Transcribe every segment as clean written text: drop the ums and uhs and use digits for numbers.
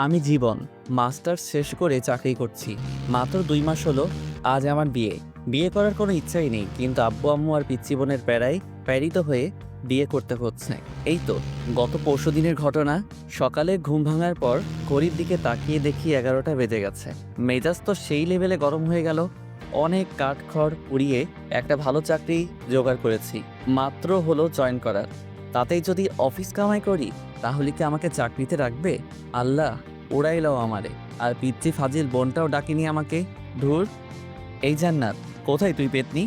আমি জীবন মাস্টার্স শেষ করে চাকরি করছি। মাত্র 2 মাস হলো আজ আমার বিয়ে। বিয়ে করার কোনো ইচ্ছাই নেই, কিন্তু আব্বু আম্মু আর পিচ্চি বোনের প্যারায় প্রেরিত হয়ে বিয়ে করতে হচ্ছে। এই তো গত পরশুদিনের ঘটনা। সকালে ঘুম ভাঙার পর ঘড়ির দিকে তাকিয়ে দেখি 11টা বেজে গেছে। মেজাজ তো সেই লেভেলে গরম হয়ে গেল। অনেক কাঠখড় পুড়িয়ে একটা ভালো চাকরি জোগাড় করেছি, মাত্র হলো জয়েন করার। তাতেই যদি অফিস কামাই করি তাহলে কি আমাকে চাকরিতে রাখবে? আল্লাহ ওড়াইলাও আমারে। আর পিচ্চি ফাজিল বোনটাও ডাকিনি আমাকে। ধুর। এই জান্নাত, কোথায় তুই পেতনি?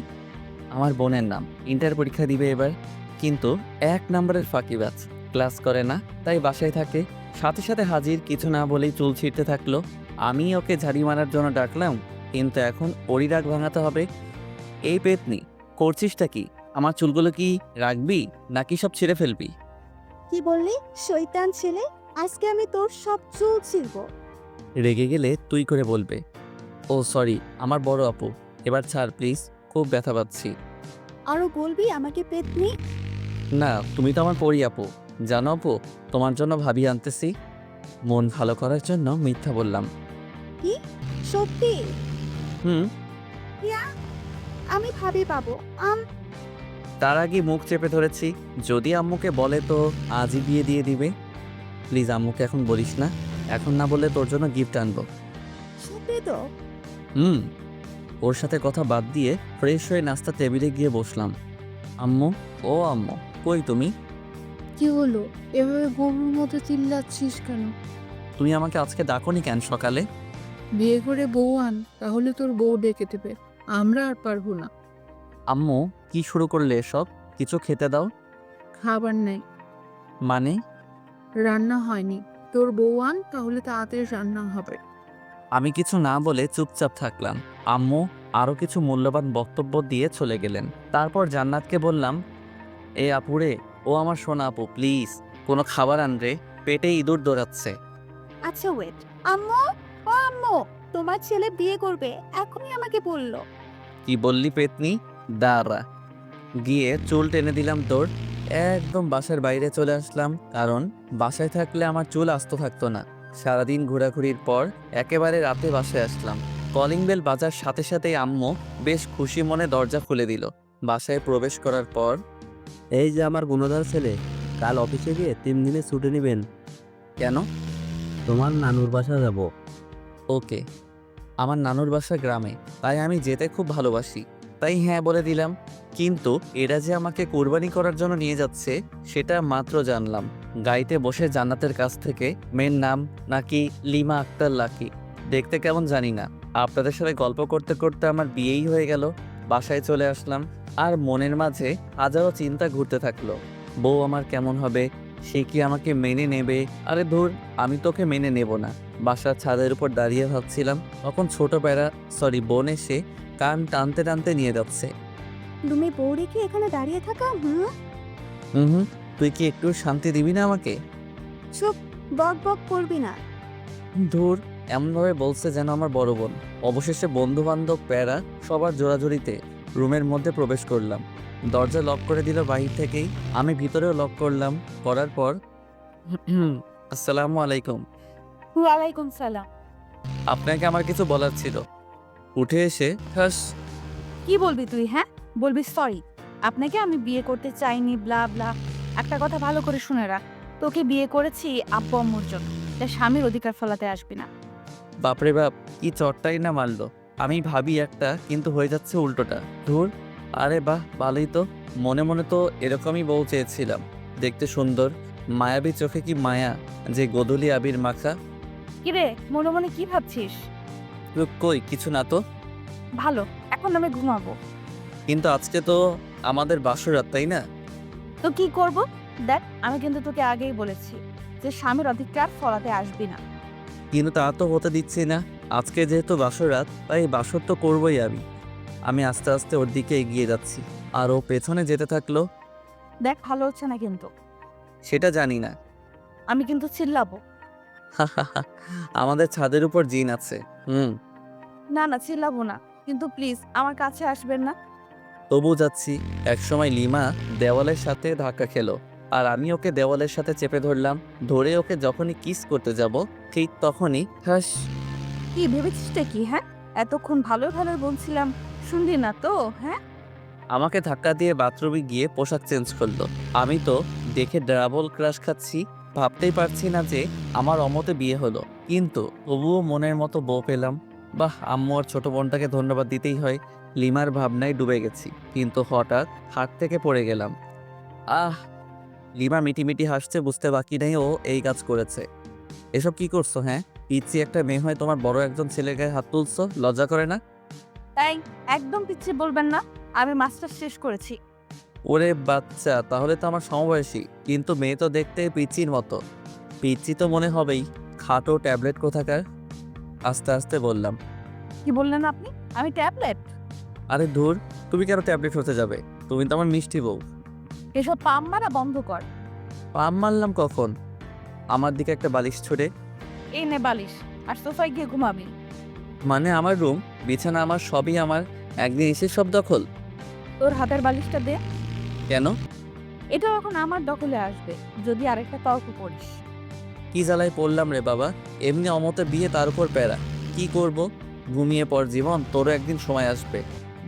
আমার বোনের নাম। ইন্টার পরীক্ষা দিবে এবার, কিন্তু 1 নম্বরের ফাঁকিবাজ। ক্লাস করে না, তাই বাসায় থাকে। সাথে সাথে হাজির, কিছু না বলেই চুল ছিঁড়তে থাকলো। আমি ওকে ঝাড়ি মারার জন্য ডাকলাম, কিন্তু এখন ওরই রাগ ভাঙাতে হবে। এই পেতনি, করছিসটা কি? আমার চুলগুলো কি রাখবি নাকি সব ছিঁড়ে ফেলবি? কি বললি শয়তান ছেলে? আজকে আমি তোর সব চুল ছিঁড়বো। রেগে গেলে তুই করে বলবে। ও সরি, আমার বড় আপু। এবার ছাড় প্লিজ, খুব ব্যথা পাচ্ছি। আরো বলবি আমাকে পেতনি? না, তুমি তো আমার পরি আপু। জানো আপু, তোমার জন্য ভাবি আনতেছি। মন ভালো করার জন্য মিথ্যা বললাম। কি? সত্যি? হুম। ইয়া, আমি ভাবি পাবো। তার আগে মুখ চেপে ধরেছি, যদি আম্মুকে বলে তো আজই বিয়ে দিয়ে দিবে। প্লিজ আম্মুকে এখন বলিস না। এখন না বললে তোর জন্য গিফট আনবো। সত্যি তো? হুম। ওর সাথে কথা বাদ দিয়ে ফ্রেশ হয়ে নাস্তা টেবিলে গিয়ে বসলাম। আম্মু, ও আম্মু, কই তুমি? কি হলো? এভাবে গরুর মতো চিল্লাচ্ছিস কেন? তুমি আমাকে আজকে ডাকোনি কেন সকালে? বিয়ে করে বউ আন, তাহলে তোর বউ ডেকে দেবে। আমরা আর পারবো না। আম্মু, কি শুরু করলে এসব? কিছু খেতে দাও। খাবার নেই, মানে? রান্না হয়নি। তোর বউ আন, তাহলে তাড়াতাড়ি রান্না হবে। আমি কিছু না বলে চুপচাপ থাকলাম। আম্মু আরও কিছু মূল্যবান বক্তব্য দিয়ে চলে গেলেন। তারপর জান্নাতকে বললাম, এ আপুরে, ও আমার সোনা আপু, প্লিজ কোনো খাবার আনরে, পেটে ইঁদুর দৌড়াচ্ছে। আচ্ছা ওয়েট। আম্মু, ও আম্মু, তোমার ছেলে বিয়ে করবে এখনই আমাকে বললো। কি বললি পেতনি? দাঁড়া। গিয়ে চুল টেনে দিলাম তোর। একদম বাসার বাইরে চলে আসলাম, কারণ বাসায় থাকলে আমার চুল আস্ত থাকতো না। সারাদিন ঘোরাঘুরির পর একেবারে রাতে বাসায় আসলাম। কলিং বেল বাজার সাথে সাথেই আম্মু বেশ খুশি মনে দরজা খুলে দিল। বাসায় প্রবেশ করার পর, এই যে আমার গুণধর ছেলে, কাল অফিসে গিয়ে 3 দিনে ছুটি নেবেন। কেন? তোমার নানুর বাসা যাব। ওকে। আমার নানুর বাসা গ্রামে, তাই আমি যেতে খুব ভালোবাসি। তাই হ্যাঁ বলে দিলাম। কিন্তু এরা যে আমাকে কোরবানি করার জন্য নিয়ে যাচ্ছে সেটা মাত্র জানলাম গাড়িতে বসে জান্নাতের কাছ থেকে। মেয়ের নাম নাকি লিমা আক্তার লাকি। দেখতে কেমন জানি না। আপনাদের সাথে গল্প করতে করতে আমার বিয়েই হয়ে গেল। বাসায় চলে আসলাম, আর মনের মাঝে হাজারো চিন্তা ঘুরতে থাকলো। বউ আমার কেমন হবে? সে কি আমাকে মেনে নেবে? আরে ধুর, আমি তোকে মেনে নেব না। বাসার ছাদের উপর দাঁড়িয়ে ভাবছিলাম, তখন ছোট প্যারা বোন এসে কান টানতে টানতে নিয়ে যাচ্ছে। তুমি বউ রেখে এখানে দাঁড়িয়ে থাকা? হুম, তুই কি একটু শান্তি দিবি না আমাকে? চুপ, বক বক করবি না। ধুর, এমনভাবে বলছে যেন আমার বড় বোন। অবশেষে বন্ধু বান্ধব প্যারা সবার জোরাজোরিতে রুমের মধ্যে প্রবেশ করলাম। দরজা লক করে দিল বাহির থেকেই। আমি ভিতরেও লক করলাম। করার পর আসসালামু আলাইকুম। ওয়ালাইকুম সালাম। আপনাকে আমার কিছু বলার ছিল। উঠে এসে ঠাস। কি বলবি তুই? হ্যাঁ, বলবি সরি, আপনাকে আমি বিয়ে করতে চাইনি, ব্লা ব্লা। একটা কথা ভালো করে শুনে রাখ, তোকে বিয়ে করেছি আব্বু আম্মুর জন্য, তাই স্বামীর অধিকার ফলাতে আসবি না। বাপরে বাপ, কি চটটাই না মারলো। আমি ভাবি একটা, কিন্তু হয়ে যাচ্ছে উল্টোটা। ধুর। আরে বাহ, ভালোই তো। মনে মনে তো এরকমই বউ চেয়েছিলাম। দেখতে সুন্দর, মায়াবী চোখে কি মায়া, যে গোধূলি আবির মাখা। কিরে, মনে মনে কি ভাবছিস? কই কিছু না তো। ভালো, এখন আমি ঘুমাবো। কিন্তু আজকে তো আমাদের বাসরাত, তাই না? তো কি করব? দেখ, আমি কিন্তু তোকে আগেই বলেছি যে স্বামীর অধিকার ফলাতে আসবি না। কিন্তু তা তো হতে দিচ্ছি না। আজকে যেহেতু বাসরাত, তাই বাসর তো করবই আমি। আমি আস্তে আস্তে ওর দিকে এগিয়ে যাচ্ছি, আর ও পেছনে যেতে থাকলো। দেখ, ভালো হচ্ছে না কিন্তু। সেটা জানি না। আমি কিন্তু চিল্লাবো। আমাদের ছাদের উপর জিন আছে। না না, চিল্লাবো না, কিন্তু প্লিজ আমার কাছে আসবেন না। তবু যাচ্ছি। একসময় লিমা দেওয়ালের সাথে ধাক্কা খেলো, আর আমি ওকে দেওয়ালের সাথে চেপে ধরলাম। ধরে ওকে যখনই কিস করতে যাব, ঠিক তখনই ঠাস। কি ভেবেছিসটা কি হ্যাঁ? এতক্ষণ ভালো ভালো বলছিলাম, শুনলি না তো হ্যাঁ? আমাকে ধাক্কা দিয়ে বাথরুমে গিয়ে পোশাক চেঞ্জ করলো। আমি তো দেখে ডাবল ক্রাশ খাচ্ছি। ভাবতেই পারছি না যে আমার অমতে বিয়ে হলো, কিন্তু তবুও মনের মতো বউ পেলাম। বাহ, আম্মু আর ছোট বোনটাকে ধন্যবাদ দিতেই হয়। লিমার ভাবনায় ডুবে গেছি, কিন্তু হঠাৎ হাত থেকে পড়ে গেলাম। আহ! লিমা মিটিমিটি হাসছে, বুঝতে বাকি নেই ও এই কাজ করেছে। এসব কি করছো হ্যাঁ? পিচ্ছি একটা মেয়ে হয় তোমার বড় একজন ছেলের গায়ে হাত তুলছো, লজ্জা করে না? তাই একদম পিছিয়ে বলবেন না, আমি মাস্টার্স শেষ করেছি। ওরে বাচ্চা, তাহলে তো আমার সমবয়সী, কিন্তু মেয়ে তো দেখতে পিচ্চির মতো। পিচ্চি তো মনে হবেই, খাটো ট্যাবলেট কোথাকার। আস্তে আস্তে বললাম। কি বললেন আপনি? আমি ট্যাবলেট? আরে ধুর, তুমি কেন ট্যাবলেট হতে যাবে? তুমি তো আমার মিষ্টি বউ। এসব পাম মারা বন্ধ কর। পাম মারলাম কখন? আমার দিকে একটা বালিশ ছুড়ে। এই নে বালিশ, আর সোফায় গিয়ে ঘুমাবি। মানে আমার রুম, বিছানা আমার, সবই আমার, একদিন এসে সব দখল? তোর হাতের বালিশটা দে। কেন? এটা এখন আমার দখলে আসবে যদি আরেকটা তর্ক করিস। কি জ্বালায় পড়লাম রে বাবা। এমনি অমতে বিয়ে, তার উপর প্যারা। কি করব? ঘুমিয়ে পর জীবন, তোরও একদিন সময় আসবে।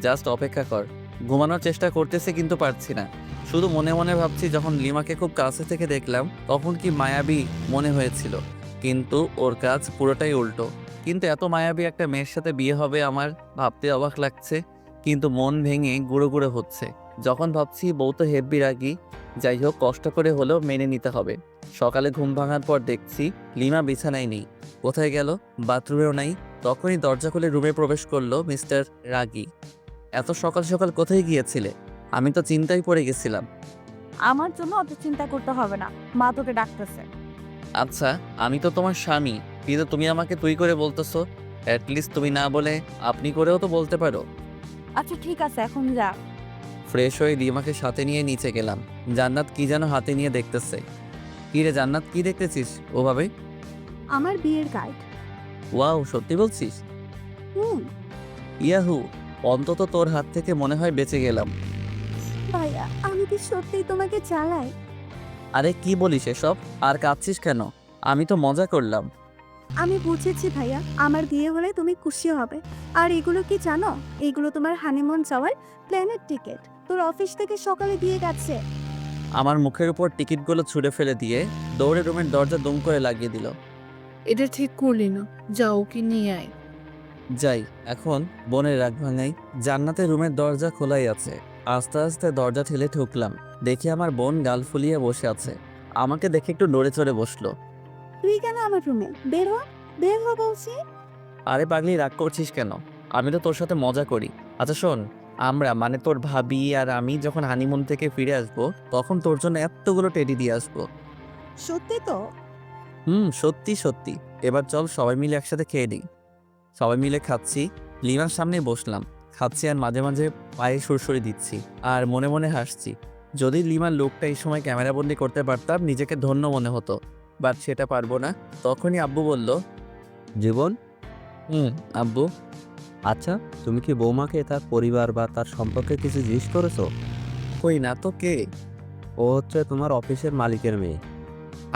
জাস্ট অপেক্ষা কর। ঘুমানোর চেষ্টা করতেছে কিন্তু পারছি না। শুধু মনে মনে ভাবছি, যখন লিমাকে খুব কাছে থেকে দেখলাম তখন কি মায়াবী মনে হয়েছিল, কিন্তু ওর কাজ পুরোটাই উল্টো। কিন্তু এত মায়াবী একটা মেয়ের সাথে বিয়ে হবে আমার, ভাবতে অবাক লাগছে, কিন্তু মন ভেঙে গুঁড়ো গুঁড়ো হচ্ছে। যখন ভাবছি বউ তো হেব্বি রাগী, যাই হোক কষ্ট করে হলেও মেনে নিতে হবে। সকালে ঘুম ভাঙার পর দেখছি লিমা বিছানায় নেই। কোথায় গেল? বাথরুমেও নাই। তখনই দরজা খুলে রুমে প্রবেশ করলো মিস্টার রাগী। এত সকাল সকাল কোথায় গিয়েছিলে? আমি তো চিন্তায় পড়ে গেছিলাম। আমার জন্য অত চিন্তা করতে হবে না, মা তোকে ডাকতেছে। আচ্ছা, আমি তো তোমার স্বামী, কিন্তু তুমি আমাকে তুই করে বলতেছো। অ্যাটলিস্ট তুমি না বলে আপনি করেও তো বলতে পারো। আচ্ছা ঠিক আছে, এখন যা। ফ্রেশ হয়ে লিমাকে সাথে নিয়ে নিচে গেলাম। জান্নাত কি যেন হাতে নিয়ে দেখতেছে। কি রে জান্নাত, কি দেখতেছিস ওভাবে? আমার বিয়ের কার্ড। ওয়াও, সত্যি বলছিস? হুম। ইয়াহু, অন্তত তোর হাত থেকে মনে হয় বেঁচে গেলাম। ভাইয়া, আমি কি সত্যিই তোমাকে চালাই? আরে কি বলিস এসব? আর কাঁদছিস কেন? আমি তো মজা করলাম। আমি বুঝেছি ভাইয়া, আমার বিয়ে হলে তুমি খুশি হবে। আর এগুলো কি জানো? এগুলো তোমার হানিমুন যাওয়ার প্লেনের টিকিট। তোর অফিস থেকে সকালে দিয়ে গেছে। আমার মুখের উপর টিকিটগুলো ছুঁড়ে ফেলে দিয়ে দৌড়ে রুমের দরজা দুম করে লাগিয়ে দিল। এটা ঠিক করলি না, যাও কি নিয়ে আয়। যাই, এখন বোনের রাগ ভাঙাই। জান্নাতের রুমের দরজা খোলাই আছে। আস্তে আস্তে দরজা ঠেলে ঢুকলাম। দেখি আমার বোন গাল ফুলিয়ে বসে আছে। আমাকে দেখে একটু নড়ে চড়ে বসলো। তুই কেন আমার রুমে? বের হ, বের হ বলছি। আরে পাগলি, রাগ করছিস কেন? আমি তো তোর সাথে মজা করি। আচ্ছা শোন, আমরা মানে তোর ভাবি আর আমি যখন হানিমুন থেকে ফিরে আসবো, তখন তোর জন্য এতগুলো টেডি দিয়ে আসবো। সত্যি তো? সত্যি সত্যি। এবার চল সবাই মিলে একসাথে খেয়ে নিই। সবাই মিলে খাচ্ছি। লিমার সামনে বসলাম। খাচ্ছি আর মাঝে মাঝে পায়ে সুরসুরি দিচ্ছি আর মনে মনে হাসছি। যদি লিমার লুকটা এই সময় ক্যামেরাবন্দি করতে পারতাম, নিজেকে ধন্য মনে হতো। বাট সেটা পারবো না। তখনই আব্বু বলল। জীবন, আব্বু। আচ্ছা তুমি কি বৌমাকে তার পরিবার বা তার সম্পর্কে কিছু জিজ্ঞেস করেছো? কই না তো, কে? ও হচ্ছে তোমার অফিসের মালিকের মেয়ে।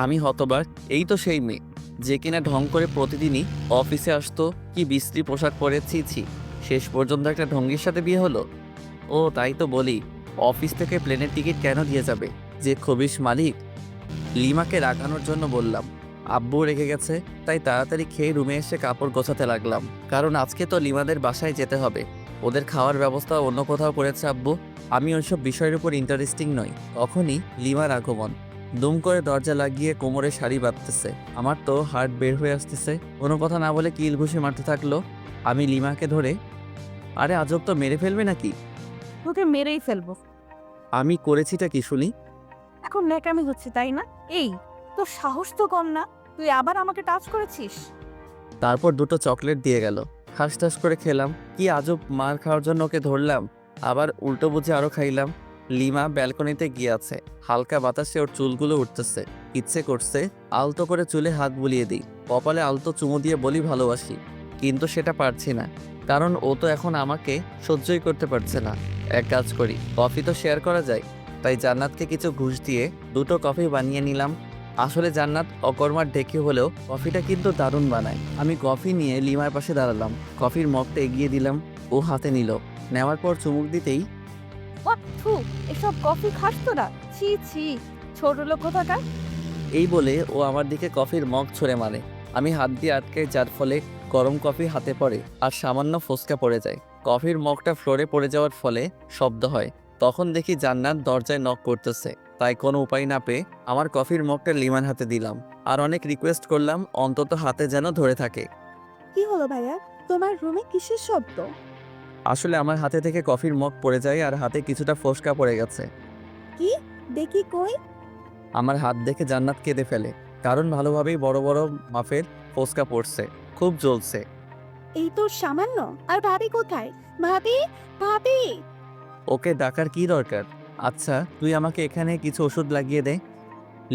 আমি হতবাক। এই তো সেই মেয়ে যে কিনা ঢং করে প্রতিদিনই অফিসে আসতো। কি বিশ্রী পোশাক পরেছি, ছি। শেষ পর্যন্ত একটা ঢঙ্গির সাথে বিয়ে হলো। ও তাই তো বলি, অফিস থেকে প্লেনের টিকিট কেন দিয়ে যাবে যে খবিশ মালিক? লিমাকে রাগানোর জন্য বললাম। আব্বু রেখে গেছে, তাই তাড়াতাড়ি খেয়ে রুমে এসে কাপড় গোছাতে লাগলাম। কারণ আজকে তো লিমাদের বাসায় যেতে হবে। ওদের খাওয়ার ব্যবস্থা অন্য কোথাও করেছে আব্বু। আমি ওইসব বিষয়ের উপর ইন্টারেস্টিং নই। তখনই লিমার আগমন। দুম করে দরজা লাগিয়ে কোমরে শাড়ি বাঁধতেছে। আমার তো হার্ট বের হয়ে আসতেছে। কোনো কথা না বলে কিল ঘুষি মারতে থাকলো। আমি লিমাকে ধরে, আরে আজব তো, মেরে ফেলবে নাকি? তোকে মেরেই ফেলবো। আমি করেছিটা কি শুনি? এখন ন্যাকামি হচ্ছে তাই না? এই তোর সাহস তো কম না, তুই আবার আমাকে টাচ করেছিস। তারপর দুটো চকলেট দিয়ে গেল। হাঁস করে খেলাম। কি আজব, মার খাওয়ার জন্য ওকে ধরলাম, আবার উল্টো বুঝে আরও খাইলাম। লিমা ব্যালকনিতে গিয়ে আছে। হালকা বাতাসে ওর চুলগুলো উঠতেছে। ইচ্ছে করছে আলতো করে চুলে হাত বুলিয়ে দিই, কপালে আলতো চুমু দিয়ে বলি ভালোবাসি। কিন্তু সেটা পারছি না, কারণ ও তো এখন আমাকে সহ্যই করতে পারছে না। এক কাজ করি, কফি তো শেয়ার করা যায়। তাই জান্নাতকে কিছু ঘুষ দিয়ে দুটো কফি বানিয়ে নিলাম। আসলে জান্নাত অকর্মার ডেকে হলেও কফিটা কিন্তু দারুণ বানায়। আমি কফি নিয়ে লিমার পাশে দাঁড়ালাম, কফির মগটা এগিয়ে দিলাম, ও হাতে নিল। নেওয়ার পর চুমুক দিতেই থু, এসব কফি খাস তোরা? ছি ছি, ছোট লোক কোথাকার। এই বলে ও আমার দিকে কফির মগ ছুঁড়ে মারে। আমি হাত দিয়ে আটকে, যার ফলে গরম কফি হাতে পড়ে আর সামান্য ফোসকা পড়ে যায়। কফির মগটা ফ্লোরে পড়ে যাওয়ার ফলে শব্দ হয়। তখন দেখি জান্নাত দরজায় নক করতেছে। তাই কোনো উপায় না পেয়ে আমার কফির মগটা লিমার হাতে দিলাম আর অনেক রিকোয়েস্ট করলাম অন্তত হাতে যেন ধরে থাকে। কি হলো ভাইয়া, তোমার রুমে কিসের শব্দ? আসলে আমার হাতে থেকে কফির মগ পড়ে যায় আর হাতে কিছুটা ফোসকা পড়ে গেছে। কি দেখি কই? আমার হাত দেখে জান্নাত কেঁদে ফেলে, কারণ ভালোভাবেই বড় বড় মাপের ফোসকা পড়ছে, খুব জ্বলছে। এই তো সামান্য। আর ভাবি কোথায়? ভাবি, ভাবি। ওকে ডাকার কি দরকার? আচ্ছা তুই আমাকে এখানে কিছু ওষুধ লাগিয়ে দে।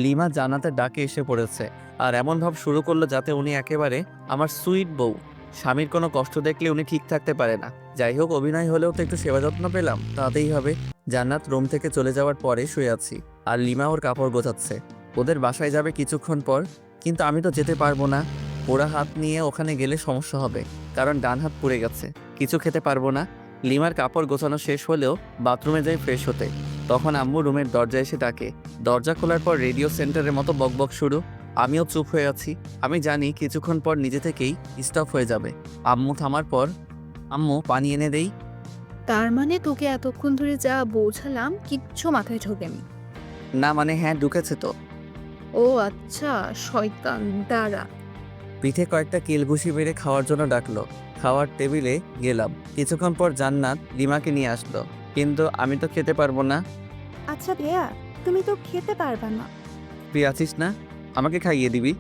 লিমা জান্নাতের ডাকে এসে পড়েছে আর এমন ভাব শুরু করলো যাতে উনি একেবারে আমার সুইট বউ। স্বামীর কোনো কষ্ট দেখলে উনি ঠিক থাকতে পারে না। যাই হোক, অভিনয় হলেও তো একটু সেবা যত্ন পেলাম, তাতেই হবে। জান্নাত রুম থেকে চলে যাওয়ার পরে শুয়ে আছি আর লিমা ওর কাপড় গোছাচ্ছে। ওদের বাসায় যাবে কিছুক্ষণ পর, কিন্তু আমি তো যেতে পারবো না। পোড়া হাত নিয়ে ওখানে গেলে সমস্যা হবে, কারণ ডান হাত পুড়ে গেছে, কিছু খেতে পারবো না। লিমার কাপড় গোছানো শেষ হলেও বাথরুমে যাই ফ্রেশ হতে। তখন আম্মু রুমের দরজায় এসে ডাকে। দরজা খোলার পর রেডিও সেন্টারের মতো বকবক শুরু। আমিও চুপ হয়ে আছি। আমি জানি কিছুক্ষণ পর নিজে থেকেই স্টপ হয়ে যাবে। আম্মু থামার পর, আম্মু পানি এনে দেই। তার মানে তোকে এতক্ষণ ধরে যা বোঝালাম কিচ্ছু মাথায় ঢোকেনি। না মানে হ্যাঁ, ঢুকেছে তো। ও আচ্ছা, শয়তান দাঁড়া। পিঠে কয়েকটা কিলঘুষি মেরে খাওয়ার জন্য ডাকলো। খাওয়ার টেবিলে গেলাম। কিছুক্ষণ পর জান্নাত লিমাকে নিয়ে আসলো, কিন্তু আমি তো খেতে পারবো না। আচ্ছা ভাইয়া, তুমি তো খেতে পারবা না। তুই আছিস না, আমাকে খাইয়ে দিবি।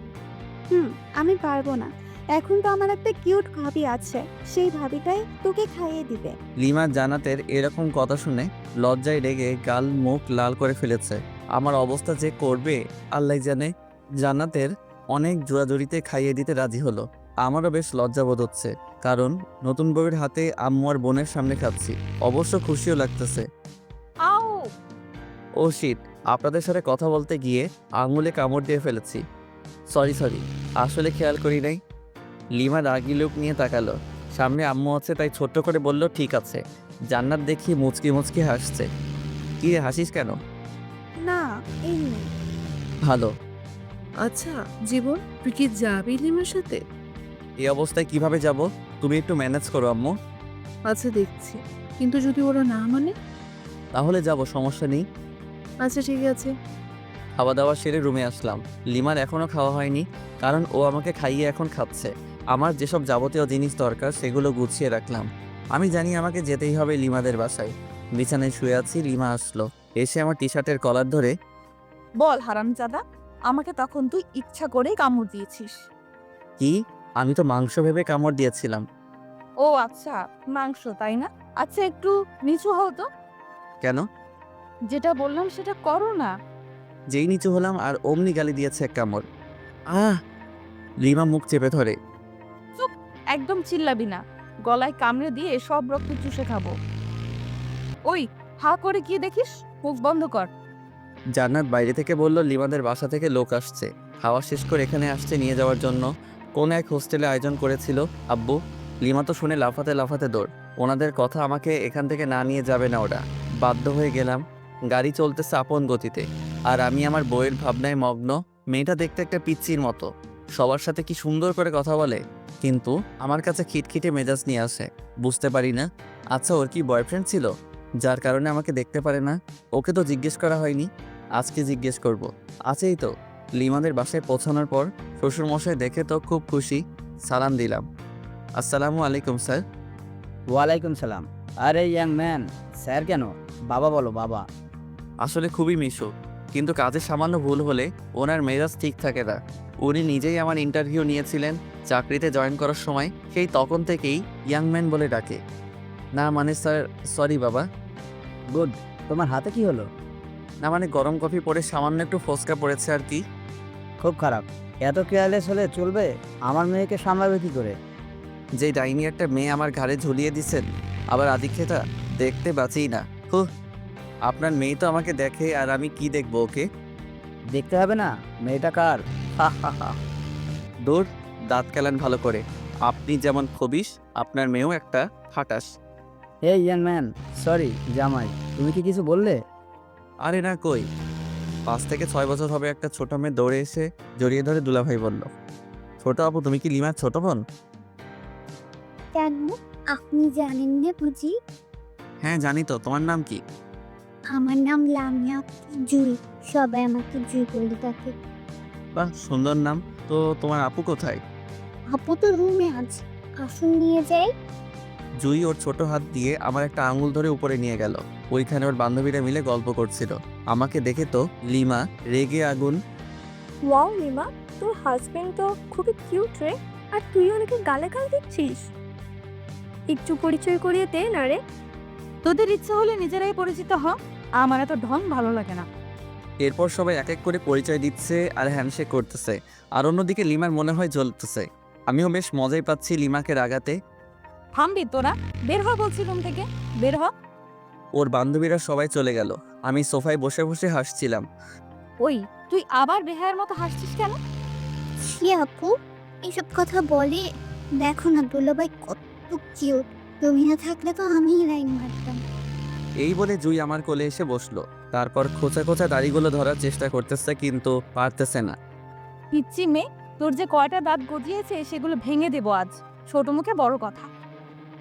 আমি পারবো না। এখন তো আমার একটা কিউট ভাবি আছে, সেই ভাবিটাই তোকে খাইয়ে দিবে। লিমা জান্নাতের এরকম কথা শুনে লজ্জায় রেগে গাল মুখ লাল করে ফেলেছে। আমার অবস্থা যে করবে আল্লাহ জানে। জান্নাতের অনেক জোরাজুরিতে খাইয়ে দিতে রাজি হলো। আমারও বেশ লজ্জা বোধ হচ্ছে, কারণ নতুন বউয়ের হাতে আম্মু আর বোনের সামনে খাচ্ছি। অবশ্য খুশিও লাগতেছে। আও, ও শিট, আপনাদের সাথে কথা বলতে গিয়ে আঙুলে কামড় দিয়ে ফেলেছি। সরি, আসলে খেয়াল করি নাই। লিমা রাগি লুক নিয়ে তাকালো। সামনে আম্মু আছে তাই ছোট্ট করে বলল ঠিক আছে। জান্নাত দেখি মুচকি মুচকি হাসছে। কি রে, হাসিস কেন? না, এমনি। ভালো। আচ্ছা জীবন, তুই কি যাবি লিমার সাথে? এই অবস্থায় কিভাবে যাব? তুমি একটু ম্যানেজ করো আম্মু। আচ্ছা দেখছি, কিন্তু যদি ওরা না মানে? তাহলে যাব, সমস্যা নেই। আচ্ছা ঠিক আছে। খাওয়া দাওয়া সেরে রুমে আসলাম। লিমার এখনও খাওয়া হয়নি, কারণ ও আমাকে খাইয়ে এখন খাচ্ছে। আমার যেসব যাবতীয় জিনিস দরকার সেগুলো গুছিয়ে রাখলাম। আমি জানি আমাকে যেতেই হবে লিমাদের বাসায়। বিছানায় শুয়ে আছি, লিমা আসলো। এসে আমার টি শার্টের কলার ধরে, বল হারামজাদা, আমাকে তখন তুই ইচ্ছা করে কামড় দিয়েছিস। কি? আমি তো মাংস ভেবে কামড় দিয়েছিলাম। ও আচ্ছা, মাংস তাই না? আচ্ছা একটু নিচু হও তো। কেন? যেটা বললাম সেটা করো না। যেই নিচু হলাম আর অমনি গালি দিয়েছে এক কামড়। আহ! লিমা মুখ চেপে ধরে। একদম চিল্লাবি না, গলায় কামড়ে দিয়ে সব রক্ত চুষে খাবো। ওই, হা করে কি দেখিস? মুখ বন্ধ কর। জান্নাত বাইরে থেকে বলল লিমাদের বাসা থেকে লোক আসছে, খাওয়া শেষ করে এখানে আসছে নিয়ে যাওয়ার জন্য। কোন এক হোস্টেলে আয়োজন করেছিল আব্বু। লিমা তো শুনে লাফাতে লাফাতে দৌড়। ওনাদের কথা আমাকে এখান থেকে না নিয়ে যাবে না ওরা। বাধ্য হয়ে গেলাম। গাড়ি চলতেছে আপন গতিতে আর আমি আমার বইয়ের ভাবনায় মগ্ন। মেয়েটা দেখতে একটা পিচ্চির মতো, সবার সাথে কি সুন্দর করে কথা বলে, কিন্তু আমার কাছে খিটখিটে মেজাজ নিয়ে আসে। বুঝতে পারি না, আচ্ছা ওর কি বয়ফ্রেন্ড ছিল যার কারণে আমাকে দেখতে পারে না? ওকে তো জিজ্ঞেস করা হয়নি, আজকে জিজ্ঞেস করব। আছেই তো। লিমাদের বাসায় পৌঁছানোর পর শ্বশুরমশাই দেখে তো খুব খুশি। সালাম দিলাম। আসসালামু আলাইকুম স্যার। ওয়ালাইকুম সালাম। আরে ইয়াং ম্যান, স্যার কেন? বাবা বলো বাবা। আসলে খুবই মিশুক, কিন্তু কাজে সামান্য ভুল হলে ওনার মেজাজ ঠিক থাকে না। উনি নিজেই আমার ইন্টারভিউ নিয়েছিলেন চাকরিতে জয়েন করার সময়, সেই তখন থেকেই ইয়াং ম্যান বলে ডাকে। না মানে স্যার, সরি বাবা। গুড। তোমার হাতে কি হলো? না মানে গরম কফি পরে সামান্য একটু ফোসকা পড়েছে আর কি। খুব খারাপ। এত কেয়ারলেস হলে চলবে? আমার মেয়েকে সামলাবে কি করে? যে ডাইনি একটা মেয়ে আমার ঘাড়ে ঝুলিয়ে দিছেন, আবার আদিক্ষেতা, দেখতে বাঁচি না। হুহ, আপনার মেয়ে তো আমাকে দেখে আর আমি কি দেখবো ওকে? দেখতে হবে না মেয়েটা কার? হা হা হা। দূর, দাঁত কেলান ভালো করে। আপনি যেমন খবিস, আপনার মেয়েও একটা খাটাস। এই ইয়াং ম্যান, সরি জামাই, তুমি কি কিছু বললে? আরে না, কই। 5 থেকে 6 বছর হবে একটা ছোট মেয়ে দৌড়ে এসে জড়িয়ে ধরে দুলাভাই বলল, ছোট আপু তুমি কি লিমার ছোট বোন? কেন, আপনি জানেন না বুঝি? হ্যাঁ জানি তো, তোমার নাম কি? আমার নাম লামিয়া জুই, সবাই আমাকে জুই বলে থাকে। বাহ, সুন্দর নাম। তো তোমার আপু কোথায়? আপু তো রুমে আছে, আসুন নিয়ে যাই। জুই ওর ছোট হাত দিয়ে আমার একটা আঙুল ধরে উপরে নিয়ে গেল। ওইখানে ওর বান্ধবীরা মিলে গল্প করছিল। আমাকে দেখে তো লিমা রেগে আগুন। ওয়াও লিমা, তোর হাজবেন্ড তো খুবই কিউট রে, আর তুই অনেকে গালাগাল দিচ্ছিস। একটু পরিচয় করিয়ে দে না রে। তোদের ইচ্ছা হলে নিজেরাই পরিচিত হ, আমার এত ঢং ভালো লাগে না। এরপর সবাই এক এক করে পরিচয় দিচ্ছে আর হ্যান্ডশেক করতেছে। আর অন্যদিকে লিমার মনে হয় জ্বলতেছে। আমিও বেশ মজাই পাচ্ছি লিমাকে রাগাতে। থামবি তোরা, বের হ বলছি রুম থেকে, বের হ। ওর বান্ধবীরা সবাই চলে গেল। আমি সোফায় বসে বসে হাসছিলাম। ওই, তুই আবার বেহায়ের মতো হাসছিস কেন? ছি আপু, এসব কথা বলে? দেখো না দুলাভাই কত কিউট, তুমি না থাকলে তো আমিই লাইন মারতাম। এই বলে জুই আমার কোলে এসে বসলো। তারপর খোঁচা খোঁচা দাড়িগুলো ধরার চেষ্টা করতেছে, কিন্তু পারতেছে না। পিচ্ছি মেয়ে, তোর যে কয়টা দাঁত গজিয়েছে সেগুলো ভেঙে দেবো আজ। ছোট মুখে বড় কথা।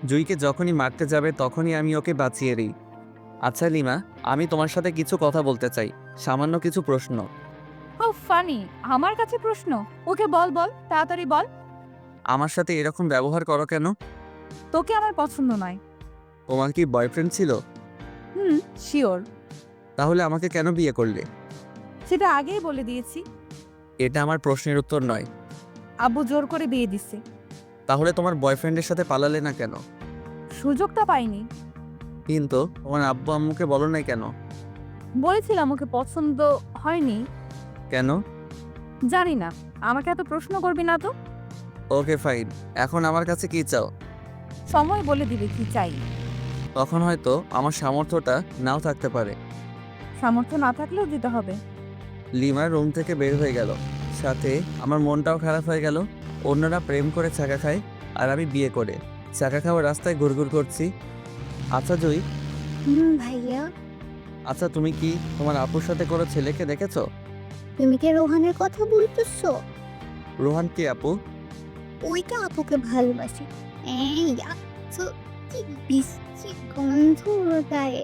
জুইকে যখনই মারতে যাবে তখনই আমি ওকে বাঁচিয়ে দিই। আচ্ছা লিমা, আমি তোমার সাথে কিছু কথা বলতে চাই, সামান্য কিছু প্রশ্ন। ও ফানি, আমার কাছে প্রশ্ন? ওকে বল বল, তাড়াতাড়ি বল। আমার সাথে এরকম ব্যবহার করো কেন? তোকে আমার পছন্দ নয়। তোমার কি বয়ফ্রেন্ড ছিল? শিওর। তাহলে আমাকে কেন বিয়ে করলে? সেটা আগেই বলে দিয়েছি। এটা আমার প্রশ্নের উত্তর নয়। আব্বু জোর করে বিয়ে দিছে। তাহলে তোমার বয়ফ্রেন্ডের সাথে পালালে না কেন? সুযোগটা পাইনি। কিন্তু তোমার আব্বু আম্মুকে বলো নাই কেন? বলেছিলাম ওকে পছন্দ হয়নি। কেন? জানি না, আমাকে এত প্রশ্ন করবি না তো। ওকে ফাইন, এখন আমার কাছে কি চাও? সময় বলে দিবে কি চাই। তখন হয়তো আমার সামর্থ্যটা নাও থাকতে পারে। সামর্থ্য না থাকলেও দিতে হবে। লিমা রুম থেকে বের হয়ে গেল, সাথে আমার মনটাও খারাপ হয়ে গেল। অন্যরা প্রেম করে চাকা খায়, আর আমি বিয়ে করে চাকা খাওয়ার রাস্তায় ঘুরঘুর করছি। আচ্ছা জুই, ভাইয়া, আচ্ছা তুমি কি তোমার আপুর সাথে কোনো ছেলেকে দেখেছো? তুমি কি রোহানের কথা বলতেছো? রোহান কে আপু? ওইটা আপুকে ভালোবাসে। এই তো কি বিশ্রী গন্ধ ওর গায়ে।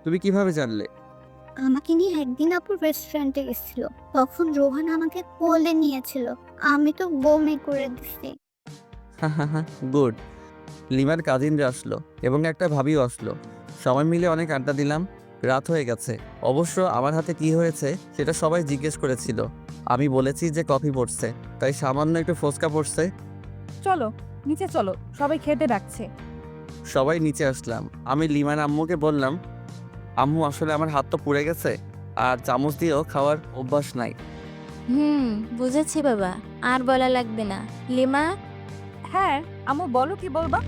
তুমি কিভাবে জানলে? আমাকে নিয়ে একদিন আপুর রেস্টুরেন্টে গেছিল, তখন রোহান আমাকে কোলে নিয়েছিল, আমি তো বমি করে দিছি। গুড। লিমার কাজিনরা আসলো এবং একটা ভাবিও আসলো। সবাই মিলে অনেক আড্ডা দিলাম। রাত হয়ে গেছে। অবশ্য আমার হাতে কি হয়েছে সেটা সবাই জিজ্ঞেস করেছিল। আমি বলেছি যে কফি পড়ছে, তাই সামান্য একটু ফোসকা পড়ছে। চলো নিচে চলো, সবাই খেতে ডাকছে। সবাই নিচে আসলাম। আমি লিমার আম্মুকে বললাম, আম্মু আসলে আমার হাত তো পুড়ে গেছে, আর চামচ দিয়েও খাওয়ার অভ্যাস নাই। বুঝেছি বাবা, আর বলা লাগবে না। লিমা, হ্যাঁ আম্মু বলো, কি বলবা?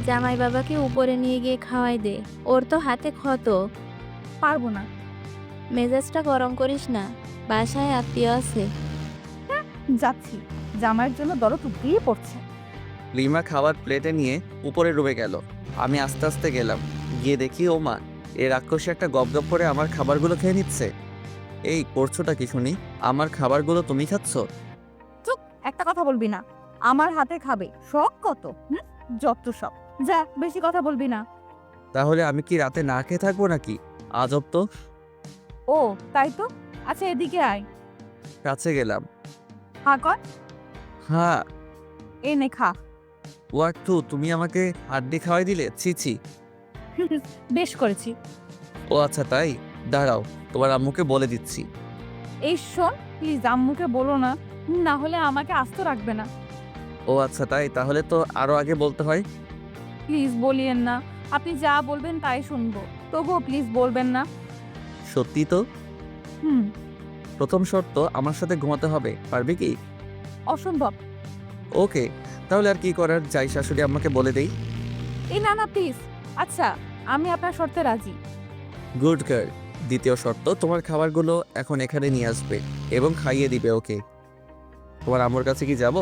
জামাই বাবাকে উপরে নিয়ে গিয়ে খাওয়াই দে, ওর তো হাতে ক্ষত। পারবো না। মেজাজটা গরম করিস না, বাসায় আত্মীয় আছে। যাচ্ছি, জামাইয়ের জন্য দরদ উগিয়ে পড়ছে। লিমা খাবার প্লেটে নিয়ে উপরে ডুবে গেল। আমি আস্তে আস্তে গেলাম, গিয়ে দেখি ও মা এ রাক্ষসী একটা গপগপ করে আমার খাবারগুলো খেয়ে নিচ্ছে। এই করছোটা কি শুনি? আমার খাবারগুলো তুমি খাচ্ছ? চুপ, একটা কথা বলবি না। আমার হাতে খাবে, শখ কত? যত সব। যা, বেশি কথা বলবি না। তাহলে আমি কি রাতে না খেয়ে থাকবো নাকি? আজব তো। ও তাই তো। আচ্ছা এদিকে আয়। কাছে গেলাম। হা কর। হ্যাঁ। এ নে খা। ওয়াক্টু, তুমি আমাকে হাড্ডি খাওয়াই দিলে? ছি ছি। বেশ করেছি। ও আচ্ছা তাই, দাঁড়াও তোমার আম্মুকে বলে দিচ্ছি। এই শোন, প্লিজ আম্মুকে বলো না, না হলে আমাকে আস্ত রাখবে না। ও আচ্ছা তাই, তাহলে তো আরো আগে বলতে হয়। প্লিজ বলিয়েন না, আপনি যা বলবেন তাই শুনবো, তবুও প্লিজ বলবেন না। সত্যি তো? হুম। প্রথম শর্ত, আমার সাথে ঘুমাতে হবে, পারবে কি? অসম্ভব। ওকে, তাহলে আর কি করার, যাই শাশুড়ি আম্মাকে বলে দেই। এই না না প্লিজ। আচ্ছা, আমি আপনার শর্তে রাজি। Good girl. দ্বিতীয় শর্ত, তোমার খাবারগুলো এখন এখানে নিয়ে আসবে এবং খাইয়ে দিবে ওকে। তোমার আম্মুর কাছে কি যাব?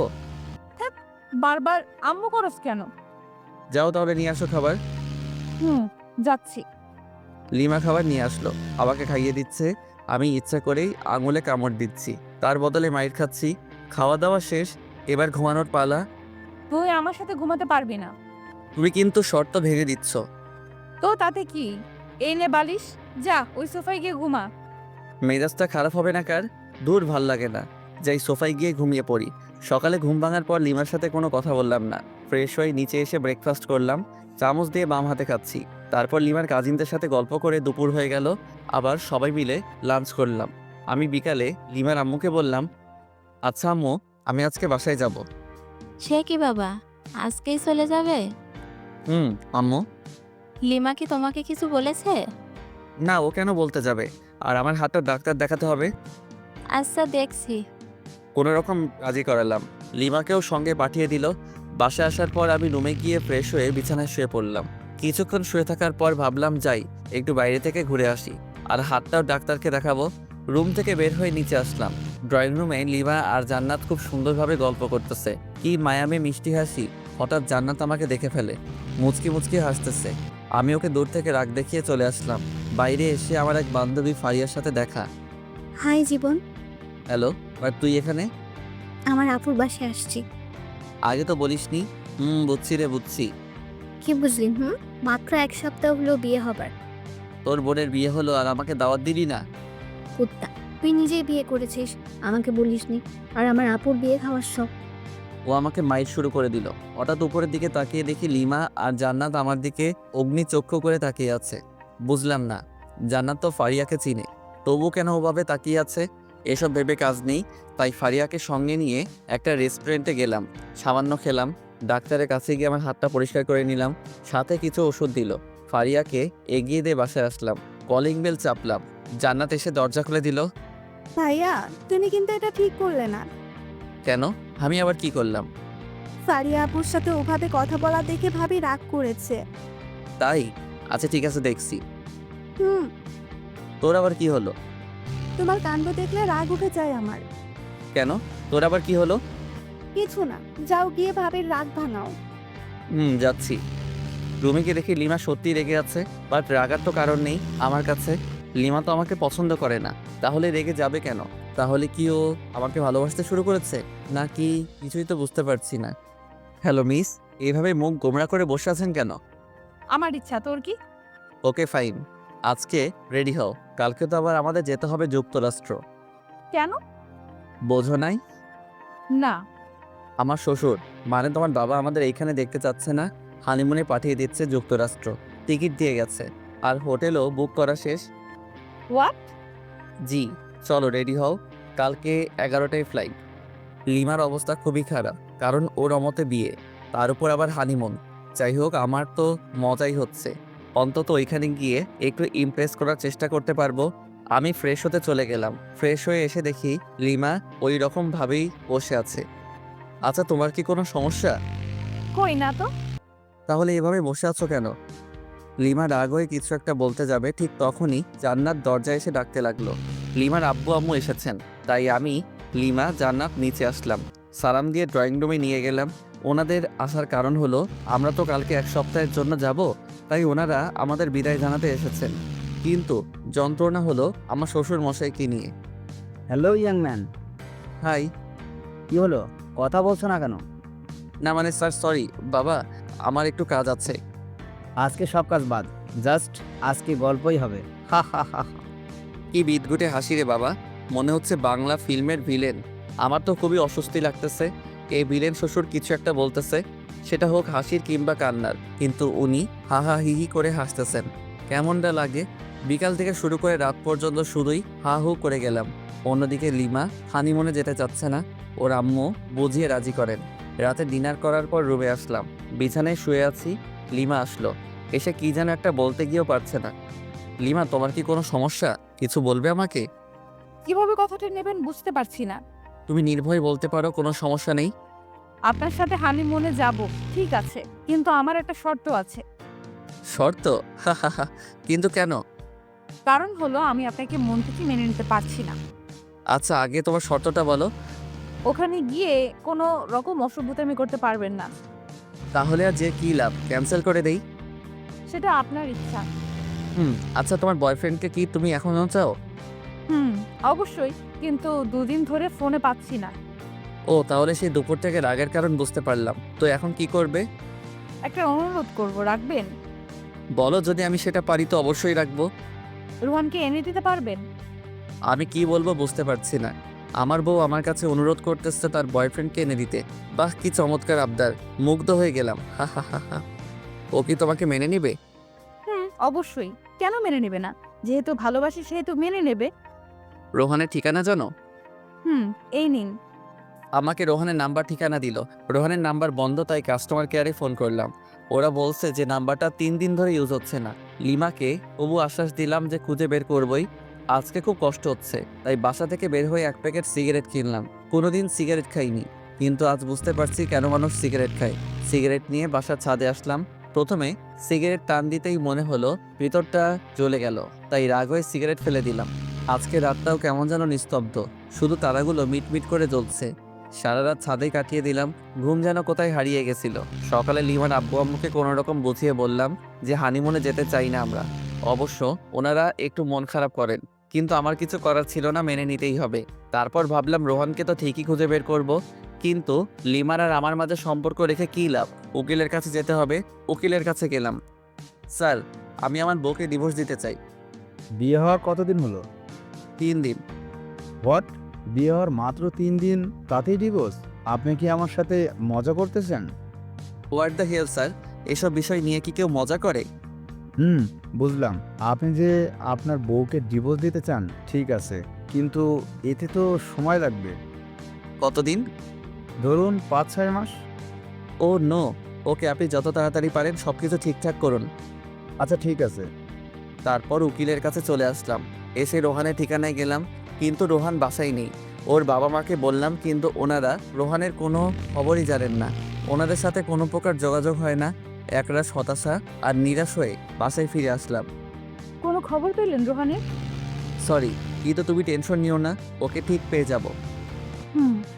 বারবার আম্মু করস কেন? যাও তাহলে নিয়ে আসো খাবার। যাচ্ছি। লিমা খাবার নিয়ে আসলো, আমাকে খাইয়ে দিচ্ছে। আমি ইচ্ছা করেই আঙুলে কামড় দিচ্ছি, তার বদলে মাইর খাচ্ছি। খাওয়া দাওয়া শেষ, এবার ঘুমানোর পালা। তুই আমার সাথে ঘুমাতে পারবি না। তুমি কিন্তু শর্ত ভেঙে দিচ্ছ। তো তাতে কি? এই নে বালিশ, যা ওই সোফায় গিয়ে ঘুমা। মেজাজটা খারাপ হবে না কার? দূর ভাল লাগে না, যাই সোফায় গিয়ে ঘুমিয়ে পড়ি। সকালে ঘুম ভাঙার পর লিমার সাথে কোনো কথা বললাম না। ফ্রেশ হয়ে নিচে এসে ব্রেকফাস্ট করলাম, চামচ দিয়ে বাম হাতে খাচ্ছি। তারপর লিমার কাজিনদের সাথে গল্প করে দুপুর হয়ে গেল, আবার সবাই মিলে লাঞ্চ করলাম। আমি বিকালে লিমার আম্মুকে বললাম, আচ্ছা আম্মু, আমি আজকে বাসায় যাব। সে কি বাবা, আজকেই চলে যাবে? আম্মু। লিমা কি তোমাকে কিছু বলেছে? না, ও কেন বলতে যাবে? আর আমার হাতটা ডাক্তার দেখাতে হবে। আচ্ছা দেখছি। কোনো রকম রাজি করালাম, লিমাকেও সঙ্গে পাঠিয়ে দিল। বাসায় আসার পর আমি রুমে গিয়ে ফ্রেশ হয়ে বিছানায় শুয়ে পড়লাম। কিছুক্ষণ শুয়ে থাকার পর ভাবলাম যাই একটু বাইরে থেকে ঘুরে আসি, আর হাতটাও ডাক্তারকে দেখাবো। রুম থেকে বের হয়ে নিচে আসলাম। ড্রয়িং রুমে লিমা আর জান্নাত খুব সুন্দরভাবে গল্প করতেছে। কি মায়ামে মিষ্টি হাসি। হঠাৎ জান্নাত আমাকে দেখে ফেলে, মুচকি মুচকি হাসতেছে। আমি ওকে দূর থেকে রাগ দেখিয়ে চলে আসলাম। বাইরে এসে আমার এক বান্ধবী ফারিয়ার সাথে দেখা। হাই জীবন, হ্যালো, আর তুই এখানে? আমার আপুর বাসায় আসছি। আগে তো বলিসনি। বুঝছি রে, বুঝছি। কি বুঝলি? মাত্র 1 সপ্তাহ হলো বিয়ে হবার। তোর বোনের বিয়ে হলো আর আমাকে দাওয়াত দিলি না? কুত্তা, তুই নিজেই বিয়ে করেছিস, আমাকে বলিসনি। আর আমার আপুর বিয়ে খাওয়ার শখ। ও আমাকে মাইর শুরু করে দিল। হঠাৎ উপরের দিকে তাকিয়ে দেখি লিমা আর জান্নাত আমার দিকে অগ্নিচক্ষু করে তাকিয়ে আছে। বুঝলাম না, জান্নাত তো ফারিয়াকে চিনে, তবু কেন ওভাবে তাকিয়ে আছে? এসব ভেবে কাজ নেই, তাই ফারিয়াকে সঙ্গে নিয়ে একটা রেস্টুরেন্টে গেলাম। সামান্য খেলাম, ডাক্তারের কাছে গিয়ে আমার হাতটা পরিষ্কার করে নিলাম, সাথে কিছু ওষুধ দিল। ফারিয়াকে এগিয়ে দিয়ে বাসায় আসলাম। কলিং বেল চাপলাম, জান্নাত এসে দরজা খুলে দিল। ভাইয়া, তুমি কিন্তু এটা ঠিক করলে না। কেন? আমি আবার কি করলাম? ফারিয়া আপুর সাথে ওভাবে কথা বলা দেখে ভাবি রাগ করেছে। তাই? আচ্ছা ঠিক আছে, দেখছি। হুম তোর আবার কি হলো? তোমার কাণ্ড দেখলে রাগ উঠে যায় আমার। কেন? তোর আবার কি হলো? কিছু না, যাও গিয়ে ভাবির রাগ ভাঙাও। যাচ্ছি। রুমে গিয়ে দেখি লিমা সত্যি রেগে আছে, বাট রাগার তো কারণ নেই আমার কাছে। লিমা তো আমাকে পছন্দ করে না, তাহলে রেগে যাবে কেন? তাহলে কি ও আমাকে ভালোবাসতে শুরু করেছে নাকি? কিছুই তো বুঝতে পারছি না। হ্যালো মিস, এইভাবে মুখ গোমড়া করে বসে আছেন কেন? আমার ইচ্ছা, তোর কি? ওকে ফাইন, আজকে রেডি হও, কালকে তো আবার আমাদের যেতে হবে যুক্তরাষ্ট্র। কেন? বোঝো নাই? না। আমার শ্বশুর মানে তোমার বাবা আমাদের এইখানে দেখতে চাচ্ছে না, হানিমুনে পাঠিয়ে দিচ্ছে যুক্তরাষ্ট্র। টিকিট দিয়ে গেছে, আর হোটেলও বুক করা শেষ। হোয়াট? জি, চলো রেডি হও, কালকে 11টায় ফ্লাইট। লিমার অবস্থা খুবই খারাপ, কারণ ওর অমতে বিয়ে, তার উপর আবার হানিমুন। যাই হোক, আমার তো মজাই হচ্ছে। অন্তত ওইখানে গিয়ে একটু ইমপ্রেস করার চেষ্টা করতে পারবো। আমি ফ্রেশ হতে চলে গেলাম। ফ্রেশ হয়ে এসে দেখি লিমা ওই রকমভাবেই বসে আছে। আচ্ছা, তোমার কি কোনো সমস্যা? কই না তো। তাহলে এভাবে বসে আছো কেন? লিমা রাগ হয়ে কিছু একটা বলতে যাবে, ঠিক তখনই জান্নাত দরজায় এসে ডাকতে লাগলো। লিমার আব্বু আম্মু এসেছেন, তাই আমি, লিমা, জান্নাত নিচে আসলাম। সালাম দিয়ে ড্রয়িং রুমে নিয়ে গেলাম। ওনাদের আসার কারণ হলো আমরা তো কালকে 1 সপ্তাহের জন্য যাব, তাই ওনারা আমাদের বিদায় জানাতে এসেছেন। কিন্তু যন্ত্রণা হলো আমার শ্বশুর মশাইকে নিয়ে। Hello young man, hi. কি হলো, কথা বলছো না কেন? না মানে স্যার, সরি বাবা, আমার একটু কাজ আছে। আজকে সব কাজ বাদ, জাস্ট আজকে গল্পই হবে। হা হা হা হা। কি বিদঘুটে হাসি রে বাবা, মনে হচ্ছে বাংলা ফিল্মের ভিলেন। আমার তো খুবই অস্বস্তি লাগতেছে। এই ভিলেন শ্বশুর কিছু একটা বলতেছে, সেটা হোক হাসির কিংবা কান্নার, কিন্তু উনি হা হা হি হি করে হাসতেছেন। কেমনটা লাগে? বিকাল থেকে শুরু করে রাত পর্যন্ত শুধুই হা হু করে গেলাম। অন্যদিকে লিমা হানিমুনে যেতে চাচ্ছে না, ওর আম্মু বুঝিয়ে রাজি করেন। রাতে ডিনার করার পর রুমে আসলাম, বিছানায় শুয়ে আছি। লিমা আসলো, এসে কি যেন একটা বলতে গিয়েও পারছে না। লিমা, তোমার কি কোনো সমস্যা? কিছু বলবে আমাকে? কিভাবে কথাটা নেবেন বুঝতে পারছি না। তুমি নির্ভয়ে বলতে পারো, কোনো সমস্যা নেই। আপনার সাথে হানিমুনে যাব, ঠিক আছে, কিন্তু আমার একটা শর্ত আছে। শর্ত? কিন্তু কেন? কারণ হলো আমি আপনাকে মন থেকে মেনে নিতে পারছি না। আচ্ছা আগে তোমার শর্তটা বলো। ওখানে গিয়ে কোনো রকম অসভ্যতামি করতে পারবেন না। তাহলে আর যে কী লাভ, ক্যান্সেল করে দেই। সেটা আপনার ইচ্ছা। আচ্ছা তোমার বয়ফ্রেন্ডকে কি তুমি এখনও চাও? অবশ্যই, কিন্তু 2 দিন ধরে ফোনে পাচ্ছি না। ও তাহলে সেই দুপুর থেকে রাগের কারণ বুঝতে পারলাম। তো এখন কি করবে? একটা অনুরোধ করব, রাখবেন? বলো, যদি আমি সেটা পারি তো অবশ্যই রাখবো। রোহানকে এনে দিতে পারবেন? আমি কি বলবো বুঝতে পারছি না। আমার বউ আমার কাছে অনুরোধ করতেছে তার বয়ফ্রেন্ডকে এনে দিতে। বাহ কি চমৎকার আবদার, মুগ্ধ হয়ে গেলাম। হা হা হা হা। ও কি তোমাকে মেনে নিবে? অবশ্যই, কেন মেনে নেবে না? যেহেতু ভালোবাসি সেহেতু মেনে নেবে। রোহানের ঠিকানা জানো? এই নিন। আমাকে রোহানের নাম্বার ঠিকানা দিল। রোহানের নাম্বার বন্ধ, তাই কাস্টমার কেয়ারে ফোন করলাম। ওরা বলছে যে নাম্বারটা 3 দিন ধরে ইউজ হচ্ছে না। লিমাকে তবু আশ্বাস দিলাম যে খুঁজে বের করবই। আজকে খুব কষ্ট হচ্ছে, তাই বাসা থেকে বের হয়ে 1 প্যাকেট সিগারেট কিনলাম। কোনোদিন সিগারেট খাইনি, কিন্তু আজ বুঝতে পারছি কেন মানুষ সিগারেট খায়। সিগারেট নিয়ে বাসার ছাদে আসলাম। প্রথমে সিগারেট টান দিতেই মনে হলো ভিতরটা জ্বলে গেল, তাই রাগ হয়ে সিগারেট ফেলে দিলাম। আজকে রাতটাও কেমন যেন নিস্তব্ধ, শুধু তারাগুলো মিটমিট করে জ্বলছে। সারা রাত ছাদেই কাটিয়ে দিলাম, ঘুম যেন কোথায় হারিয়ে গেছিল। সকালে লিমার আব্বু আম্মুকে কোনো রকম বুঝিয়ে বললাম যে হানিমুনে যেতে চাই না আমরা। অবশ্য ওনারা একটু মন খারাপ করেন, কিন্তু আমার কিছু করার ছিল না, মেনে নিতেই হবে। তারপর ভাবলাম রোহানকে তো ঠিকই খুঁজে বের করব, কিন্তু লিমার আর আমার মাঝে সম্পর্ক রেখে কী লাভ? উকিলের কাছে যেতে হবে। উকিলের কাছে গেলাম। স্যার, আমি আমার বউকে ডিভোর্স দিতে চাই। বিয়ে হওয়ার কতদিন হলো? 3 দিন। হোয়াট? বিয়ে হওয়ার মাত্র 3 দিন, তাতেই ডিভোর্স? আপনি কি আমার সাথে মজা করতেছেন? হোয়াট দ্য হেল স্যার, এসব বিষয় নিয়ে কি কেউ মজা করে? বুঝলাম। আপনি যে আপনার বউকে ডিভোর্স দিতে চান, ঠিক আছে, কিন্তু এতে তো সময় লাগবে। কতদিন? ধরুন 5-6 মাস। ও নো। ওকে, আপনি যত তাড়াতাড়ি পারেন সব কিছু ঠিকঠাক করুন। আচ্ছা ঠিক আছে। তারপর উকিলের কাছে চলে আসলাম। এসে রোহানের ঠিকানায় গেলাম, কিন্তু রোহান বাসায় নেই। ওর বাবা মাকে বললাম, কিন্তু ওনারা রোহানের কোনো খবরই জানেন না। ওনাদের সাথে কোনো প্রকার যোগাযোগ হয় না। একরাশ হতাশা আর নিরাশ হয়ে বাসায় ফিরে আসলাম। কোনো খবর পেলেন রোহানের? সরি, কিন্তু তুমি টেনশন নিও না, ওকে ঠিক পেয়ে যাব।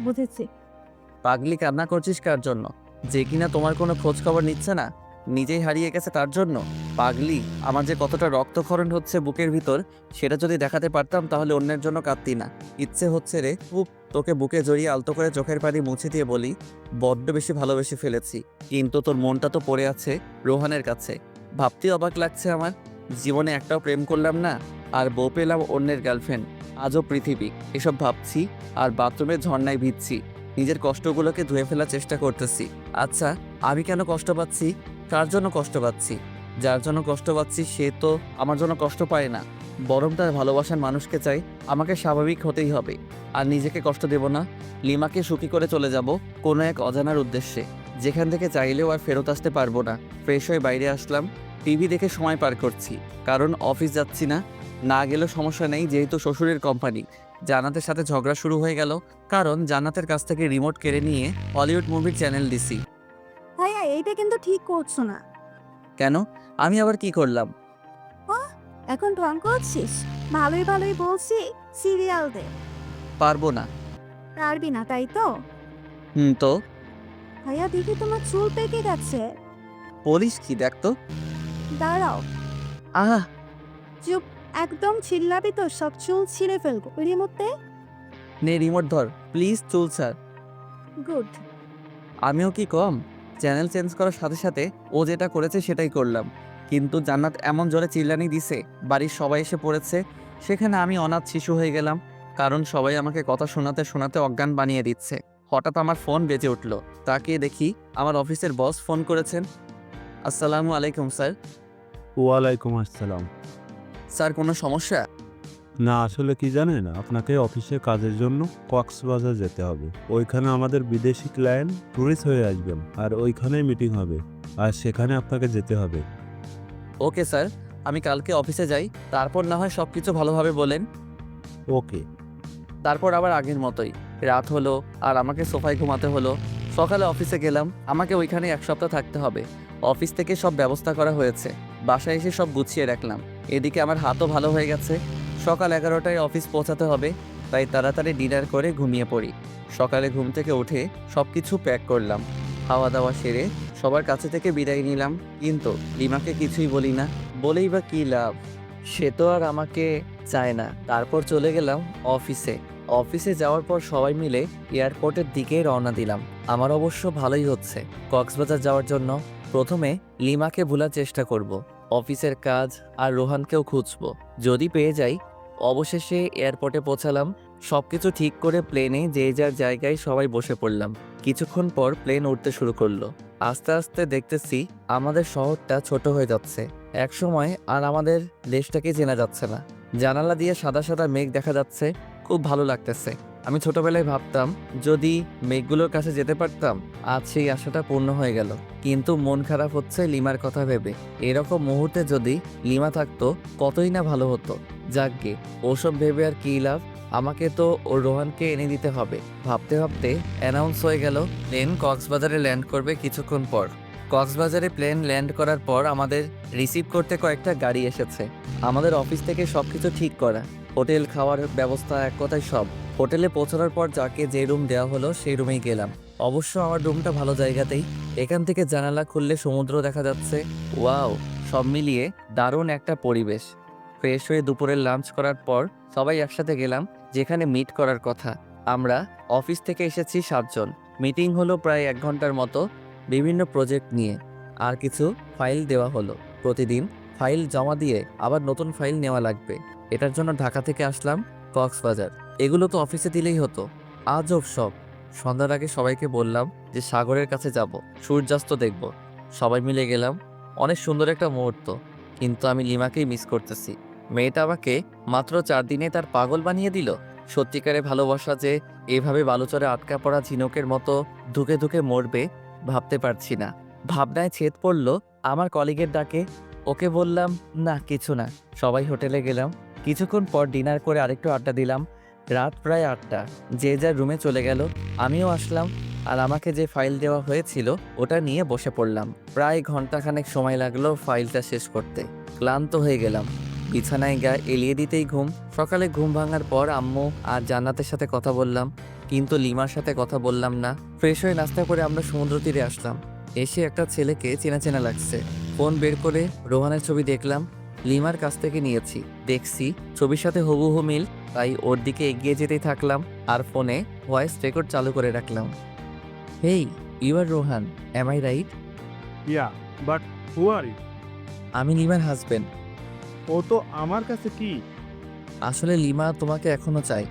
বুঝেছি। পাগলি, কান্না করছিস কার জন্য? যে কিনা তোমার কোনো খোঁজ খবর নিচ্ছে না, নিজেই হারিয়ে গেছে তার জন্য? পাগলি, আমার যে কতটা রক্তক্ষরণ হচ্ছে বুকের ভিতর, সেটা যদি দেখাতে পারতাম তাহলে অন্যের জন্য কাঁদতি না। ইচ্ছে হচ্ছে রে খুব তোকে বুকে জড়িয়ে আলতো করে চোখের পানি মুছে দিয়ে বলি, বড্ড বেশি ভালোবেসে ফেলেছি। কিন্তু তোর মনটা তো পড়ে আছে রোহানের কাছে। ভাবতেই অবাক লাগছে আমার, জীবনে একটাও প্রেম করলাম না, আর বউ পেলাম অন্যের গার্লফ্রেন্ড। আজও পৃথিবী। এসব ভাবছি আর বাথরুমের ঝর্ণায় ভিজছি। নিজের কষ্টগুলোকে ধুয়ে ফেলার চেষ্টা করতেছি। আচ্ছা, আমি কেন কষ্ট পাচ্ছি? কার জন্য কষ্ট পাচ্ছি? যার জন্য কষ্ট পাচ্ছি সে তো আমার জন্য কষ্ট পায় না, বরং তার ভালোবাসার মানুষকে চাই। আমাকে স্বাভাবিক হতেই হবে, আর নিজেকে কষ্ট দেব না। লিমাকে সুখী করে চলে যাব কোনো এক অজানার উদ্দেশ্যে, যেখান থেকে চাইলেও আর ফেরত আসতে পারবো না। ফ্রেশ হয়ে বাইরে আসলাম, টিভি দেখে সময় পার করছি, কারণ অফিস যাচ্ছি না। না গেলেও সমস্যা নেই, যেহেতু শ্বশুরের কোম্পানি। জান্নাতের সাথে ঝগড়া শুরু হয়ে গেল, কারণ জান্নাতের কাছ থেকে রিমোট কেড়ে নিয়ে হলিউড মুভির চ্যানেল দিছি। ভাইয়া এইটা কিন্তু ঠিক করছো না। কেন? আমি আবার কি করলাম? এখন ঢং করছিস? ভালোই ভালোই বলছি সিরিয়াল দে। পারবো না। পারবি না তাই তো? তো ভাইয়া দেখি তোমার চুল পেকে গেছে। বলিস কি? দেখতো। দাঁড়াও, আহ, চুপ, একদম চিল্লাবি তো সব চুল ছিঁড়ে ফেলবো। রিমোটে নে রিমোট ধর প্লিজ, চুল ছাড়। গুড। আমিও কি কম? চ্যানেল চেঞ্জ করার সাথে সাথে ও যেটা করেছে সেটাই করলাম, কিন্তু জান্নাত এমন জোরে চিল্লানি দিছে, বাড়ির সবাই এসে পড়েছে। সেখানে আমি অনাথ শিশু হয়ে গেলাম, কারণ সবাই আমাকে কথা শোনাতে শোনাতে অজ্ঞান বানিয়ে দিচ্ছে। হঠাৎ আমার ফোন বেজে উঠল, তাকিয়ে দেখি আমার অফিসের বস ফোন করেছেন। আসসালামু আলাইকুম স্যার। ওয়ালাইকুম আসসালাম। স্যার, কোনো সমস্যা? না, আসলে কি জানেন, আপনাকে অফিসে কাজের জন্য কক্সবাজার যেতে হবে। ওইখানে আমাদের বিদেশি ক্লায়েন্ট ট্যুরিস্ট হয়ে আসবেন, আর ওইখানেই মিটিং হবে, আর সেখানে আপনাকে যেতে হবে। ওকে স্যার, আমি কালকে অফিসে যাই, তারপর না হয় সব কিছু ভালোভাবে বলেন। ওকে। তারপর আবার আগের মতোই রাত হলো, আর আমাকে সোফায় ঘুমাতে হলো। সকালে অফিসে গেলাম, আমাকে ওইখানে 1 সপ্তাহ থাকতে হবে। অফিস থেকে সব ব্যবস্থা করা হয়েছে, বাসায় এসে সব গুছিয়ে রাখলাম। এদিকে আমার হাতও ভালো হয়ে গেছে। সকাল 11টায় অফিস পৌঁছাতে হবে, তাই তাড়াতাড়ি ডিনার করে ঘুমিয়ে পড়ি। সকালে ঘুম থেকে উঠে সব কিছু প্যাক করলাম। খাওয়া দাওয়া সেরে সবার কাছে থেকে বিদায় নিলাম, কিন্তু লিমাকে কিছুই বলি না। বলেই বা কী লাভ, সে তো আর আমাকে চায় না। তারপর চলে গেলাম অফিসে। অফিসে যাওয়ার পর সবাই মিলে এয়ারপোর্টের দিকে রওনা দিলাম। আমার অবশ্য ভালোই হচ্ছে। কক্সবাজার যাওয়ার জন্য প্রথমে লিমাকে ভোলার চেষ্টা করব, অফিসের কাজ আর রোহানকেও খুঁজবো। যদি পেয়ে যাই। অবশেষে এয়ারপোর্টে পৌঁছালাম। সবকিছু ঠিক করে প্লেনে যে যার জায়গায় সবাই বসে পড়লাম। কিছুক্ষণ পর প্লেন উঠতে শুরু করলো। আস্তে আস্তে দেখতেছি আমাদের শহরটা ছোট হয়ে যাচ্ছে। একসময় আর আমাদের দেশটাকে চেনা যাচ্ছে না। জানালা দিয়ে সাদা সাদা মেঘ দেখা যাচ্ছে, খুব ভালো লাগতেছে। আমি ছোটবেলায় ভাবতাম যদি মেঘগুলোর কাছে যেতে পারতাম, আজ সেই আশাটা পূর্ণ হয়ে গেল। কিন্তু মন খারাপ হচ্ছে লিমার কথা ভেবে। এরকম মুহূর্তে যদি লিমা থাকতো কতই না ভালো হতো। যাকগে, ওসব ভেবে আর কী লাভ, আমাকে তো ওর রোহানকে এনে দিতে হবে। ভাবতে ভাবতে অ্যানাউন্স হয়ে গেল প্লেন কক্সবাজারে ল্যান্ড করবে কিছুক্ষণ পর। কক্সবাজারে প্লেন ল্যান্ড করার পর আমাদের রিসিভ করতে কয়েকটা গাড়ি এসেছে। আমাদের অফিস থেকে সব কিছু ঠিক করা, হোটেল, খাওয়ার ব্যবস্থা, এক কথায় সব। হোটেলে পৌঁছানোর পর যাকে যে রুম দেওয়া হলো সেই রুমেই গেলাম। অবশ্য আমার রুমটা ভালো জায়গাতেই। এখান থেকে জানালা খুললে সমুদ্র দেখা যাচ্ছে। ওয়াও, সব মিলিয়ে দারুণ একটা পরিবেশ। ফ্রেশ হয়ে দুপুরের লাঞ্চ করার পর সবাই একসাথে গেলাম যেখানে মিট করার কথা। আমরা অফিস থেকে এসেছি 7 জন। মিটিং হলো প্রায় 1 ঘন্টার মতো, বিভিন্ন প্রজেক্ট নিয়ে। আর কিছু ফাইল দেওয়া হলো। প্রতিদিন ফাইল জমা দিয়ে আবার নতুন ফাইল নেওয়া লাগবে। এটার জন্য ঢাকা থেকে আসলাম কক্সবাজার। এগুলো তো অফিসে দিলেই হতো। আজব সব। সন্ধ্যার আগে সবাইকে বললাম যে সাগরের কাছে যাব, সূর্যাস্ত দেখব। সবাই মিলে গেলাম। অনেক সুন্দর একটা মুহূর্ত, কিন্তু আমি লিমাকেই মিস করতেছি। মেয়েটা আমাকে মাত্র 4 দিনে তার পাগল বানিয়ে দিল। সত্যিকারে ভালোবাসা যে এভাবে বালুচরে আটকা পড়া ঝিনুকের মতো ধুকে ধুকে মরবে ভাবতে পারছি না। ভাবনায় ছেদ পড়ল আমার কলিগের ডাকে। ওকে বললাম না, কিছু না। সবাই হোটেলে গেলাম। কিছুক্ষণ পর ডিনার করে আরেকটু আড্ডা দিলাম। রাত প্রায় 8টা। যে যার রুমে চলে গেল। আমিও আসলাম, আর আমাকে যে ফাইল দেওয়া হয়েছিল ওটা নিয়ে বসে পড়লাম। প্রায় ঘন্টাখানেক সময় লাগলো ফাইলটা শেষ করতে। ক্লান্ত হয়ে গেলাম। বিছানায় গা এলিয়ে দিতেই ঘুম। সকালে ঘুম ভাঙার পর আম্মু আর জান্নাতের সাথে কথা বললাম, কিন্তু লিমার সাথে কথা বললাম না। ফ্রেশ হয়ে নাস্তা করে আমরা সমুদ্র তীরে আসলাম। এসে একটা ছেলেকে চেনা চেনা লাগছে। ফোন বের করে রোহানের ছবি দেখলাম। লিমার কাছ থেকে নিয়েছি। দেখছি ছবির সাথে হুবহু মিল, তাই ওর দিকে এগিয়ে যেতেই থাকলাম আর ফোনে ভয়েস রেকর্ড চালু করে রাখলাম। Hey, you are Rohan, am I right? Yeah, but who are you? আমি লিমার হাজবেন্ড। ও তো আমার কাছে কি? আসলে লিমা তোমাকে এখনো চাই।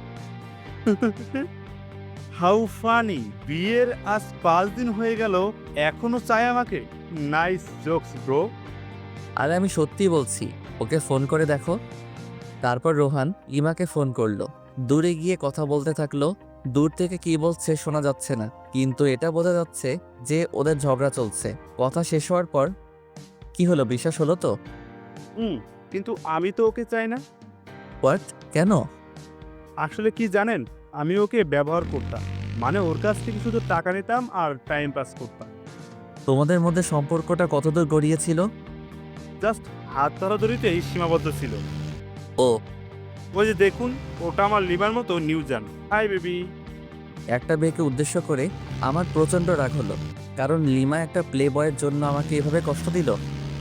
How funny! বিয়ের আজ 5 দিন হয়ে গেল, এখনো চায় আমাকে? Nice jokes bro. আরে আমি সত্যি বলছি, ওকে ফোন করে দেখো। তারপর রোহান লিমাকে ফোন করলো। দূরে গিয়ে কথা বলতে থাকলো। দূর থেকে কি বলছে শোনা যাচ্ছে না, কিন্তু এটা বোঝা যাচ্ছে যে ওদের ঝগড়া চলছে। কথা শেষ হওয়ার পর, কি হলো, বিশ্বাস হলো তো? কিন্তু আমি তো ওকে চাই না। হোয়াট? কেন? আসলে কি জানেন, আমি ওকে ব্যবহার করতাম। মানে ওর কাছ থেকে শুধু টাকা নিতাম আর টাইম পাস করতাম। তোমাদের মধ্যে সম্পর্কটা কতদূর গড়িয়েছিল? জাস্ট হাত ধরাধরিতেই সীমাবদ্ধ ছিল। ও, ওই যে দেখুন, ওটা আমার লিভার মতো নিউজান। Hi baby. একটা মেয়েকে উদ্দেশ্য করে আমার প্রচণ্ড রাগ হলো, কারণ লিমা একটা প্লে বয়ের জন্য আমাকে এভাবে কষ্ট দিল।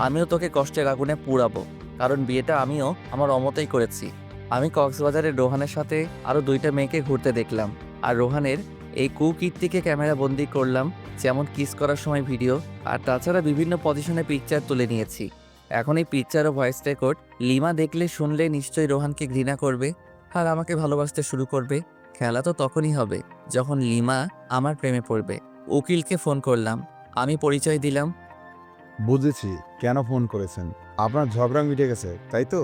আমিও তোকে কষ্টের আগুনে পুড়াবো, কারণ বিয়েটা আমিও আমার অমতেই করেছি। আমি কক্সবাজারের রোহানের সাথে আরও 2টা মেয়েকে ঘুরতে দেখলাম, আর রোহানের এই কুকীর্তিকে ক্যামেরা বন্দি করলাম, যেমন কিস করার সময় ভিডিও, আর তাছাড়া বিভিন্ন পজিশনে পিকচার তুলে নিয়েছি। এখন এই পিকচার ও ভয়েস রেকর্ড লিমা দেখলে শুনলে নিশ্চয়ই রোহানকে ঘৃণা করবে আর আমাকে ভালোবাসতে শুরু করবে। খেলা তো তখনই হবে যখন লিমা আমার প্রেমে পড়বে। উকিলকে ফোন করলাম, আমি পরিচয় দিলাম। বুঝেছি কেন ফোন করেছেন। আপনার ঝগড়া মিটে গেছে, তাই তো?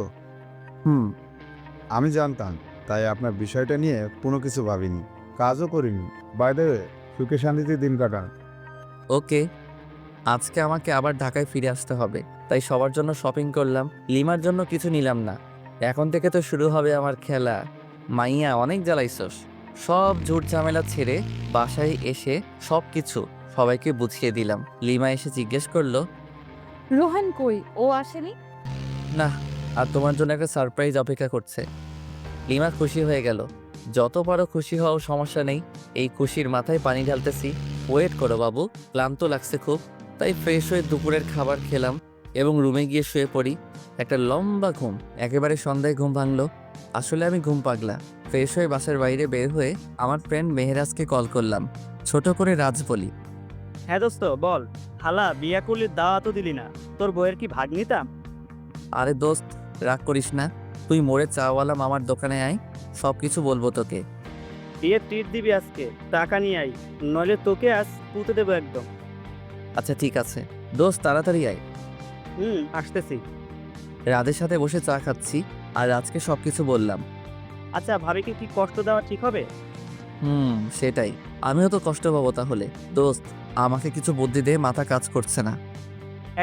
আমি জানতাম, তাই আপনার বিষয়টা নিয়ে কোনো কিছু ভাবিনি, কাজও করিনি। বাই দ্য ওয়ে, সুখে শান্তিতে দিন কাটান। ওকে। আজকে আমাকে আবার ঢাকায় ফিরে আসতে হবে, তাই সবার জন্য শপিং করলাম। লিমার জন্য কিছু নিলাম না। এখন থেকে তো শুরু হবে আমার খেলা। মাইয়া, অনেক জ্বালাইছস। সব ঝুট ঝামেলা ছেড়ে বাসায় এসে সব কিছু সবাইকে বুঝিয়ে দিলাম। লিমা এসে জিজ্ঞেস করলো, রোহান কই? ও আসেনি? না, আর তোমার জন্য একটা সারপ্রাইজ অপেক্ষা করছে। লিমা খুশি হয়ে গেল। যত পারো খুশি হও, সমস্যা নেই। এই খুশির মাথায় পানি ঢালতেছি। ওয়েট করো বাবু, ক্লান্ত লাগছে খুব। তাই ফ্রেশ হয়ে দুপুরের খাবার খেলাম এবং রুমে গিয়ে শুয়ে পড়ি। একটা লম্বা ঘুম, একেবারে সন্ধ্যায় ঘুম ভাঙলো। আসলে আমি ঘুম পাগলা। ফ্রেশ হয়ে বাসার বাইরে বের হয়ে আমার ফ্রেন্ড মেহেরাজকে কল করলাম। ছোট করে রাজ বলি, হ্যাঁ দোস্ত বল, হালা বিয়া করলে দাওয়াতও দিলি না, তোর বইয়ের কি ভাগ নিতাম? আরে দোস্ত, রাগ করিস না। তুই মোড়ে চাওয়ালা মামার দোকানে আয়, সব কিছু বলবো তোকে। বিয়ে ট্রিট দিবি আজকে, টাকা নিয়ে আই, নইলে তোকে আজ পুঁতে দেবো একদম। আচ্ছা ঠিক আছে দোস্ত, তাড়াতাড়ি আয়। আসতেছি। রাদের সাথে বসে চা খাচ্ছি আর রাজকে সব কিছু বললাম। আচ্ছা ভাবিকে কি কষ্ট দেওয়া ঠিক হবে? সেটাই। আমিও তো কষ্ট পাবো তাহলে। দোস্ত, আমাকে কিছু বুদ্ধি দে, মাথা কাজ করছে না।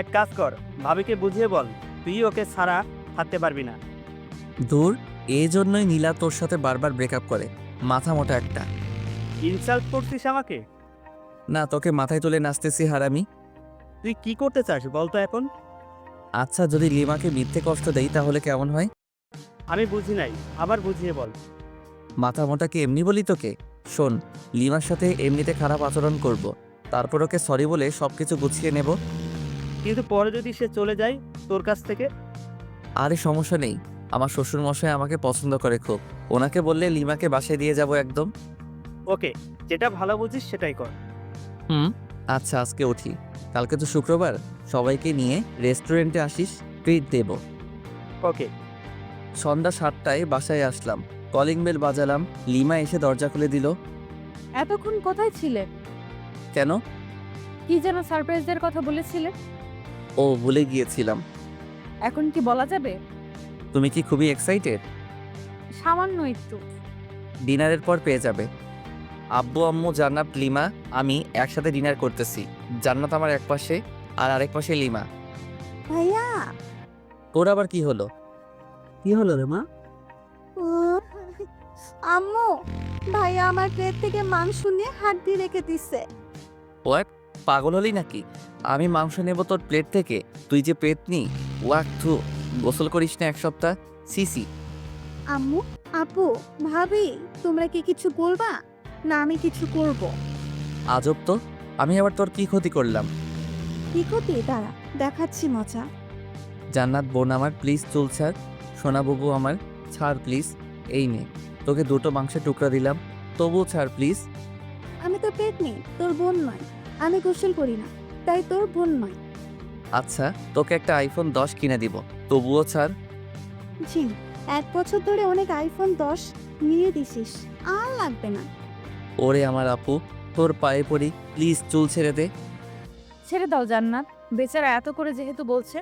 এক কাজ কর, ভাবিকে বুঝিয়ে বল তুই ওকে ছাড়া থাকতে পারবি না। দূর, এই জন্যই নীলা তোর সাথে বারবার ব্রেকআপ করে। মাথা মোটা একটা। ইনসাল্ট করছিস আমাকে? না, তোকে মাথায় তুলে নাচতেছি হারামি। তুই কি করতে চাস বলতো এখন? আচ্ছা, যদি লিমাকে মিথ্যে কষ্ট দেই তাহলে কেমন হয়? আমি বুঝি নাই, আবার বুঝিয়ে বল। মাথা মোটাকে এমনি বলি তোকে? শোন, লিমার সাথে এমনিতে খারাপ আচরণ করব, তারপর ওকে সরি বলে সব কিছু গুছিয়ে নেব। কিন্তু পরে যদি সে চলে যায় তোর কাছ থেকে? আরে সমস্যা নেই, আমার শ্বশুরমশাই আমাকে পছন্দ করে খুব। ওনাকে বললে লিমাকে বাসায় দিয়ে যাব একদম। ওকে, যেটা ভালো বুঝিস সেটাই কর। আচ্ছা, আজকে উঠি। কালকে তো শুক্রবার, সবাইকে নিয়ে রেস্টুরেন্টে আসিস, ট্রিট দেব। ওকে। সন্ধ্যা 7টায় বাসায় আসলাম। কলিং বেল বাজালাম। লিমা এসে দরজা খুলে দিল। এতক্ষণ কোথায় ছিলে? কেন? কি যেন সারপ্রাইজের কথা বলেছিলে? ও, ভুলে গিয়েছিলাম। এখন কি বলা যাবে? তুমি কি খুবই এক্সাইটেড? সামান্য একটু। ডিনারের পর পেয়ে যাবে। আব্বু, আম্মু, জান্নাত, লিমা, আমি একসাথে ডিনার করতেছি। জান্নাত আমার এক পাশে আর আরেক পাশে লিমা। ভাইয়া, তোর আবার কি হলো? কি হলো রে মা? উম, আম্মু, ভাইয়া আমার প্লেট থেকে মাংস নিয়ে হাড্ডি রেখে দিচ্ছে। ওয়াক, পাগল হলি নাকি? আমি মাংস নেব তোর প্লেট থেকে? তুই যে পেতনি! ওয়াক থু, গোসল করিস না এক সপ্তাহ। সিসি। আম্মু, আপু, ভাবি, তোমরা কি কিছু বলবা? না আমি কিছু করব? আজব তো, আমি আবার তোর কি ক্ষতি করলাম? কি ক্ষতি? দাঁড়া, দেখাচ্ছি মজা। জান্নাত বোন আমার, প্লিজ চুল ছাড়। সোনা বাবু আমার, ছাড় প্লিজ। এই নে, তোকে দুটো মাংসের টুকরা দিলাম, তবুও ছাড় প্লিজ। আমি তো পেট নেই, তোর বোন নয়। আমি গোসল করি না, তাই তোর বোন নয়। আচ্ছা, তোকে একটা আইফোন 10 কিনে দিব, তবুও ছাড়। জি, 1 বছর ধরে অনেক আইফোন 10 নিয়ে দিছিস, আর লাগবে না। ওরে আমার আপু, তোর পায়ে পড়ি, প্লিজ চুল ছেড়ে দে। ছেড়ে দাও জান্নাত, বেচারা এত করে যেহেতু বলছে।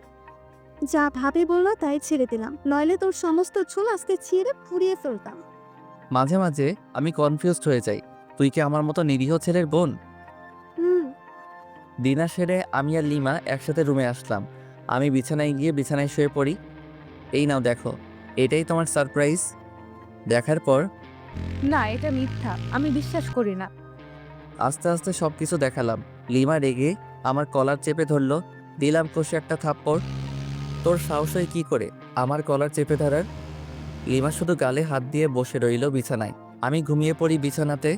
যা ভাবি বললো তাই ছেড়ে দিলাম, নইলে তোর সমস্ত চুল আজকে ছিঁড়ে পুড়িয়ে ফেলতাম। মাঝে মাঝে আমি কনফিউজড হয়ে যাই, তুই কি আমার মতো নিরীহ ছেলের বোন? হুম। ডিনার সেরে আমি আর লিমা একসাথে রুমে আসলাম। আমি বিছানায় গিয়ে বিছানায় শুয়ে পড়ি। এই নাও দেখো, এটাই তোমার সারপ্রাইজ। দেখার পর না, এটা মিথ্যা, আমি বিশ্বাস করি না। আস্তে আস্তে সব কিছু দেখালাম। লিমা রেগে আমার কলার চেপে ধরলো। দিলাম কষে একটা থাপ্পড়। তোর সাহস হয় কি করে আমার কলার চেপে ধরার? লিমা শুধু গালে হাত দিয়ে বসে রইল বিছানায়। আমি ঘুমিয়ে পড়ি বিছানাতে।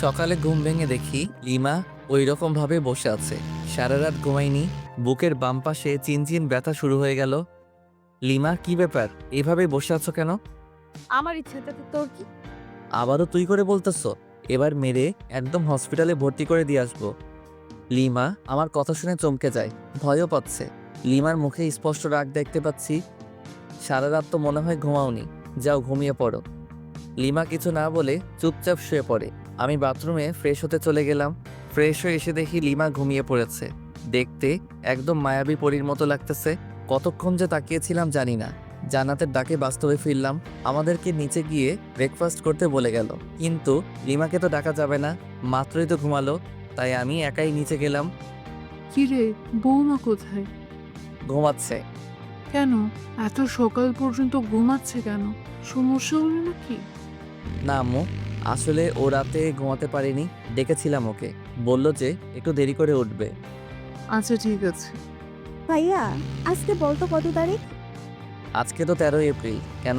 সকালে ঘুম ভেঙে দেখি লিমা ওই রকম ভাবে বসে আছে। সারা রাত ঘুমাইনি। বুকের বাম পাশে চিনচিন ব্যথা শুরু হয়ে গেল। লিমা, কি ব্যাপার, এভাবে বসে আছো কেন? আমার ইচ্ছাটাতে তোর কি? আবারও তুই করে বলতেছো? এবার মেরে একদম হসপিটালে ভর্তি করে দিয়ে আসবো। লিমা আমার কথা শুনে চমকে যায়, ভয়ও পাচ্ছে। লিমার মুখে স্পষ্ট রাগ দেখতে পাচ্ছি। সারা রাত তো মনে হয় ঘুমাওনি, যাও ঘুমিয়ে পড়ো। লিমা কিছু না বলে চুপচাপ শুয়ে পড়ে। আমি বাথরুমে ফ্রেশ হতে চলে গেলাম। ফ্রেশ হয়ে এসে দেখি লিমা ঘুমিয়ে পড়েছে। দেখতে একদম মায়াবী পরীর মতো লাগতেছে। কতক্ষণ যে তাকিয়েছিলাম জানি না। জান্নাতের ডাকে বাস্তবে ফিরলাম। আমাদেরকে নিচে গিয়ে ব্রেকফাস্ট করতে বলে গেল, কিন্তু লিমাকে তো ডাকা যাবে না, মাত্রই তো ঘুমালো। তাই আমি একাই নিচে গেলাম। কি রে, বৌমা কোথায়? ঘুমাচ্ছে। কেন এত সকাল পর্যন্ত ঘুমাচ্ছে কেন? সমস্যা হলো নাকি? না আম্মু, আসলে ও রাতে ঘুমাতে পারেনি, ডেকেছিলাম ওকে, বলল যে একটু দেরি করে উঠবে। আচ্ছা ঠিক আছে। ভাইয়া, আজকে বলতো কত তারিখ? আজকে তো 13 এপ্রিল, কেন?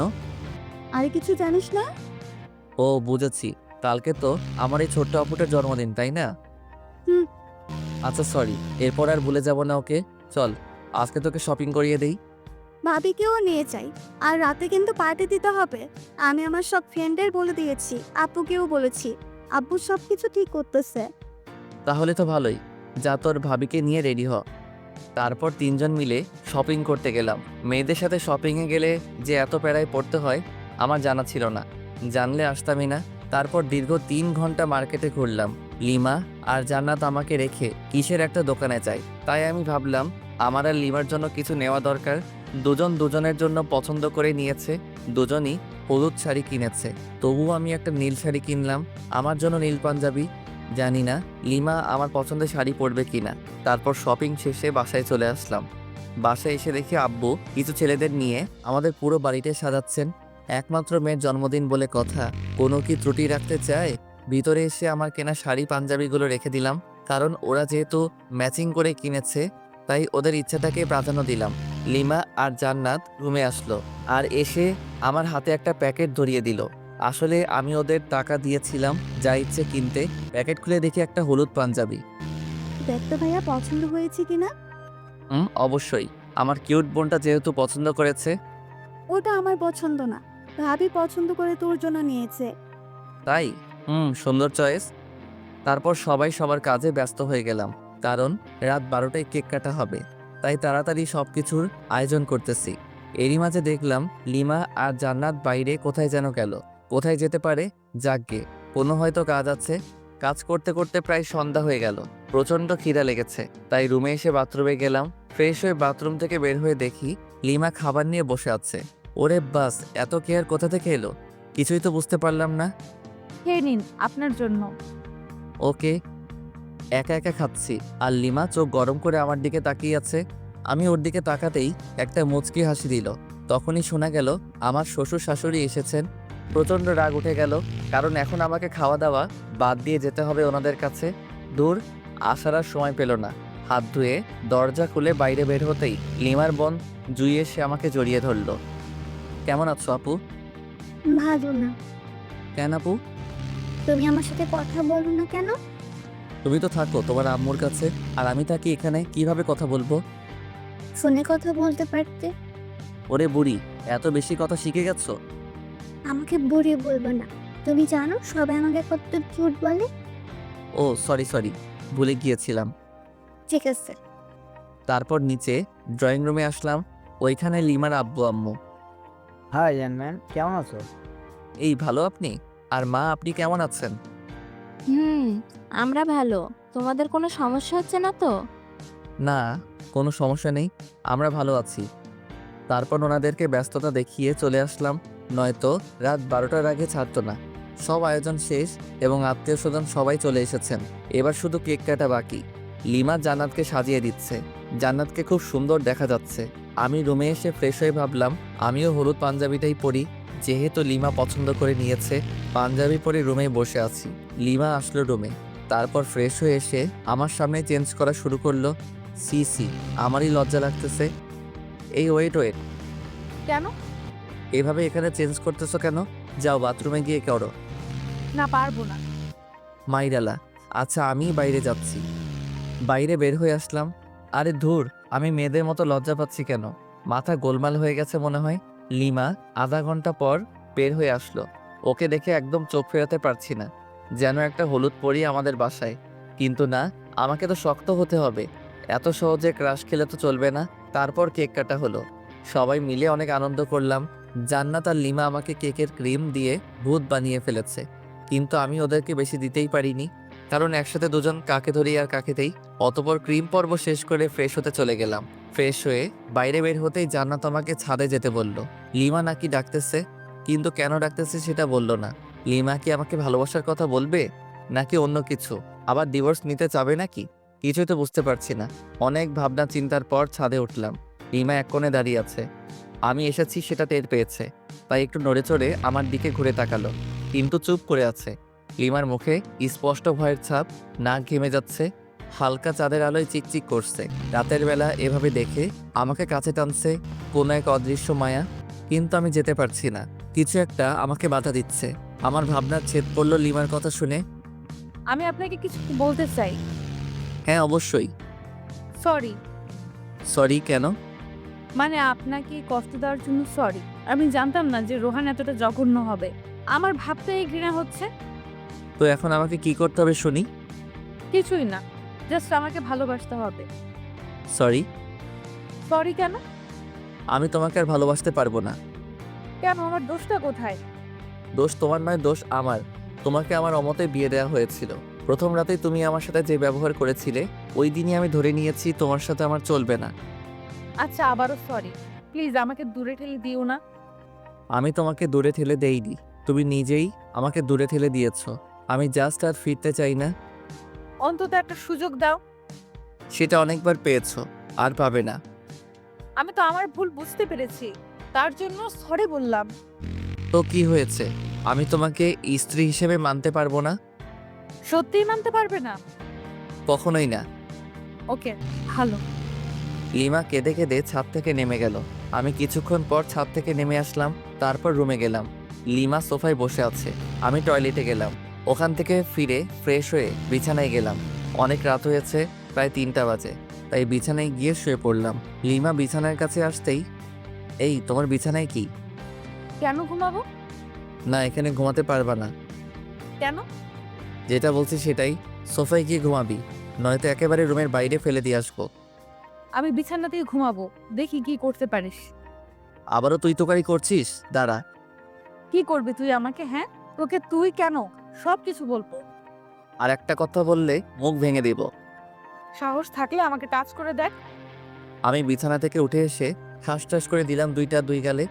আর কিছু জানিস না? ও বুঝেছি, কালকে তো আমার এই ছোট্ট আপুটার জন্মদিন, তাই না? হুম। আচ্ছা সরি, এরপর আর ভুলে যাব না ওকে। চল আজকে তোকে শপিং করিয়ে দেই। ভাবিকেও নিয়ে যাই। আর রাতে কিন্তু পার্টি দিতে হবে। আমি আমার সব ফ্রেন্ডদের বলে দিয়েছি, আপুকেও বলেছি। আব্বু সব কিছু ঠিক করতেছে। তাহলে তো ভালোই, যা তোর ভাবিকে নিয়ে রেডি হ। তারপর তিনজন মিলে শপিং করতে গেলাম। মেয়েদের সাথে শপিংয়ে গেলে যে এত প্যারায় পড়তে হয় আমার জানা ছিল না, জানলে আসতামই না। তারপর দীর্ঘ 3 ঘন্টা মার্কেটে ঘুরলাম। লিমা আর জান্নাত আমাকে রেখে কিসের একটা দোকানে যায়, তাই আমি ভাবলাম আমার আর লিমার জন্য কিছু নেওয়া দরকার। দুজন দুজনের জন্য পছন্দ করে নিয়েছে, দুজনই হলুদ শাড়ি কিনেছে। তবুও আমি একটা নীল শাড়ি কিনলাম, আমার জন্য নীল পাঞ্জাবি। জানি না লিমা আমার পছন্দের শাড়ি পরবে কিনা। তারপর শপিং শেষে বাসায় চলে আসলাম। বাসায় এসে দেখি আব্বু কিছু ছেলেদের নিয়ে আমাদের পুরো বাড়িতে সাজাচ্ছেন। একমাত্র মেয়ের জন্মদিন বলে কথা, কোনো কি ত্রুটি রাখতে চায়? ভিতরে এসে আমার কেনা শাড়ি পাঞ্জাবিগুলো রেখে দিলাম, কারণ ওরা যেহেতু ম্যাচিং করে কিনেছে তাই ওদের ইচ্ছাটাকে প্রাধান্য দিলাম। লিমা আর জান্নাত রুমে আসলো আর এসে আমার হাতে একটা প্যাকেট ধরিয়ে দিল। আসলে আমি ওদের টাকা দিয়েছিলাম যা ইচ্ছে কিনতে। প্যাকেট খুলে দেখি একটা হলুদ পাঞ্জাবি। দেখতো ভাইয়া পছন্দ হয়েছে কিনা? অবশ্যই, আমার কিউট বোনটা যেহেতু পছন্দ করেছে। ওটা আমার পছন্দ না, ভাবি পছন্দ করে তোর জন্য নিয়েছে। তাই? সুন্দর চয়েস। তারপর সবাই সবার কাজে ব্যস্ত হয়ে গেলাম, কারণ রাত 12টায় কেক কাটা হবে, তাই তাড়াতাড়ি সব কিছুর আয়োজন করতেছি। এরই মাঝে দেখলাম লিমা আর জান্নাত বাইরে কোথায় যেন গেল। কোথায় যেতে পারে? যাকগে, কোনো হয়তো কাজ আছে। কাজ করতে করতে প্রায় সন্ধ্যা হয়ে গেল। প্রচণ্ড খিদা লেগেছে, তাই রুমে এসে বাথরুমে গেলাম। ফ্রেশ হয়ে বাথরুম থেকে বের হয়ে দেখি লিমা খাবার নিয়ে বসে আছে। ওরে বাস, এত কেয়ার কোথা থেকে এলো? কিছুই তো বুঝতে পারলাম না। খেয়ে নিন, আপনার জন্য। ওকে। একা একা খাচ্ছি আর লিমা চোখ গরম করে আমার দিকে তাকিয়ে আছে। আমি ওর দিকে তাকাতেই একটা মুচকি হাসি দিল। তখনই শোনা গেল আমার শ্বশুর শাশুড়ি এসেছেন। প্রচণ্ড রাগ উঠে গেল, কারণ এখন আমাকে খাওয়া দাওয়া বাদ দিয়ে যেতে হবে ওনাদের কাছে। দূর, আসার আর সময় পেল না। হাত ধুয়ে দরজা খুলে বাইরে বের হতেই লিমার বোন জুই এসে আমাকে জড়িয়ে ধরল। কেমন আছো আপু? ভালো না। কেন আপু? তুমি আমার সাথে কথা বলো না কেন? তুমি তো থাকো তোমার আম্মুর কাছে, আর আমি থাকি এখানে, কিভাবে কথা বলবো? ফোনে কথা বলতে পারতে। ওরে বুড়ি, এত বেশি কথা শিখে গেছো? আমাকে বুড়ি বলবো না। তুমি জানো সবাই আমাকে কত কিউট বলে। ও সরি, ভুলে গিয়েছিলাম। ঠিক আছে। তারপর নিচে ড্রয়িং রুমে আসলাম। ওইখানে লিমার আব্বু আম্মু। হাই ম্যান, কেমন আছো? এই ভালো, আপনি? আর মা, আপনি কেমন আছেন? আমরা ভালো। তোমাদের কোনো সমস্যা হচ্ছে না তো? না, কোনো সমস্যা নেই, আমরা ভালো আছি। তারপর ওনাদেরকে ব্যস্ততা দেখিয়ে চলে আসলাম, নয়তো রাত 12টার আগে ছাড়তো না। সব আয়োজন শেষ এবং আত্মীয় স্বজন সবাই চলে এসেছেন। এবার শুধু কেক কাটা বাকি। লিমা জান্নাতকে সাজিয়ে দিচ্ছে। জান্নাতকে খুব সুন্দর দেখা যাচ্ছে। আমি রুমে এসে ফ্রেশ হয়ে ভাবলাম আমিও হলুদ পাঞ্জাবিটাই পরি, যেহেতু লিমা পছন্দ করে নিয়েছে। পাঞ্জাবি পরে রুমে বসে আছি। লিমা আসলো রুমে, তারপর ফ্রেশ হয়ে এসে আমার সামনে চেঞ্জ করা শুরু করলো। সি, আমারই লজ্জা লাগতেছে। এই ওয়েট, কেন? এভাবে এখানে চেঞ্জ করতেছো কেন? যাও বাথরুমে গিয়ে করো। না, পারবো না। মাইরালা, আচ্ছা আমি বাইরে যাচ্ছি। বাইরে বের হয়ে আসলাম। আরে ধুর, আমি মেয়েদের মতো লজ্জা পাচ্ছি কেন? মাথা গোলমাল হয়ে গেছে মনে হয়। লিমা আধা ঘন্টা পর বের হয়ে আসলো। ওকে দেখে একদম চোখ ফেরাতে পারছি না, যেন একটা হলুদ পরি আমাদের বাসায়। কিন্তু না, আমাকে তো শক্ত হতে হবে, এত সহজে ক্রাশ খেলে তো চলবে না। তারপর কেক কাটা হলো, সবাই মিলে অনেক আনন্দ করলাম। জান্নাত আর লিমা আমাকে কেকের ক্রিম দিয়ে ভূত বানিয়ে ফেলেছে, কিন্তু আমি ওদেরকে বেশি দিতেই পারিনি, কারণ একসাথে দুজন কাকে ধরি আর কাকে দেই। অতপর ক্রিম পর্ব শেষ করে ফ্রেশ হতে চলে গেলাম। ফ্রেশ হয়ে বাইরে বের হতেই জান্নাত আমাকে ছাদে যেতে বলল। লিমা নাকি ডাকতেছে, কিন্তু কেন ডাকতেছে সেটা বলল না। লিমা কি আমাকে ভালোবাসার কথা বলবে, নাকি অন্য কিছু? আবার ডিভোর্স নিতে চাবে নাকি? কিছুই তো বুঝতে পারছি না। অনেক ভাবনা চিন্তার পর ছাদে উঠলাম। লিমা এক কোণে দাঁড়িয়ে আছে। আমি এসেছি সেটা টের পেয়েছে, তাই একটু নড়ে চড়ে আমার দিকে ঘুরে তাকালো, কিন্তু চুপ করে আছে। লিমার মুখে স্পষ্ট ভয়ের ছাপ, নাক ঘেমে যাচ্ছে। হালকা চাঁদের আলোয় চিকচিক করছে। রাতের বেলা এভাবে দেখে আমাকে কাছে টানছে কোনো এক অদৃশ্য মায়া, কিন্তু আমি যেতে পারছি না। কিছু একটা আমাকে বাধা দিচ্ছে। আমার ভাবনার ছেদ পড়ল লিমার কথা শুনে। আমি আপনাকে কিছু বলতে চাই। হ্যাঁ অবশ্যই। সরি। সরি কেন? মানে আপনাকে কষ্ট দেওয়ার জন্য সরি। আমি জানতাম না যে রোহান এতটা জঘন্য হবে। আমার ভাবতেই ঘৃণা হচ্ছে। তো এখন আমাকে কি করতে হবে শুনি। কিছুই না, জাস্ট আমাকে ভালোবাসতে হবে। সরি। সরি কেন? আমি তোমাকে আর ভালোবাসতে পারবো না। কেন, আমার দোষটা কোথায়? দোষ তোমার নয়, দোষ আমার। তোমাকে আমার অমতে বিয়ে দেওয়া হয়েছিল। প্রথম রাতেই তুমি আমার সাথে যে ব্যবহার করেছিলে, ওই দিনই আমি ধরে নিয়েছি তোমার সাথে আমার চলবে না। আচ্ছা, আবারও সরি। প্লিজ আমাকে দূরে ঠেলে দিও না। আমি তোমাকে দূরে ঠেলে দেইনি, তুমি নিজেই আমাকে দূরে ঠেলে দিয়েছো। আমি জাস্ট আর ফিরতে চাই না। অন্তত একটা সুযোগ দাও। সেটা অনেকবার পেয়েছো, আর পাবে না। আমি তো আমার ভুল বুঝতে পেরেছি, তার জন্য সরি বললাম। তো কি হয়েছে? আমি তোমাকে স্ত্রী হিসেবে মানতে পারবো না? সত্যিই মানতে পারবে না? কখনোই না। ওকে, ভালো। লিমা কেঁদে কেঁদে ছাদ থেকে নেমে গেল। আমি কিছুক্ষণ পর ছাদ থেকে নেমে আসলাম, তারপর রুমে গেলাম। লিমা সোফায় বসে আছে। আমি টয়লেটে গেলাম। ওখান থেকে ফিরে ফ্রেশ হয়ে বিছানায় গেলাম। অনেক রাত হয়েছে, প্রায় 3টা বাজে, তাই বিছানায় গিয়ে শুয়ে পড়লাম। লিমা বিছানার কাছে আসতেই, এই তোমার বিছানায় কি? কেন ঘুমাবো? না, এখানে ঘুমাতে পারবা না। কেন? যেটা বলছি সেটাই, সোফায় গিয়ে ঘুমাবি, নয়তো একেবারে রুমের বাইরে ফেলে দিয়ে আসবো। আমি বিছানাতেই ঘুমাবো, দেখি কি করতে পারিস। আবারও তুই তোকারি করছিস? দাঁড়া। কি করবি তুই আমাকে? হ্যাঁ, তোকে তুই কেন? সব কিছু বলবো। আর একটা কথা বললে মুখ ভেঙে দেব। সাহস থাকলে আমাকে টাচ করে দেখ। আমি বিছানা থেকে উঠে এসে ঠাস ঠাস করে দিলাম দুই গালে।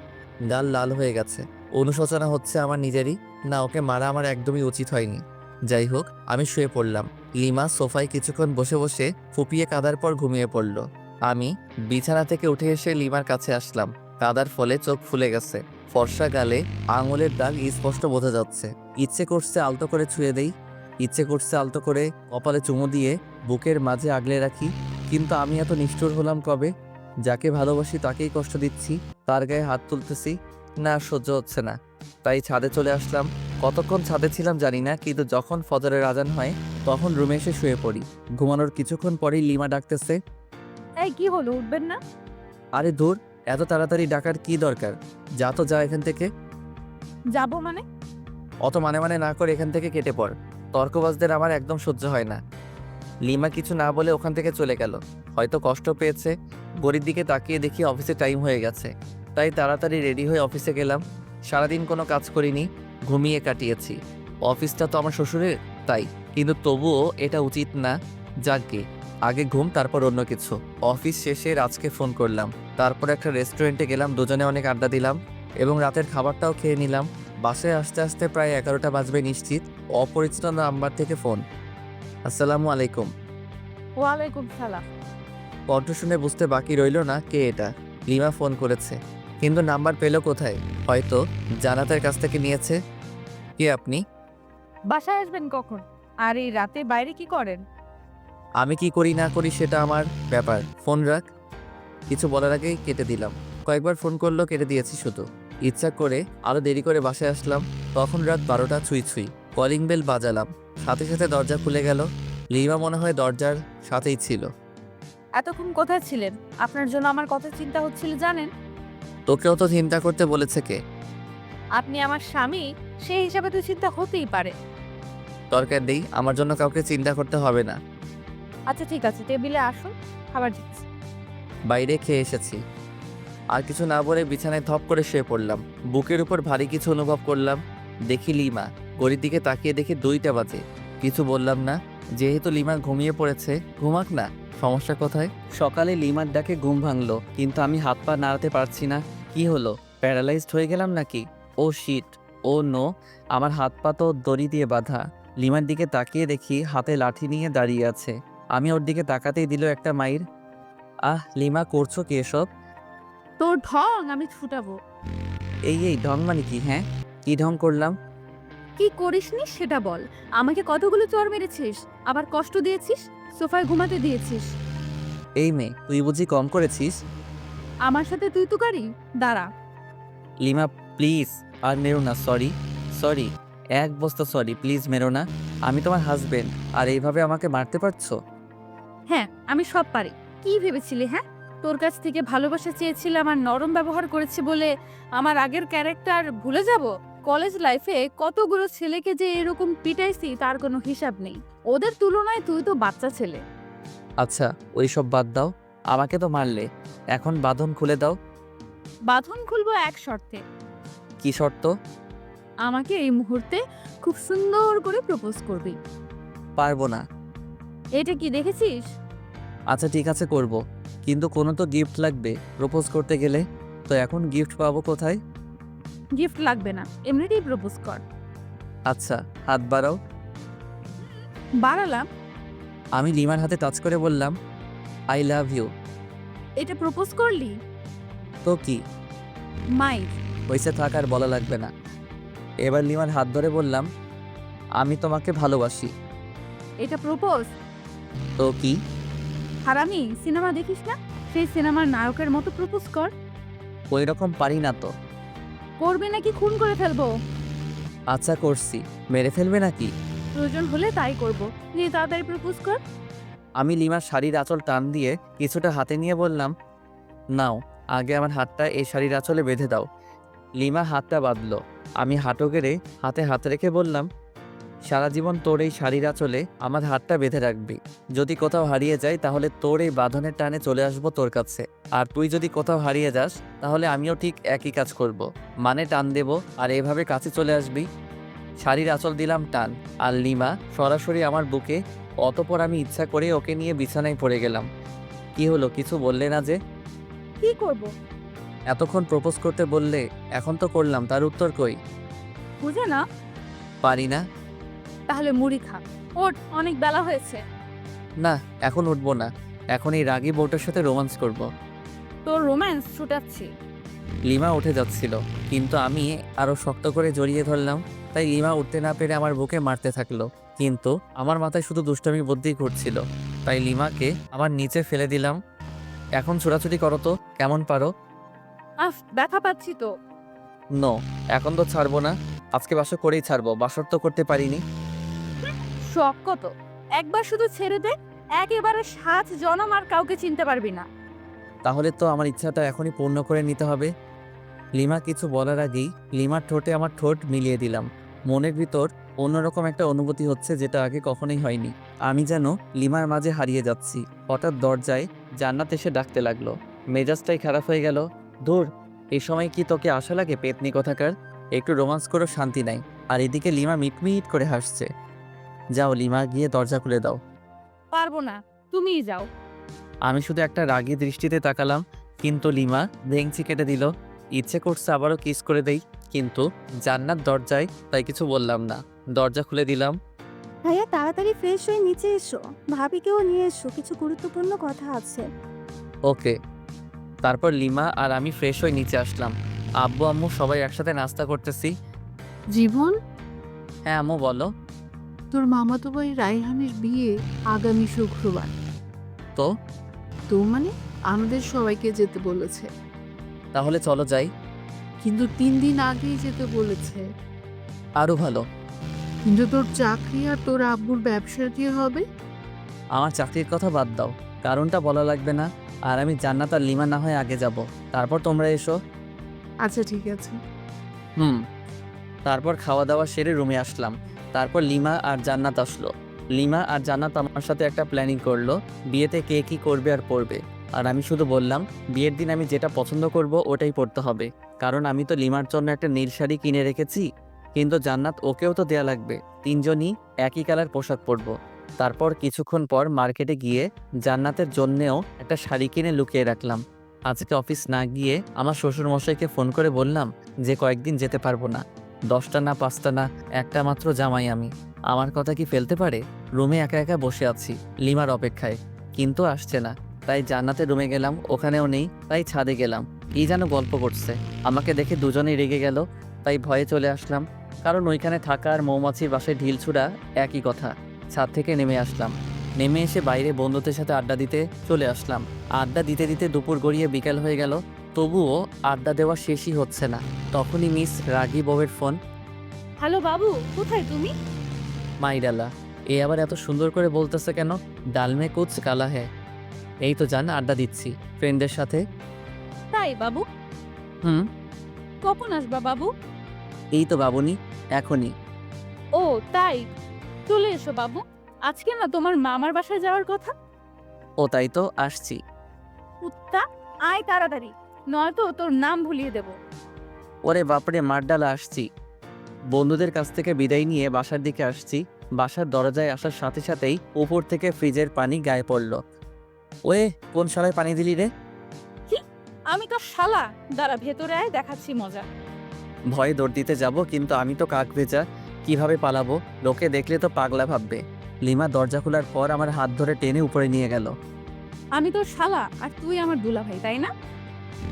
গাল লাল হয়ে গেছে। অনুশোচনা হচ্ছে আমার নিজেরই। না, ওকে মারা আমার একদমই উচিত হয়নি। যাই হোক, আমি শুয়ে পড়লাম। লিমা সোফায় কিছুক্ষণ বসে বসে ফুপিয়ে কাদার পর ঘুমিয়ে পড়ল। আমি বিছানা থেকে উঠে এসে লিমার কাছে আসলাম। কাদার ফলে চোখ ফুলে গেছে। ফর্সা গালে আঙুলের দাগ স্পষ্ট বোঝা যাচ্ছে। ইচ্ছে করছে আলতো করে ছুঁয়ে দেই, ইচ্ছে করছে আলতো করে কপালে চুমু দিয়ে বুকের মাঝে আগলে রাখি। কিন্তু আমি এত নিষ্ঠুর হলাম কবে? যাকে ভালোবাসি তাকেই কষ্ট দিচ্ছি, তার গায়ে হাত তুলতেছি। না, সহ্য হচ্ছে না। তাই ছাদে চলে আসলাম। কতক্ষণ ছাদে ছিলাম জানি না, কিন্তু যখন ফজরের আজান হয় তখন রুমে এসে শুয়ে পড়ি। ঘুমানোর কিছুক্ষণ পরেই লিমা ডাকতেছে। এই কি হলো, উঠবেন না? আরে দূর, এত তাড়াতাড়ি ডাকার কি দরকার? যা তো যা এখান থেকে। যাবো মানে? অত মানে না করে এখান থেকে কেটে পড়। তর্কবাজদের আমার একদম সহ্য হয় না। লিমা কিছু না বলে ওখান থেকে চলে গেল। হয়তো কষ্ট পেয়েছে। ঘড়ির দিকে তাকিয়ে দেখি অফিসে টাইম হয়ে গেছে, তাই তাড়াতাড়ি রেডি হয়ে অফিসে গেলাম। সারাদিন কোনো কাজ করিনি, ঘুমিয়ে কাটিয়েছি। অফিসটা তো আমার শ্বশুরের, তাই, কিন্তু তবুও এটা উচিত না। যাকে আগে ঘুম, তারপর অন্য কিছু। অফিস শেষে রাজকে ফোন করলাম। তারপর একটা রেস্টুরেন্টে গেলাম, দুজনে অনেক আড্ডা দিলাম এবং রাতের খাবারটাও খেয়ে নিলাম। বাসায় আসতে আসতে প্রায় 11টা বাজবে নিশ্চিত। অপরিচিত নাম্বার থেকে ফোন। আসসালামু আলাইকুম। ওয়ালাইকুম সালাম। কণ্ঠ শুনে বুঝতে বাকি রইল না কে এটা। লিমা ফোন করেছে, কিন্তু নাম্বার পেল কোথায়? হয়তো জানাতের কাছ থেকে নিয়েছে। কে আপনি? বাসায় আসবেন কখন? আর এই রাতে বাইরে কি করেন? আমি কি করি না করি সেটা আমার ব্যাপার, ফোন রাখ। কিছু বলার আগেই কেটে দিলাম। কয়েকবার ফোন করলো, কেটে দিয়েছি শুধু। ইচ্ছা করে আরও দেরি করে বাসায় আসলাম। তখন রাত 12টা ছুঁই। কলিং বেল বাজালাম, সাথে সাথে দরজা খুলে গেল। লিমা মনে হয় দরজার সাথেই ছিল। এতক্ষণ কোথায় ছিলেন? আপনার জন্য আমার কথা চিন্তা হচ্ছিল জানেন। তোকেও তো চিন্তা করতে বলেছে কে? আপনি আমার স্বামী, সেই হিসাবে তো চিন্তা হতেই পারে। দরকার নেই, আমার জন্য কাউকে চিন্তা করতে হবে না। আচ্ছা ঠিক আছে, টেবিলে আসুন, খাবার দিচ্ছি। বাইরে খেয়ে এসেছি। আর কিছু না বলে বিছানায় ধপ করে শুয়ে পড়লাম। বুকের উপর ভারী কিছু অনুভব করলাম। দেখি লিমা। ঘড়ির দিকে তাকিয়ে দেখি 2টা বাজে। কিছু বললাম না, যেহেতু লিমা ঘুমিয়ে পড়েছে, ঘুমাক না, সমস্যা কোথায়? সকালে লিমার ডাকে ঘুম ভাঙলো, কিন্তু আমি হাত পা নাড়াতে পারছি না। কি হলো, প্যারালাইজড হয়ে গেলাম নাকি? ও শিট, ও নো, আমার হাত পা তো দড়ি দিয়ে বাঁধা। লিমার দিকে তাকিয়ে দেখি হাতে লাঠি নিয়ে দাঁড়িয়ে আছে। আমি ওর দিকে তাকাতেই দিল একটা মাইর। আহ লিমা, করছো কি এসব? তোর ঢং আমি ছুটাবো। এই ঢং মানে কি? হ্যাঁ, কি ঢং করলাম? কি করিসনি সেটা বল। আমাকে কতগুলো চড় মেরেছিস, আবার কষ্ট দিয়েছিস। সোফায় ঘুমাতে দিয়েছিস। এই মেয়ে, তুই বুঝি কম করেছিস? আমার সাথে তুই তুকারি? দাঁড়া। লিমা প্লিজ, আর মেরো না, সরি সরি, এক বস্তা সরি, প্লিজ মেরো না। আমি তোমার হাজবেন্ড, আর এইভাবে আমাকে মারতে পারছো? হ্যাঁ, আমি সব পারি। কি ভেবেছিলি হ্যাঁ? তোর কাছ থেকে ভালোবাসা চেয়েছিলাম আর নরম ব্যবহার করেছি বলে আমার আগের ক্যারেক্টার ভুলে যাব? কলেজ লাইফে কতগুলো ছেলেকে যে এরকম পিটাইছি তার কোনো হিসাব নেই। ওদের তুলনায় তুই তো বাচ্চা ছেলে। আচ্ছা, ওই সব বাদ দাও, আমাকে তো মারলে, এখন বাঁধন খুলে দাও। বাঁধন খুলবো এক শর্তে। কি শর্ত? আমাকে এই মুহূর্তে খুব সুন্দর করে প্রপোজ করবি। পারবো না। এটা কি দেখেছিস? আচ্ছা ঠিক আছে, করব, কিন্তু কোনো তো গিফট লাগবে প্রপোজ করতে গেলে। তো এখন গিফট পাবো কোথায়? গিফট লাগবে না, এমনিতেই প্রপোজ কর। আচ্ছা, হাত বাড়াও। বাড়ালাম। আমি লিমার হাতে টাচ করে বললাম, আই লাভ ইউ। এটা প্রপোজ করলি? তো কি মাইর। হয়েছে, থাক আর বলা লাগবে না। এবার লিমার হাত ধরে বললাম, আমি তোমাকে ভালোবাসি। এটা প্রপোজ? তো কি? হারামি, সিনেমা দেখিস না? সেই সিনেমার নায়কের মতো প্রপোজ কর। ওই রকম পারি না তো। করবি নাকি খুন করে ফেলবো? আচ্ছা করছি, মেরে ফেলবে নাকি? প্রয়োজন হলে তাই করব। নিয়ে তাড়াতাড়ি প্রপোজ কর। আমি লিমার শাড়ির আঁচল টান দিয়ে কিছুটা হাতে নিয়ে বললাম, নাও, আগে আমার হাতটা এই শাড়ির আঁচলে বেঁধে দাও। লিমা হাতটা বাঁধলো। আমি হাঁটো গেড়ে হাতে হাত রেখে বললাম, সারা জীবন তোর এই শাড়ির আঁচলে আমার হাতটা বেঁধে রাখবি। যদি কোথাও হারিয়ে যাই তাহলে তোর এই বাঁধনের টানে চলে আসবো তোর কাছে। আর তুই যদি কোথাও হারিয়ে যাস তাহলে আমিও ঠিক একই কাজ করব। মানে টান দেব আর এভাবে কাছে চলে আসবি। শাড়ির আঁচল দিলাম টান, আর লিমা সরাসরি আমার বুকে। অতপর আমি ইচ্ছা করে ওকে নিয়ে বিছানায় পড়ে গেলাম। কি হলো, কিছু বললে না যে? কি করব? এতক্ষণ প্রপোজ করতে বললে, এখন তো করলাম, তার উত্তর কই? বুঝে না? পারি না। তাহলে মুড়ি খা। ওঠ, অনেক বেলা হয়েছে। না, এখন উঠবো না, এখন এই রাগী বউটার সাথে রোমান্স করব। তোর রোম্যান্স ছুটাচ্ছি। লিমা উঠে যাচ্ছিল, কিন্তু আমি আরো শক্ত করে জড়িয়ে ধরলাম। তাই লিমা উঠতে না পেরে আমার বুকে মারতে থাকলো, কিন্তু আমার মাথায় শুধু দুষ্টামি বুদ্ধি ঘুরছিল। তাই লিমাকে আমার নিচে ফেলে দিলাম। এখন ছোটাছুটি করো তো, কেমন পারো? ব্যথা পাচ্ছি তো। নো, এখন তো ছাড়বো না, আজকে বাসর করেই ছাড়বো, বাসর তো করতে পারিনি। শখ কত, একবার শুধু ছেড়ে দে, একেবারে 7 জনম আর কাউকে চিনতে পারবি না। তাহলে তো আমার ইচ্ছাটা এখনই পূর্ণ করে নিতে হবে। লিমা কিছু বলার আগেই লিমার ঠোঁটে আমার ঠোঁট মিলিয়ে দিলাম। মনের ভিতর অন্যরকম একটা অনুভূতি হচ্ছে, যেটা আগে কখনোই হয়নি। আমি যেন লিমার মাঝে হারিয়ে যাচ্ছি। হঠাৎ দরজায় জান্নাত এসে ডাকতে লাগলো। মেজাজটাই খারাপ হয়ে গেল। ধুর, এই সময় কি তোকে আশা লাগে পেতনি কোথাকার? একটু রোমান্স করেও শান্তি নাই। আর এদিকে লিমা মিটমিট করে হাসছে। যাও লিমা, গিয়ে দরজা খুলে দাও। পারবো না, তুমিই যাও। আমি শুধু একটা রাগী দৃষ্টিতে তাকালাম, কিন্তু লিমা ভেংচি কেটে দিল। ইচ্ছে করছে আবারও কিস করে দেই, কিন্তু জান্নাত দরজায়, তাই কিছু বললাম না। দরজা খুলে দিলাম। ভাইয়া তাড়াতাড়ি ফ্রেশ হয়ে নিচে এসো, ভাবিকেও নিয়ে এসো, কিছু গুরুত্বপূর্ণ কথা আছে। ওকে। তারপর লিমা আর আমি ফ্রেশ হয়ে নিচে আসলাম। আব্বু আম্মু সবাই একসাথে নাস্তা করতেছি। জীবন, হ্যাঁ আম্মু বলো। তোর মামাতো ভাই রাইহানের বিয়ে আগামী শুক্রবার। তো তো মানে আমাদের সবাইকে যেতে বলেছে, তাহলে চলো যাই। কিন্তু 3 দিন আগেই যেতে বলেছে। আরও ভালো। কিন্তু তোর চাকরি আর তোর আব্বুর ব্যবসা দিয়ে হবে। আমার চাকরির কথা বাদ দাও, কারণটা বলা লাগবে না। আর আমি জান্নাত আর লিমা না হয় আগে যাব, তারপর তোমরা এসো। আচ্ছা ঠিক আছে। তারপর খাওয়া দাওয়া সেরে রুমে আসলাম। তারপর লিমা আর জান্নাত আসলো। লিমা আর জান্নাত আমার সাথে একটা প্ল্যানিং করলো, বিয়েতে কে কী করবে আর পরবে। আর আমি শুধু বললাম, বিয়ের দিন আমি যেটা পছন্দ করব ওটাই পরতে হবে, কারণ আমি তো লিমার জন্য একটা নীল শাড়ি কিনে রেখেছি, কিন্তু জান্নাত ওকেও তো দেয়া লাগবে। 3 জনই একই কালার পোশাক পরবো। তারপর কিছুক্ষণ পর মার্কেটে গিয়ে জান্নাতের জন্যেও একটা শাড়ি কিনে লুকিয়ে রাখলাম। আজকে অফিস না গিয়ে আমার শ্বশুরমশাইকে ফোন করে বললাম যে কয়েকদিন যেতে পারবো না। 10টা না 5টা না, একটা মাত্র জামাই আমি, আমার কথা কি ফেলতে পারে? রুমে একা একা বসে আছি লিমার অপেক্ষায়, কিন্তু আসছে না। তাই জান্নাতের রুমে গেলাম, ওখানেও নেই। তাই ছাদে গেলাম, কি যেন গল্প করছে। আমাকে দেখে দুজনেই রেগে গেল। তাই ভয়ে চলে আসলাম, কারণ ওইখানে থাকা আর মৌমাছির বাসায় ঢিল ছুড়া একই কথা। ছাদ থেকে নেমে আসলাম, নেমে এসে বাইরে বন্ধুদের সাথে আড্ডা দিতে চলে আসলাম। আড্ডা দিতে দিতে দুপুর গড়িয়ে বিকাল হয়ে গেল, তবুও আড্ডা দেওয়া শেষই হচ্ছে না। তখনই মিস রাগী বউয়ের ফোন। হ্যালো বাবু, কোথায় তুমি? মাইডালা, এ আবার এত সুন্দর করে বলতেছে কেন? ডালমে কুচ কালা হ্যাঁ। এই তো জান, আড্ডা দিচ্ছি ফ্রেন্ডদের সাথে। তাই বাবু? হুম। কখন আসবা বাবু? এই তো বাবুনি, এখনই। ও তাই, চলে এসো বাবু। আজকে না তোমার মামার বাসায় যাওয়ার কথা। ও তাই তো, আসছি। কুত্তা, আয় তাড়াতাড়ি, নয়তো তোর নাম ভুলিয়ে দেব। ওরে বাপরে, মারডালা, আসছি। বন্ধুদের কাছ থেকে বিদায় নিয়ে বাসার দিকে আসছি। বাসার দরজায় আসার সাথে সাথেই উপর থেকে ফ্রিজের পানি গায়ে পড়ল। ওয়ে, কোন শালায় পানি দিলি রে? আমি তো শালা, দাঁড়া ভেতরে আয়, দেখাচ্ছি মজা। ভয়ে দৌড় দিতে যাব, কিন্তু আমি তো কাক ভেজা, কিভাবে পালাবো? লোকে দেখলে তো পাগলা ভাববে। লিমা দরজা খোলার পর আমার হাত ধরে টেনে উপরে নিয়ে গেল। আমি তো শালা আর তুই আমার দুলাভাই, তাই না?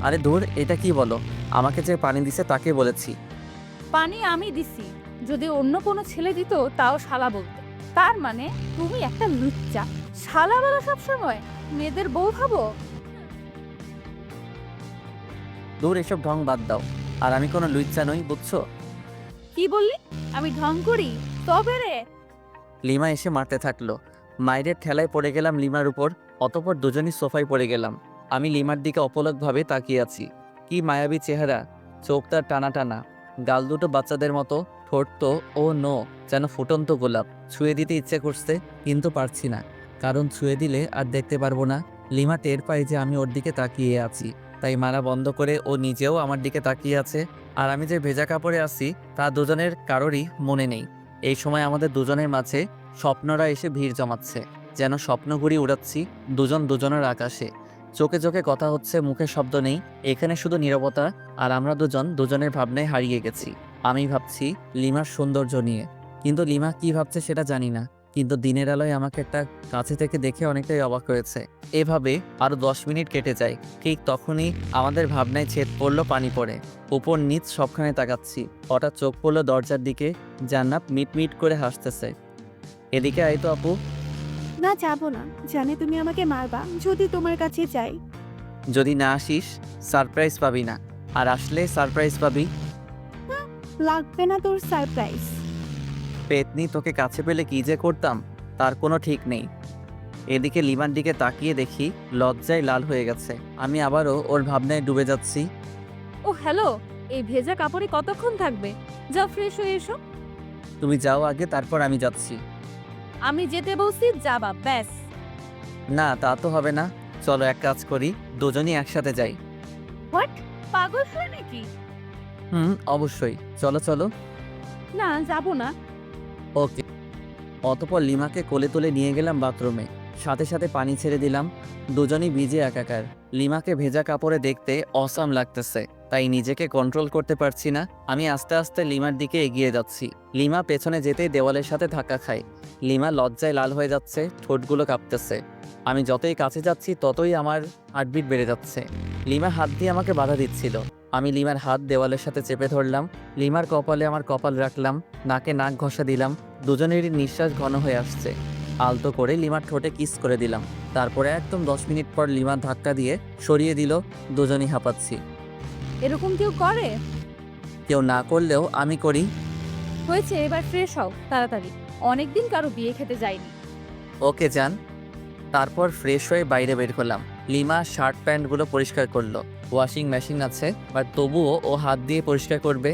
আরে দূর, এটা কি বলো? আমাকে যে পানি দিছে তাকে বলেছি। পানি আমি দিছি, যদি অন্য কোনো ছেলে দিত তাও শালা বলতে। তার মানে তুমি একটা লুচ্চা, শালা বলো সবসময়, মেয়েদের বউ ভাবো। দূর, এসব ঢং বাদ দাও। আর আমি কোনো লুইচ্চা নই, বুঝছো? কি বললি? আমি ঢং করি? তবে রে। লিমা এসে মারতে থাকলো। মায়ের ঠেলায় পড়ে গেলাম লিমার উপর, অতপর দুজনই সোফায় পড়ে গেলাম। আমি লিমার দিকে অপলকভাবে তাকিয়ে আছি। কি মায়াবী চেহারা, চোখ তার টানা টানা, গাল দুটো বাচ্চাদের মতো, ঠোঁট তো ও নো, যেন ফুটন্ত গোলাপ। ছুঁয়ে দিতে ইচ্ছে করছে, কিন্তু পারছি না, কারণ ছুঁয়ে দিলে আর দেখতে পারবো না। লিমা টের পায় যে আমি ওর দিকে তাকিয়ে আছি, তাই মারা বন্ধ করে ও নিজেও আমার দিকে তাকিয়ে আছে। আর আমি যে ভেজা কাপড়ে আছি তা দুজনের কারোরই মনে নেই। এই সময় আমাদের দুজনের মাঝে স্বপ্নরা এসে ভিড় জমাচ্ছে, যেন স্বপ্নঘুড়ি উড়াচ্ছি দুজন দুজনের আকাশে। চোখে চোখে কথা হচ্ছে, মুখে শব্দ নেই, এখানে শুধু নীরবতা। আর আমরা দুজন দুজনের ভাবনায় হারিয়ে গেছি। আমি ভাবছি লিমার সৌন্দর্য নিয়ে, কিন্তু লিমা কি ভাবছে সেটা জানি না। কিন্তু দিনের আলোয় আমাকে একটা কাছে থেকে দেখে অনেকটাই অবাক হয়েছে। এভাবে আরও 10 মিনিট কেটে যায়। ঠিক তখনই আমাদের ভাবনায় ছেদ পড়লো, পানি পড়ে। উপর নিচ সবখানে তাকাচ্ছি, হঠাৎ চোখ পড়লো দরজার দিকে। জান্নাত মিট মিট করে হাসতেছে। এদিকে আয় তো আপু। না, যাবো না, জানে তুমি আমাকে মারবা যদি তোমার কাছে যাই। যদি না আসিস সারপ্রাইজ পাবি না, আর আসলে সারপ্রাইজ পাবি। লাগবে না তোর সারপ্রাইজ। পেতনি, তোকে কাছে পেলে কি যে করতাম তার কোনো ঠিক নেই। এদিকে লিমার দিকে তাকিয়ে দেখি লজ্জায় লাল হয়ে গেছে। আমি আবারও ওর ভাবনায় ডুবে যাচ্ছি। ও হ্যালো, এই ভেজা কাপড়ে কতক্ষণ থাকবে? যাও ফ্রেশ হয়ে এসো। তুমি যাও আগে, তারপর আমি যাচ্ছি। আমি যেতে বলছি, যাবা ব্যাস। না, তা তো হবে না। চলো এক কাজ করি, দুজনই একসাথে যাই। হোয়াট, পাগল হয়ে নাকি? অবশ্যই, চলো চলো। না, যাবো না। ওকে। অতপর লিমাকে কোলে তুলে নিয়ে গেলাম বাথরুমে, সাথে সাথে পানি ছেড়ে দিলাম। দুজনই ভিজে একাকার। লিমাকে ভেজা কাপড়ে দেখতে অসাম লাগতেছে, তাই নিজেকে কন্ট্রোল করতে পারছি না। আমি আস্তে আস্তে লিমার দিকে এগিয়ে যাচ্ছি। লিমা পেছনে যেতেই দেওয়ালের সাথে ধাক্কা খায়। লিমা লজ্জায় লাল হয়ে যাচ্ছে, ঠোঁটগুলো কাঁপতেছে। আমি যতই কাছে যাচ্ছি ততই আমার হার্টবিট বেড়ে যাচ্ছে। লিমা হাত দিয়ে আমাকে বাধা দিচ্ছিল। আমি লিমার হাত দেওয়ালের সাথে চেপে ধরলাম, লিমার কপালে আমার কপাল রাখলাম, নাকে নাক ঘষা দিলাম। দুজনেরই নিঃশ্বাস ঘন হয়ে আসছে। আলতো করে লিমার ঠোঁটে কিস করে দিলাম। তারপরে একদম 10 মিনিট পর লিমা ধাক্কা দিয়ে সরিয়ে দিল। দুজনই হাঁপাচ্ছি। এরকম কেউ করে? কেউ না করলেও আমি করি। হয়েছে, এবার ফ্রেশ হও তাড়াতাড়ি, অনেকদিন কারো বিয়ে খেতে যায়নি। ওকে যান। তারপর ফ্রেশ হয়ে বাইরে বের হলাম। লিমা শার্ট প্যান্টগুলো পরিষ্কার করলো। ওয়াশিং মেশিন আছে, বাট তবুও ও হাত দিয়ে পরিষ্কার করবে।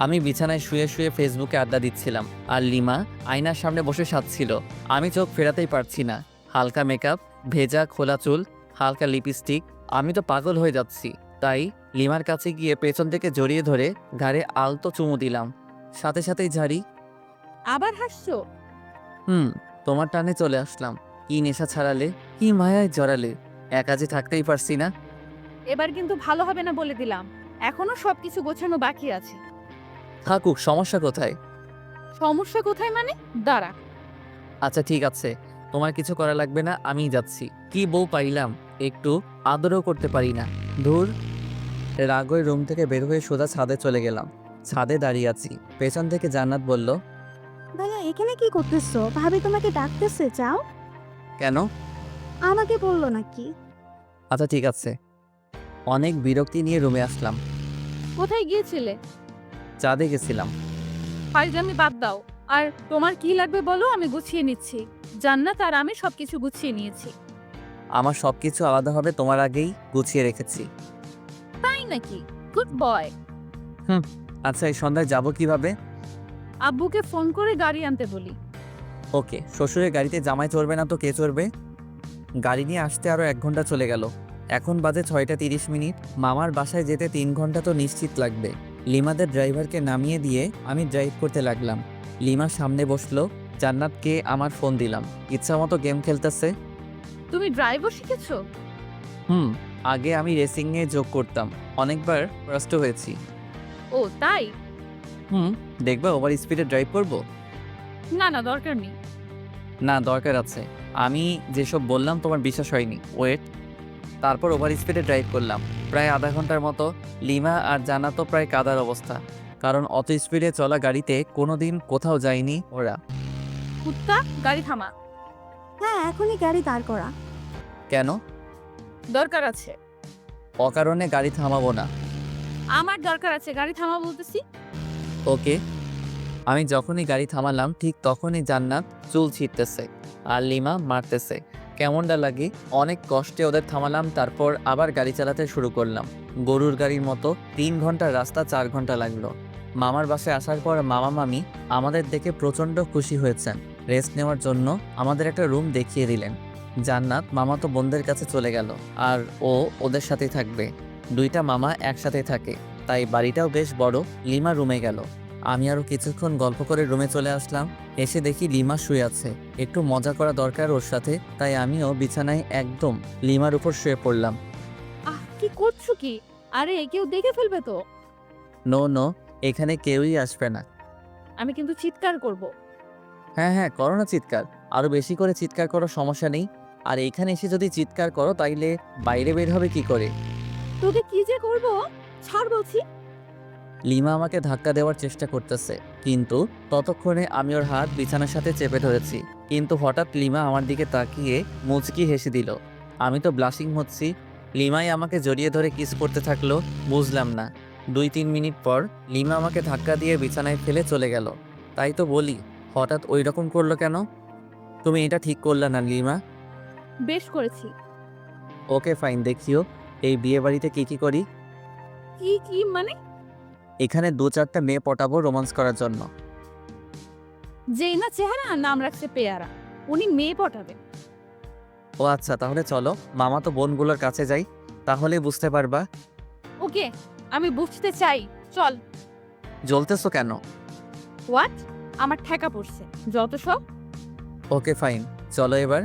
আমি বিছানায় শুয়ে শুয়ে ফেসবুকে আড্ডা দিচ্ছিলাম, আর লিমা আয়নার সামনে বসে সাজছিল। আমি চোখ ফেরাতেই পারছি না। হালকা মেকআপ, ভেজা খোলা চুল, হালকা লিপস্টিক। আমি তো পাগল হয়ে যাচ্ছি। তাই লিমার কাছে গিয়ে পেছন থেকে জড়িয়ে ধরে ঘাড়ে আলতো চুমু দিলাম, সাথে সাথেই ঝাড়ি। আবার হাসছো? তোমার টানে চলে আসলাম। কি নেশা ছাড়ালে, কি মায়ায় জড়ালে, একা যে থাকতেই পারছি না। এবার কিন্তু ভালো হবে না বলে দিলাম, এখনো সবকিছু গোছানো বাকি আছে। থাকুক, সমস্যা কোথায়? সমস্যা কোথায় মানে? দাঁড়া। আচ্ছা ঠিক আছে, তোমার কিছু করা লাগবে না, আমিই যাচ্ছি। কি বউ পাইলাম, একটু আদরও করতে পারি না। ধুর। রাগই রুম থেকে বের হয়ে সোজা ছাদে চলে গেলাম। ছাদে দাঁড়িয়ে আছি, পেছন থেকে জান্নাত বলল, ভাইয়া, এখানে কি করতেছো? ভাবি তোমাকে ডাকতেছে, যাও। কেন? আমাকে বললো নাকি? আচ্ছা ঠিক আছে। অনেক বিরক্তি নিয়ে রুমে আসলাম। কোথায় গিয়েছিলে? চাঁদে গেছিলাম। ফাইজলামি বাদ দাও। আর তোমার কি লাগবে বলো, আমি গুছিয়ে নিচ্ছি। জান্নাত আর আমি সবকিছু গুছিয়ে নিয়েছি। আমার সব কিছু আলাদাভাবে তোমার আগেই গুছিয়ে রেখেছি। তাই নাকি? Good boy. আচ্ছা এই সন্ধ্যায় যাব কিভাবে? আব্বুকে ফোন করে গাড়ি আনতে বলি। ওকে, শ্বশুরের গাড়িতে জামাই চড়বে না তো কে চড়বে? গাড়ি নিয়ে আসতে আরও 1 ঘন্টা চলে গেল। এখন বাজে 6:30। মামার বাসায় যেতে 3 ঘন্টা তো নিশ্চিত লাগবে। লিমাদের ড্রাইভারকে নামিয়ে দিয়ে আমি ড্রাইভ করতে লাগলাম। লিমা সামনে বসলো, জান্নাতকে আমার ফোন দিলাম। ইচ্ছা মতো গেম খেলতেছে। তুমি ড্রাইভও শিখেছো? আগে আমি রেসিংয়ে যোগ করতাম, অনেকবার ফার্স্ট হয়েছি। ও তাই? দেখবা ওভার স্পিডে ড্রাইভ করব? না না, দরকার নেই। না দরকার আছে। আমি যেসব বললাম তোমার বিশ্বাস হয়নি। ওয়েট। তারপর ওভার স্পিডে ড্রাইভ করলাম প্রায় আধা ঘন্টার মতো। লিমা আর জান্নাতও প্রায় কাদার অবস্থা, কারণ অত স্পিডে চলা গাড়িতে কোনোদিন কোথাও যায়নি ওরা। কুত্তা, গাড়ি থামা। হ্যাঁ, এখনই গাড়ি দাঁড় করা। কেন? দরকার আছে। অকারণে গাড়ি থামাবো না। আমার দরকার আছে, গাড়ি থামা বলতেছি। ওকে। আমি যখনই গাড়ি থামালাম ঠিক তখনই জান্নাত চুল ছিঁড়তেছে আর লিমা মারতেছে। কেমনটা লাগে? অনেক কষ্টে ওদের থামালাম, তারপর আবার গাড়ি চালাতে শুরু করলাম গরুর গাড়ির মতো। 3 ঘন্টার রাস্তা 4 ঘন্টা লাগলো। মামার বাসায় আসার পর মামা মামি আমাদের দেখে প্রচণ্ড খুশি হয়েছেন। রেস্ট নেওয়ার জন্য আমাদের একটা রুম দেখিয়ে দিলেন। জান্নাত মামাতো বোনদের কাছে চলে গেল আর ও ওদের সাথেই থাকবে। 2টা মামা একসাথে থাকে, তাই বাড়িটাও বেশ বড়। লিমা রুমে গেল। আমি আরও কিছুক্ষণ গল্প করে রুমে চলে আসলাম। এসে দেখি লিমা শুয়ে আছে। একটু মজা করা দরকার ওর সাথে, তাই আমিও বিছানায় একদম লিমার উপর শুয়ে পড়লাম। কি করছো কি? আরে কেউ দেখে ফেলবে তো। নো, এখানে কেউই আসবে না। আমি কিন্তু চিৎকার করব। হ্যাঁ করো না চিৎকার, আরও বেশি করে চিৎকার করো, সমস্যা নেই। আর এখানে এসে যদি চিৎকার করো তাইলে বাইরে বের হবে কি করে? তোকে কি যে করব, ছাড় বলছি। লিমা আমাকে ধাক্কা দেওয়ার চেষ্টা করতেছে, কিন্তু ততক্ষণে আমি ওর হাত বিছানার সাথে চেপে ধরেছি। কিন্তু হঠাৎ লিমা আমার দিকে তাকিয়ে মুচকি হেসে দিল। আমি তো ব্লাশিং হচ্ছি। লিমাই আমাকে জড়িয়ে ধরে কিস করতে থাকলো। বুঝলাম না। 2-3 মিনিট পর লিমা আমাকে ধাক্কা দিয়ে বিছানায় ফেলে চলে গেল। তাই তো বলি, হঠাৎ ওই রকম করলো কেন? তুমি এটা ঠিক করলে না লিমা। বেশ করেছি। ওকে ফাইন, দেখিও এই বিয়ে বাড়িতে কি করি। কি মানে? এখানে 2-4টা মেয়ে পটাবো রোমান্স করার জন্য। যেই না চেহারা, নাম রাখছে পেয়ারা। উনি মেয়ে পটাবে। ও আচ্ছা, তাহলে চলো মামা তো বোনগুলোর কাছে যাই, তাহলে বুঝতে পারবা। ওকে, আমি বুঝতে চাই, চল। জ্বলতেছো কেন? হোয়াট? আমার ঠেকা পড়ছে যত সব। ওকে ফাইন, চলো এবার।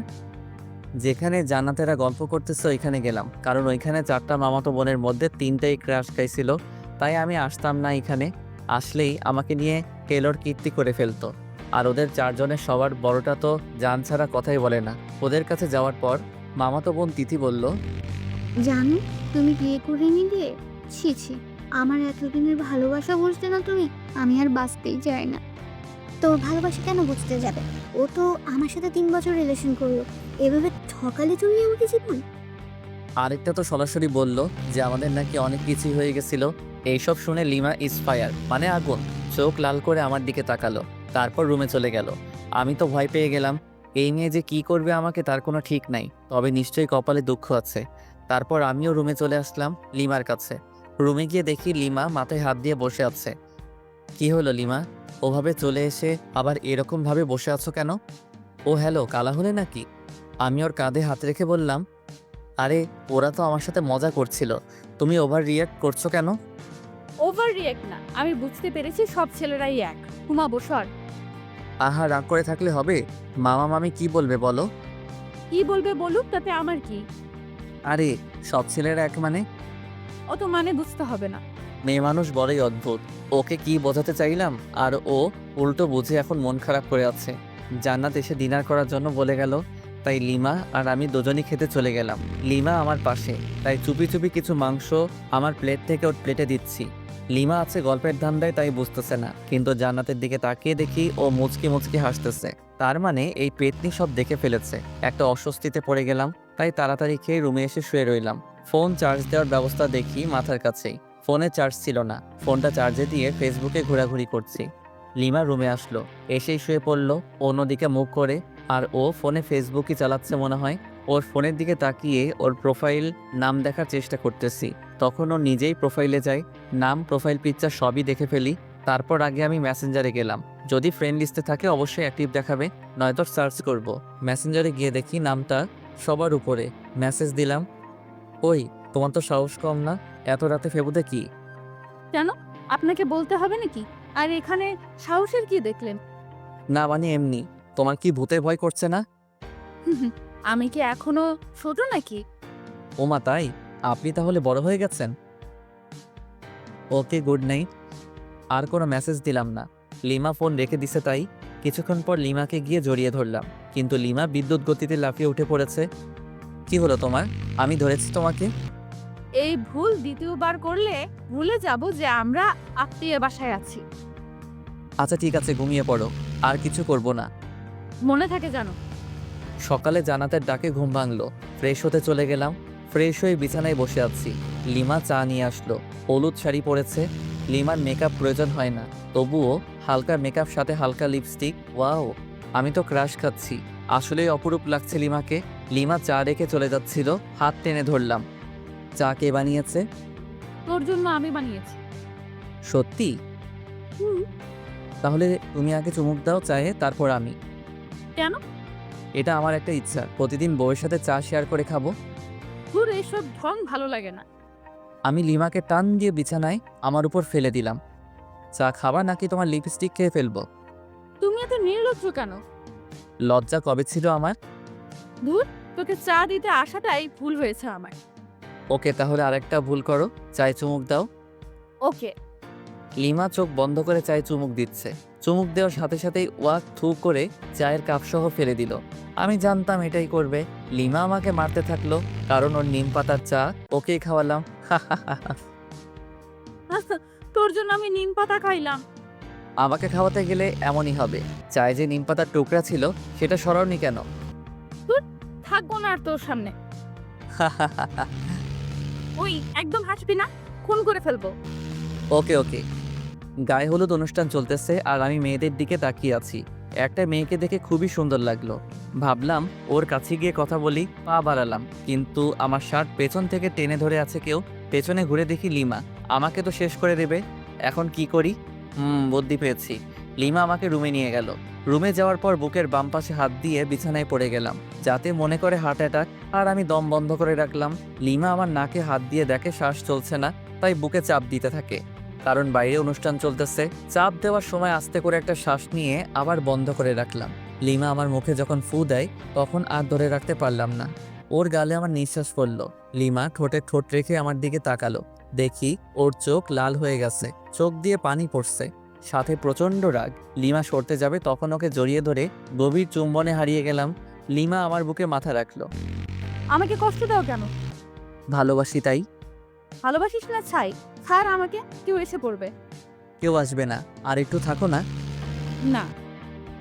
যেখানে জান্নাতেরা গল্প করতেছে ওইখানে গেলাম, কারণ ওইখানে 4টা মামাতো বোনের মধ্যে 3টাই ক্রাশ খাইছিল। তাই আমি আসতাম না এখানে। আসলেই আমাকে নিয়ে কেলোর কীর্তি করে ফেলতো। আর ওদের 4 জনের সবার বড়টা তো জান ছাড়া কথাই বলে না। ওদের কাছে যাওয়ার পর মামাতো বোন তিথি বলল, জানো, তুমি বিয়ে করে নিলে। ছি ছি, আমার এতদিনের ভালোবাসা বুঝতে না তুমি। আমি আর বাঁচতেই চাই না। তোর ভালোবাসা কেন বুঝতে যাবে? ও তো আমার সাথে 3 বছর রিলেশন করলো। এভাবে ঠকালে তুমি আমাকে জীবন। আরেকটা তো সরাসরি বলল যে আমাদের নাকি অনেক কিছুই হয়ে গেছিল। এইসব শুনে লিমা ইসফায়ার মানে আগুন, চোখ লাল করে আমার দিকে তাকালো, তারপর রুমে চলে গেল। আমি তো ভয় পেয়ে গেলাম। এই নিয়ে যে কি করবে আমাকে তার কোনো ঠিক নাই, তবে নিশ্চয়ই কপালে দুঃখ আছে। তারপর আমিও রুমে চলে আসলাম লিমার কাছে। রুমে গিয়ে দেখি লিমা মাথায় হাত দিয়ে বসে আছে। কি হলো লিমা, ওভাবে চলে এসে আবার এরকমভাবে বসে আছো কেন? ও হ্যালো, কালা হলে নাকি? আমি ওর কাঁধে হাত রেখে বললাম, আরে ওরা তো আমার সাথে মজা করছিল, তুমি ওভার রিয়াক্ট করছো কেন? ওভার রিয়েক্ট না, আমি বুঝতে পেরেছি সব ছেলেরাই এক। ঘুমাবো, সর। আহা, রাগ করে থাকলে হবে? মামা মামি কি বলবে বলো? কি বলবে বলুক, তাতে আমার কি? আরে সব ছেলেরা এক মানে? অত মানে বুঝতে হবে না। মেয়ে মানুষ বড়ই অদ্ভুত। ওকে কি বোঝাতে চাইলাম আর ও উল্টো বুঝে এখন মন খারাপ করে আছে। জান্নাত এসে ডিনার করার জন্য বলে গেল, তাই লিমা আর আমি দুজনই খেতে চলে গেলাম। লিমা আমার পাশে, তাই চুপি চুপি কিছু মাংস আমার প্লেট থেকে ওর প্লেটে দিচ্ছি। লিমা আছে গল্পের ধান্দায়, তাই বুঝতেছে না, কিন্তু জান্নাতের দিকে তাকিয়ে দেখি ও মুচকি মুচকি হাসতেছে। তার মানে এই পেতনি সব দেখে ফেলেছে। একটা অস্বস্তিতে পড়ে গেলাম, তাই তাড়াতাড়ি খেয়ে রুমে এসে শুয়ে রইলাম। ফোন চার্জ দেওয়ার ব্যবস্থা দেখি মাথার কাছেই, ফোনে চার্জ ছিল না। ফোনটা চার্জে দিয়ে ফেসবুকে ঘোরাঘুরি করছি। লিমা রুমে আসলো, এসেই শুয়ে পড়লো অন্যদিকে মুখ করে, আর ও ফোনে ফেসবুকই চালাচ্ছে মনে হয়। ওর ফোনের দিকে তাকিয়ে ওর প্রোফাইল নাম দেখার চেষ্টা করতেছি, তখন ও নিজেই প্রোফাইলে যায়। নাম, প্রোফাইল পিকচার সবই দেখে ফেলি। তারপর আগে আমি মেসেঞ্জারে গেলাম, যদি ফ্রেন্ড লিস্টে থাকে অবশ্যই অ্যাক্টিভ দেখাবে, নয়তো সার্চ করব। মেসেঞ্জারে গিয়ে দেখি নামটা সবার উপরে। মেসেজ দিলাম, ওই তোমার তো সাহস কম না, এত রাতে ফেবুতে কি? কেন, আপনাকে বলতে হবে নাকি? আর এখানে সাহসের কি দেখলেন? না মানে এমনি। তোমার কি ভূতে ভয় করছে না? আমি কি এখনো ছোট নাকি? ওমা তাই? আপনি তাহলে বড় হয়ে গেছেন। ওকে, গুড নাইট। আর কোনো মেসেজ দিলাম না। লিমা ফোন রেখে দিছে, তাই কিছুক্ষণ পর লিমাকে গিয়ে জড়িয়ে ধরলাম, কিন্তু লিমা বিদ্যুৎ গতিতে লাফিয়ে উঠে পড়েছে। কি হলো তোমার? আমি ধরেছি তোমাকে। এই ভুল দ্বিতীয়বার করলে ভুলে যাব যে আমরা আত্মীয় বাসায় আছি। আচ্ছা ঠিক আছে, ঘুমিয়ে পড়ো, আর কিছু করব না। মনে থাকে জানো। সকালে জান্নাতের ডাকে ঘুম ভাঙলো। ফ্রেশ হতে চলে গেলাম। ফ্রেশ হয়ে বিছানায় বসে আছি। লিমা চা নিয়ে আসলো, হলুদ শাড়ি পরেছে। লিমার মেকআপ প্রয়োজন হয় না, তবুও হালকা মেকআপ সাথে হালকা লিপস্টিক। ওয়াও, আমি তো ক্রাশ খাচ্ছি। আসলেই অপরূপ লাগছে লিমাকে। লিমা চা রেখে চলে যাচ্ছিল, হাত টেনে ধরলাম। চা কে বানিয়েছে? তোর জন্য আমি বানিয়েছি। সত্যি? তাহলে তুমি আগে চুমুক দাও চায়ে, তারপর আমি। কেন? এটা আমার একটা ইচ্ছা, প্রতিদিন বউয়ের সাথে চা শেয়ার করে খাবো। তোর এইসব ঢং ভালো লাগে না। আমি লিমাকে টান দিয়ে বিছানায় আমার উপর ফেলে দিলাম। চা খাবা নাকি তোমার লিপস্টিক খেয়ে ফেলবো? তুমি এত নির্লজ্জ কেন? লজ্জা কবে ছিল আমার? ধুর, তোকে চা দিতে আসাটাই ভুল হয়েছে আমার। ওকে, তাহলে আরেকটা ভুল করো, চায়ে চুমুক দাও। ওকে। লিমা চোখ বন্ধ করে চায়ে চুমুক দিচ্ছে। চুমুক দেওয়ার সাথে সাথেই ওয়াক থু করে চায়ের কাপ সহ ফেলে দিল। আমি জানতাম এটাই করবে। লিমা আমাকে মারতে থাকলো, কারণ ওর নিম পাতার চা ওকেই খাওয়ালাম। তোর জন্য আমি নিম পাতা খাইলাম। আমাকে খাওয়াতে গেলে এমনই হবে। চায়ে যে নিম পাতার টুকরা ছিল সেটা সরাওনি কেন? থাকবো না আর তোর সামনে। ওই একদম হাসবি না, খুন করে ফেলবো। ওকে ওকে। গায়ে হলুদ অনুষ্ঠান চলতেছে আর আমি মেয়েদের দিকে তাকিয়ে আছি। একটা মেয়েকে দেখে খুবই সুন্দর লাগলো। ভাবলাম ওর কাছে গিয়ে কথা বলি, পা বাড়ালাম, কিন্তু আমার শার্ট পেছন থেকে টেনে ধরে আছে কেউ। পেছনে ঘুরে দেখি লিমা। আমাকে তো শেষ করে দেবে। এখন কি করি? বুদ্ধি পেয়েছি। লিমা আমাকে রুমে নিয়ে গেল। রুমে যাওয়ার পর বুকের বাম পাশে হাত দিয়ে বিছানায় পড়ে গেলাম, যাতে মনে করে হার্ট অ্যাটাক। আর আমি দম বন্ধ করে রাখলাম। লিমা আমার নাকে হাত দিয়ে দেখে শ্বাস চলছে না, তাই বুকে চাপ দিতে থাকে, কারণ বাইরে অনুষ্ঠান চলতেছে। চাপ দেওয়ার সময় আস্তে করে একটা শ্বাস নিয়ে আবার বন্ধ করে রাখলাম। লিমা আমার মুখে যখন ফু দেয় তখন আর ধরে রাখতে পারলাম না। ওর গালে আমার নিঃশ্বাস পড়ল। লিমা ঠোঁটে ঠোঁট রেখে আমার দিকে তাকালো। দেখি ওর চোখ লাল হয়ে গেছে, চোখ দিয়ে পানি পড়ছে, সাথে প্রচণ্ড রাগ। লিমা সরতে যাবে, তখন ওকে জড়িয়ে ধরে গভীর চুম্বনে হারিয়ে গেলাম। লিমা আমার বুকে মাথা রাখলো। আমাকে কষ্ট দাও কেন? ভালোবাসি তাই। ভালোবাসিস না ছাই, ছাড় আমাকে, কেউ এসে পড়বে। কেউ আসবে না, আর একটু থাকো না। না।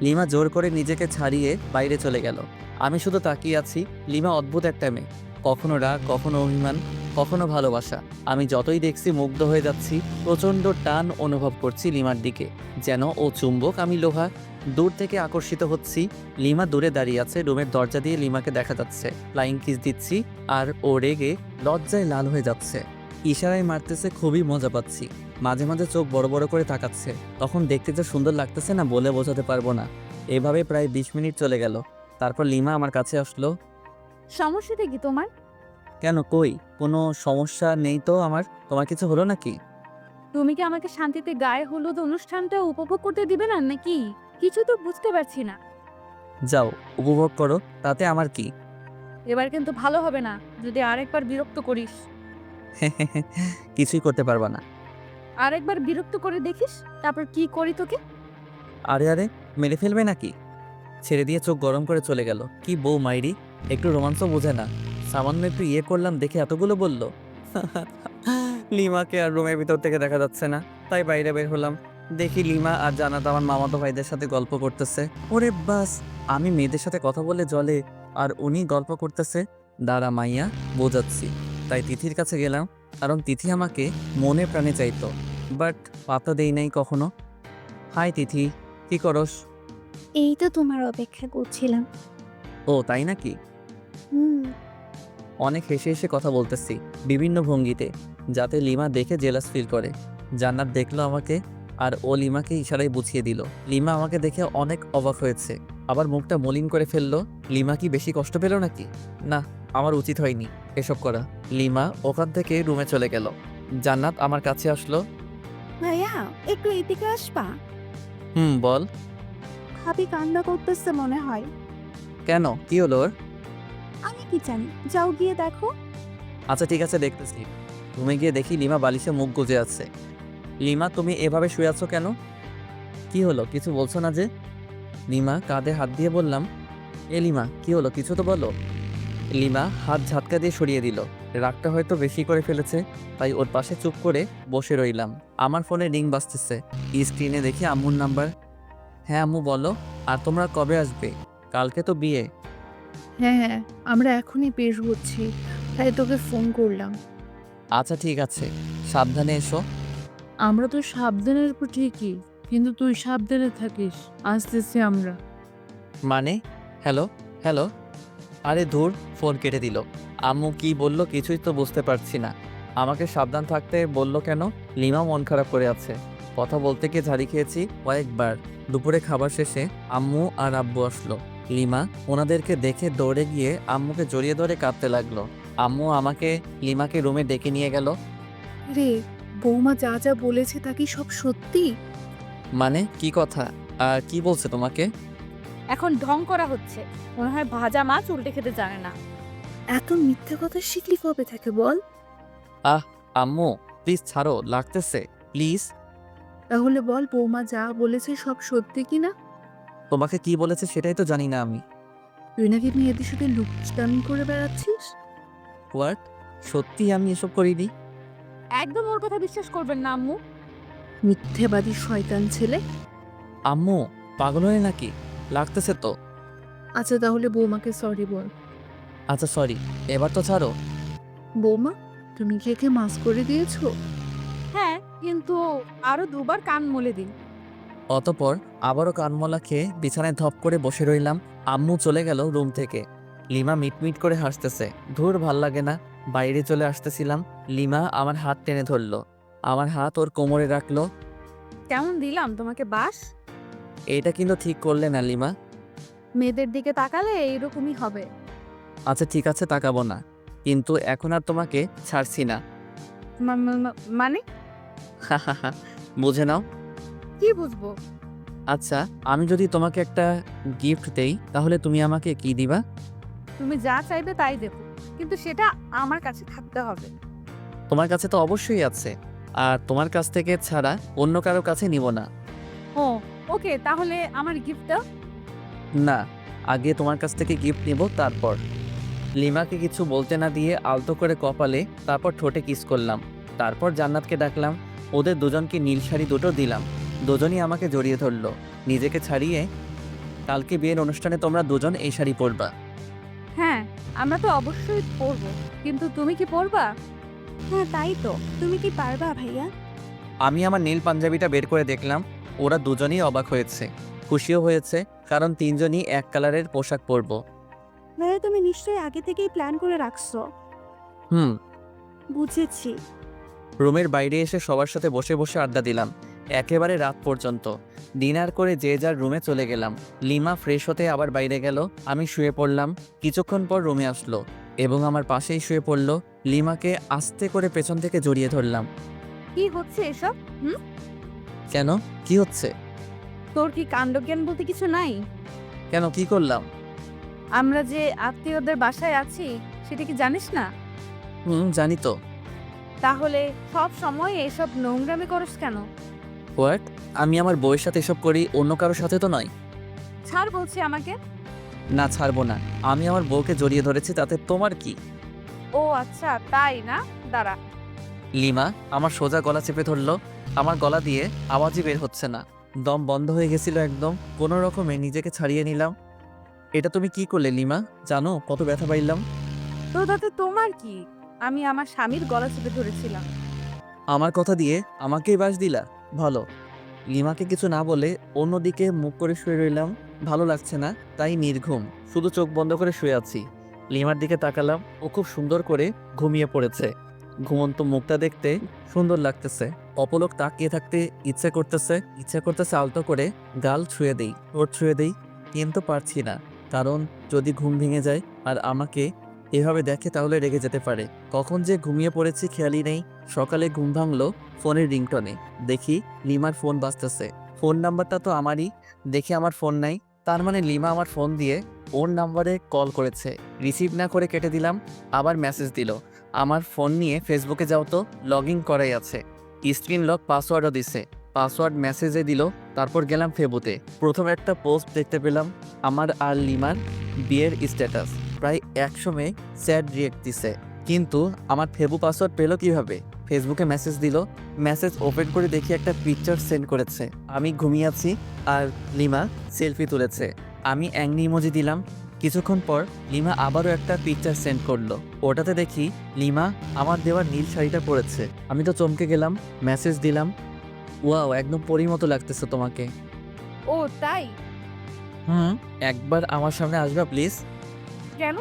লিমা জোর করে নিজেকে ছাড়িয়ে বাইরে চলে গেল। আমি শুধু তাকিয়ে আছি। লিমা অদ্ভুত একটা মেয়ে, কখনো রাগ, কখনো অভিমান, কখনো ভালোবাসা। আমি যতই দেখছি মুগ্ধ হয়ে যাচ্ছি। প্রচণ্ড টান অনুভব করছি লিমার দিকে, যেন ও চুম্বক, আমি লোহা। দূর থেকে আকর্ষিত হচ্ছি। লিমা দূরে দাঁড়িয়ে আছে, রুমের দরজা দিয়ে লিমাকে দেখা যাচ্ছে। ফ্লাইং কিস দিচ্ছি আর ও রেগে লজ্জায় লাল হয়ে যাচ্ছে, ইশারায় মারতেছে। খুবই মজা পাচ্ছি। মাঝে মাঝে চোখ বড় বড় করে তাকাচ্ছে, তখন দেখতে যে সুন্দর লাগতেছে না, বলে বোঝাতে পারবো না। এভাবে প্রায় 20 মিনিট চলে গেল। তারপর লিমা আমার কাছে আসলো। সমস্যাটা কি তোমার? কেন, কই কোনো সমস্যা নেই তো আমার। তোমার কিছু হলো নাকি? তুমি কি আমাকে শান্তিতে গায়ে হলুদ অনুষ্ঠানটা উপভোগ করতে দিবে না নাকি? কিছু তো বুঝতে পারছি না। যাও, উপভোগ করো, তাতে আমার কি। এবার কিন্তু ভালো হবে না যদি আরেকবার বিরক্ত করিস। কিছুই করতে পারবা না। আরেকবার বিরক্ত করে দেখিস, তারপর কি করি তোকে। আরে আরে, মেরে ফেলবে নাকি? ছেড়ে দিয়ে চোখ গরম করে চলে গেল। কি বউ মাইরি, একটু রোমাঞ্চ বোঝে না। সামান্য একটু ইয়ে করলাম দেখে এতগুলো বলল। লিমাকে আর রুমের ভিতর থেকে দেখা যাচ্ছে না, তাই বাইরে বের হলাম। দেখি লিমা আর জান্নাত আমার মামাতো ভাইদের সাথে গল্প করতেছে। ওরে বাস, আমি মেয়েদের সাথে কথা বলে জলে, আর উনি গল্প করতেছে। দাঁড়া মাইয়া, বোঝাচ্ছি। তাই তিথির কাছে গেলাম, কারণ তিথি আমাকে মনে প্রাণে চাইতো, বাট পাতা দেই নাই কখনো। হাই তিথি, কি করস? এই তো তোমার অপেক্ষা করছিলাম। ও তাই নাকি? হুম। অনেক হেসে হেসে কথা বলতেছি বিভিন্ন ভঙ্গিতে, যাতে লিমা দেখে জেলাস ফিল করে। জান্নাত দেখলো আমাকে, আর ও লিমাকে ইশারায় বুঝিয়ে দিল। লিমা আমাকে দেখে অনেক অবাক হয়েছে, আবার মুখটা মলিন করে ফেললো। লিমা কি বেশি কষ্ট পেল নাকি? না, আমার উচিত হয়নি এসব করা। লিমা ওখান থেকে রুমে চলে গেল। জান্নাত আমার কাছে আসলো। ভাইয়া একটু এদিকে আসবা? বল। ভাবি কান্না করতেছে মনে হয়। কেন, কি হলো ওর? আমি কি জানি, যাও গিয়ে দেখো। আচ্ছা ঠিক আছে, দেখতেছি। রুমে গিয়ে দেখি লিমা বালিশে মুখ গুজে আছে। লিমা, তুমি এভাবে শুয়ে আছো কেন? কি হলো, কিছু বলছো না যে? লিমা কাঁধে হাত দিয়ে বললাম, এ লিমা কি হলো, কিছু তো বলো। লিমা হাত ঝাটকা দিয়ে সরিয়ে দিল। রাগটা হয়তো বেশি করে ফেলেছে, তাই ওর পাশে চুপ করে বসে রইলাম। আমার ফোনে রিং বাজতেছে। স্ক্রিনে দেখি আম্মুর নাম্বার। হ্যাঁ আম্মু বলো, আর তোমরা কবে আসবে? কালকে তো বিয়ে। হ্যাঁ, আমরা এখনই বের হচ্ছি, তাই তোকে ফোন করলাম। আচ্ছা ঠিক আছে, সাবধানে এসো। আমরা তো সাবধানের উপর ঠিকই, কিন্তু তুই সাবধানে থাকিস। আসতেছি আমরা। মানে? হ্যালো হ্যালো, আরে ধুর, ফোন কেটে দিল। আম্মু কি বলল কিছুই তো বুঝতে পারছি না। আমাকে সাবধান থাকতে বলল কেন? লিমা মন খারাপ করে আছে। কথা বলতে গিয়ে ঝাড়ি খেয়েছি কয়েকবার। দুপুরে খাবার শেষে আম্মু আর আব্বু আসলো। লিমা ওনাদেরকে দেখে দৌড়ে গিয়ে আম্মুকে জড়িয়ে ধরে কাঁদতে লাগলো। আম্মু আমাকে লিমাকে রুমে ডেকে নিয়ে গেল। রে, বৌমা যা যা বলেছে তা কি সব সত্যি? মানে কি কথা? আর কি বলছে তোমাকে? এখন ঢং করা হচ্ছে, মনে হয় ভাজা মাছ উল্টে খেতে জানে না। এত মিথ্যে কথা শিখলি কবে থেকে বল? আম্মু প্লিজ ছাড়ো, লাগতেছে প্লিজ। তাহলে বল, বৌমা যা বলেছে সব সত্যি কিনা? তোমাকে কি বলেছে সেটাই তো জানি না আমি। তুই নাকি মেয়েদের সাথে লুকস্টামি করে বেড়াচ্ছিস? হোয়াট? সত্যি আমি এসব করিনি। একদম ওর কথা বিশ্বাস করবেন না আম্মু। মিথ্যেবাদী শয়তান ছেলে। আম্মু পাগল হয়ে নাকি? লাগতেছে তো। আচ্ছা তাহলে বৌমাকে সরি বল। আচ্ছা সরি, এবার তো ছাড়ো। বৌমা, তুমি কি একে মাস করে দিয়েছো? হ্যাঁ, কিন্তু আরো দুবার কান মলে দিন। অতপর আবারও কানমলা খেয়ে বিছানায় ধপ করে বসে রইলাম। আম্মু চলে গেল রুম থেকে। লিমা মিটমিট করে হাসতেছে। ধুর, ভাল লাগে না। বাইরে চলে আসতেছিলাম, লিমা আমার হাত টেনে ধরলো। আমার হাত ওর কোমরে রাখলো। কেমন দিলাম তোমাকে বাস? এটা কিন্তু ঠিক করলে না লিমা। মেয়েদের দিকে তাকালে এইরকমই হবে। আচ্ছা ঠিক আছে, তাকাবো না, কিন্তু এখন আর তোমাকে ছাড়ছি না। মানে বুঝে নাও। কি বুঝবো? আচ্ছা, আমি যদি তোমাকে একটা গিফট দেই, তাহলে তুমি আমাকে কি দিবা? তুমি যা চাইবে তাই দেবো, কিন্তু সেটা আমার কাছে থাকতে হবে। তোমার কাছে তো অবশ্যই আছে, আর তোমার কাছ থেকে ছাড়া অন্য কারো কাছে নিব না। ও ওকে, তাহলে আমার গিফট দাও। না, আগে তোমার কাছ থেকে গিফট নিব তারপর। লিমাকে কিছু বলতে না দিয়ে আলতো করে কপালে, তারপর ঠোঁটে কিস করলাম। তারপর জান্নাতকে ডাকলাম। ওদের দুজনকে নীল শাড়ি দুটো দিলাম। দুজনই আমাকে জড়িয়ে ধরলো নিজেকে ছাড়িয়ে। কালকে বিয়ের অনুষ্ঠানে তোমরা দুজন এই শাড়ি পরবা। হ্যাঁ, আমরা তো অবশ্যই পরবো, কিন্তু তুমি কি পরবা? হ্যাঁ তাই তো, তুমি কি পারবা ভাইয়া? আমি আমার নীল পাঞ্জাবিটা বের করে দেখলাম। ওরা দুজনই অবাক হয়েছে, খুশিও হয়েছে, কারণ তিনজনই এক কালারের পোশাক পরবো। ভাইয়া তুমি নিশ্চয়ই আগে থেকেই প্ল্যান করে রাখছো। হুম। বুঝেছি। রুমের বাইরে এসে সবার সাথে বসে বসে আড্ডা দিলাম একেবারে রাত পর্যন্ত। ডিনার করে যে যার রুমে চলে গেলাম। লিমা ফ্রেশ হতে আবার বাইরে গেল। আমি শুয়ে পড়লাম। কিছুক্ষণ পর রুমে আসলো এবং আমার পাশেই শুয়ে পড়লো। লিমাকে আস্তে করে পেছন থেকে জড়িয়ে ধরলাম। কি হচ্ছে এসব? কেন, কি হচ্ছে? তোর কি কাণ্ডজ্ঞান বলতে কিছু নাই? কেন, কি করলাম? আমরা যে আত্মীয়দের বাসায় আছি সেটা কি জানিস না? জানি তো। তাহলে সব সময় এসব নোংরামি করিস কেন? হোয়াট? আমি আমার বউয়ের সাথে এসব করি, অন্য কারোর সাথে তো নয়। ছাড় বলছি আমাকে। না, ছাড়বো না। আমি আমার বউকে জড়িয়ে ধরেছি, তাতে তোমার কি? ও আচ্ছা তাই না, দাঁড়া। লিমা আমার সোজা গলা চেপে ধরলো। আমার গলা দিয়ে আওয়াজই বের হচ্ছে না, দম বন্ধ হয়ে গেছিল একদম। কোনো রকমে নিজেকে ছাড়িয়ে নিলাম। এটা তুমি কি করলে লিমা? জানো কত ব্যথা পাইলাম? তো তাতে তোমার কি? আমি আমার স্বামীর গলা চেপে ধরেছিলাম। আমার কথা দিয়ে আমাকেই বাস দিলা? ভালো। লিমাকে কিছু না বলে অন্যদিকে মুখ করে শুয়ে রইলাম। ভালো লাগছে না, তাই নির্ঘুম শুধু চোখ বন্ধ করে শুয়ে আছি। লিমার দিকে তাকালাম, ও খুব সুন্দর করে ঘুমিয়ে পড়েছে। ঘুমন্ত মুখটা দেখতে সুন্দর লাগতেছে। অপলক তাকিয়ে থাকতে ইচ্ছে করতেছে আলতো করে গাল ছুঁয়ে দেই, ঠোঁট ছুঁয়ে দেই, কিন্তু পারছি না। কারণ যদি ঘুম ভেঙে যায় আর আমাকে এভাবে দেখে তাহলে রেগে যেতে পারে। কখন যে ঘুমিয়ে পড়েছি খেয়ালই নেই। সকালে ঘুম ভাঙলো ফোনের রিংটনে। দেখি লিমার ফোন বাজতেছে। ফোন নাম্বারটা তো আমারই। দেখি আমার ফোন নাই, তার মানে লিমা আমার ফোন দিয়ে ওর নাম্বারে কল করেছে। রিসিভ না করে কেটে দিলাম। আবার মেসেজ দিল, আমার ফোন নিয়ে ফেসবুকে যাও তো, লগ ইন করাই আছে। স্ক্রিন লক পাসওয়ার্ডও দিছে। পাসওয়ার্ড মেসেজে দিল। তারপর গেলাম ফেবুতে। প্রথম একটা পোস্ট দেখতে পেলাম, আমার আর লিমার বিয়ের স্ট্যাটাস। প্রায় 100 মেয়ে স্যাড রিয়েক্ট দিছে। কিন্তু আমার ফেবু পাসওয়ার্ড পেলো কিভাবে? ফেসবুকে মেসেজ দিল। মেসেজ ওপেন করে দেখি একটা পিকচার সেন্ড করেছে। আমি ঘুমিয়ে আছি আর লিমা সেলফি তুলেছে। আমি অ্যাংনি ইমোজি দিলাম। কিছুক্ষণ পর লিমা আবারও একটা পিকচার সেন্ড করলো। ওটাতে দেখি লিমা আমার দেওয়া নীল শাড়িটা পরেছে। আমি তো চমকে গেলাম। মেসেজ দিলাম, ওয়াও একদম পরীর মতো লাগতেছে তোমাকে। ও তাই? একবার আমার সামনে আসবা প্লিজ? কেন?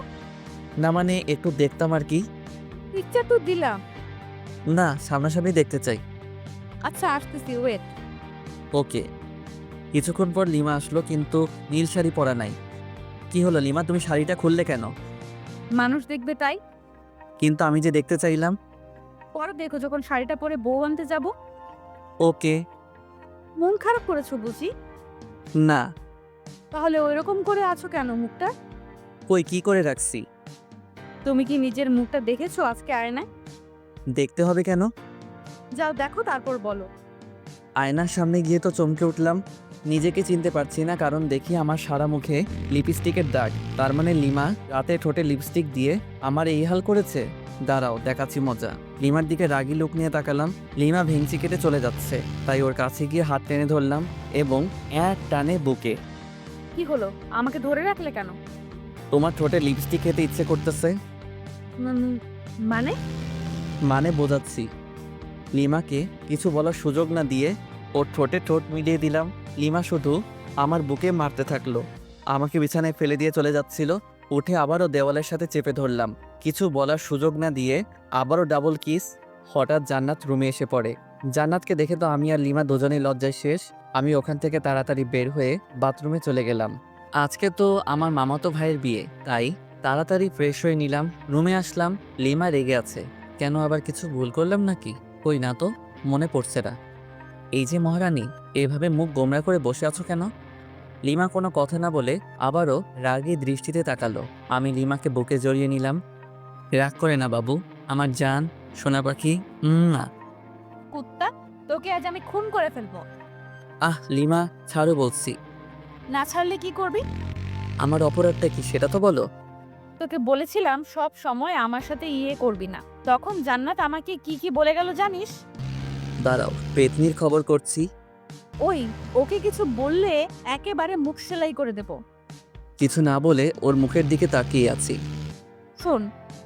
না মানে একটু দেখতাম আর কি। পিকচার তো দিলাম। না, সামনাসামনি দেখতে চাই। আচ্ছা আসতেছি, ওয়েট। ওকে। কিছুক্ষণ পর লিমা আসলো, কিন্তু নীল শাড়ি পরা নাই। কি হলো লিমা, তুমি শাড়িটা খুললে কেন? মানুষ দেখবে তাই। কিন্তু আমি যে দেখতে চাইলাম। পরে দেখো যখন শাড়িটা পরে বউ আনতে যাব। ওকে। মন খারাপ করেছো বুঝি? না। তাহলে ওইরকম করে আছো কেন মুখটা? কই কি করে রাখছি? তুমি কি নিজের মুখটা দেখেছো আজকে আয়নায়? দেখতে হবে কেন? যাও দেখো তারপর বলো। আয়নার সামনে গিয়ে তো চমকে উঠলাম। নিজেকে চিনতে পারছি না, কারণ দেখি আমার সারা মুখে লিপস্টিকের দাগ। তার মানে লিমা রাতে ঠোঁটে লিপস্টিক দিয়ে আমার এই হাল করেছে। দাঁড়াও দেখাচ্ছি মজা। লিমার দিকে রাগী লুক নিয়ে তাকালাম। লিমা ভেঙচি কেটে চলে যাচ্ছে, তাই ওর কাছে গিয়ে হাত টেনে ধরলাম এবং এক টানে বুকে। কি হলো, আমাকে ধরে রাখলে কেন? তোমার ঠোঁটে লিপস্টিক খেতে ইচ্ছে করতেছে। মানে? মানে বোঝাচ্ছি। লিমাকে কিছু বলার সুযোগ না দিয়ে ওর ঠোঁটে ঠোঁট মিলিয়ে দিলাম। লিমা শুধু আমার বুকে মারতে থাকলো। আমাকে বিছানায় ফেলে দিয়ে চলে যাচ্ছিল। উঠে আবারও দেওয়ালের সাথে চেপে ধরলাম। কিছু বলার সুযোগ না দিয়ে আবারও ডাবল কিস। হঠাৎ জান্নাত রুমে এসে পড়ে। জান্নাতকে দেখে তো আমি আর লিমা দুজনেই লজ্জায় শেষ। আমি ওখান থেকে তাড়াতাড়ি বের হয়ে বাথরুমে চলে গেলাম। আজকে তো আমার মামাতো ভাইয়ের বিয়ে, তাই তাড়াতাড়ি ফ্রেশ হয়ে নিলাম। রুমে আসলাম, লিমা রেগে আছে। কেন, আবার কিছু ভুল করলাম নাকি? কই না তো, মনে পড়ছে না। এই যে মহারানী, এভাবে মুখ গোমরা করে বসে আছো কেন? লিমা কোনো কথা না বলে আবারও রাগী দৃষ্টিতে তাকালো। আমি লিমাকে বুকে জড়িয়ে নিলাম। রাগ করে না বাবু, আমার জান সোনা পাখি। না। কুত্তা, তোকে আজ আমি খুন করে ফেলবো। লিমা ছাড়ো বলছি। না ছাড়লে কি করবি? আমার অপরাধটা কি সেটা তো বলো। তোকে বলেছিলাম সব সময় আমার সাথে করবি না। তখন জান্নাত আমাকে কি কি বলে গেল জানিস? দাঁড়াও, পেতনির খবর করছি। ওই, ওকে কিছু বললে একেবারে মুখ সেলাই করে দেব। কিছু না বলে ওর মুখের দিকে তাকিয়ে আছি। শোন,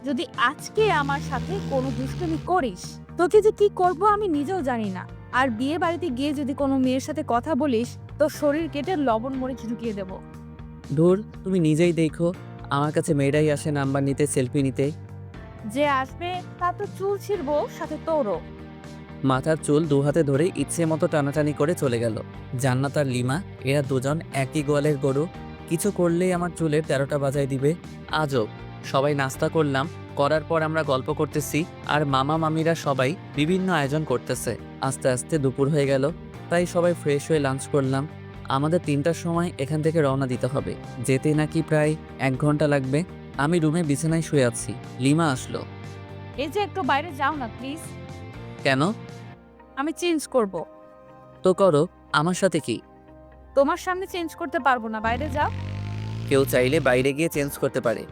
যদি আজকে আমার সাথে কোনো দুষ্টুমি করিস, তোকে যে কি করব আমি নিজেও জানি না। আর বিয়ে বাড়িতে গিয়ে যদি কোনো মেয়ের সাথে কথা বলিস, তো শরীর কেটে লবণ মরিচ ঢুকিয়ে দেব। ধুর, তুমি নিজেই দেখো, আমার কাছে মেয়েরাই আসে নাম্বার নিতে, সেলফি নিতে। যে আসবে তার তো চুল ছিঁড়বো, সাথে তোরও। মাথার চুল দু হাতে ধরে ইচ্ছে মতো টানাটানি করে চলে গেল। জান্নাত আর লিমা এরা দুজন একই গোয়ালের গরু। কিছু করলেই আমার চুলের 13টা বাজায় দিবে। আজব। সবাই নাস্তা করলাম, করার পর আমরা গল্প করতেছি আর মামা মামিরা সবাই বিভিন্ন আয়োজন করতেছে। আস্তে আস্তে দুপুর হয়ে গেল, তাই সবাই ফ্রেশ হয়ে লাঞ্চ করলাম। আমাদের 3টার সময় এখান থেকে রওনা দিতে হবে। যেতে নাকি প্রায় 1 ঘন্টা লাগবে। আমি রুমে বিছানায় শুয়ে আছি। লিমা আসলো। এই যে একটু বাইরে যাও না প্লিজ। কেন? আমি চেঞ্জ করব। তো করো, আমার সাথে কি? তোমার সামনে চেঞ্জ করতে পারবো না, বাইরে যাও। কেউ চাইলে বাইরে গিয়ে চেঞ্জ করতে পারে।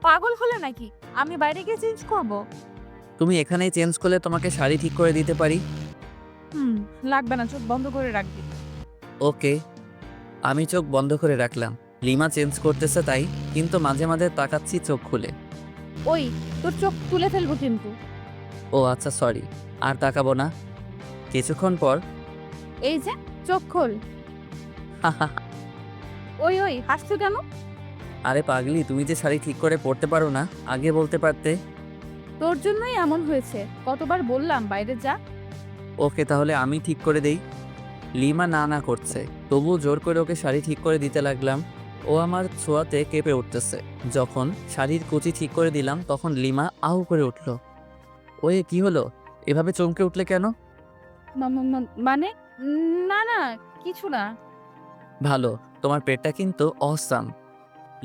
পাগল হলে নাকি? আমি বাইরে গিয়ে চেঞ্জ করব? তুমি এখানেই চেঞ্জ করলে তোমাকে শাড়ি ঠিক করে দিতে পারি। লাগবে না, চোখ বন্ধ করে রাখবি। ওকে। আমি চোখ বন্ধ করে রাখলাম। লিমা চেঞ্জ করতেছে তাই, কিন্তু মাঝে মাঝে তাকাচ্ছি চোখ খুলে। ওই, তোর চোখ তুলে ফেলবো কিন্তু। ও আচ্ছা, সরি, আর তাকাবো না। কিছুক্ষণ পর এই যে, চোখ খোল। ওই ওই, হাসছো কেন? আরে পাগলি, তুমি যে শাড়ি ঠিক করে পরতে পারো না, আগে বলতে পারতে। তোর জন্যই এমন হয়েছে, কতবার বললাম বাইরে যা। ওকে, তাহলে আমি ঠিক করে দেই। লিমা না না করছে, তবু জোর করে ওকে শাড়ি ঠিক করে দিতে লাগলাম। ও আমার ছোঁয়াতে কেঁপে উঠতেছে। যখন শাড়ির কুচি ঠিক করে দিলাম তখন লিমা আহু করে উঠল। ওয়ে, কি হলো? এভাবে চমকে উঠলে কেন? মানে না না, কিছু না। ভালো, তোমার পেটটা কিন্তু অসাম।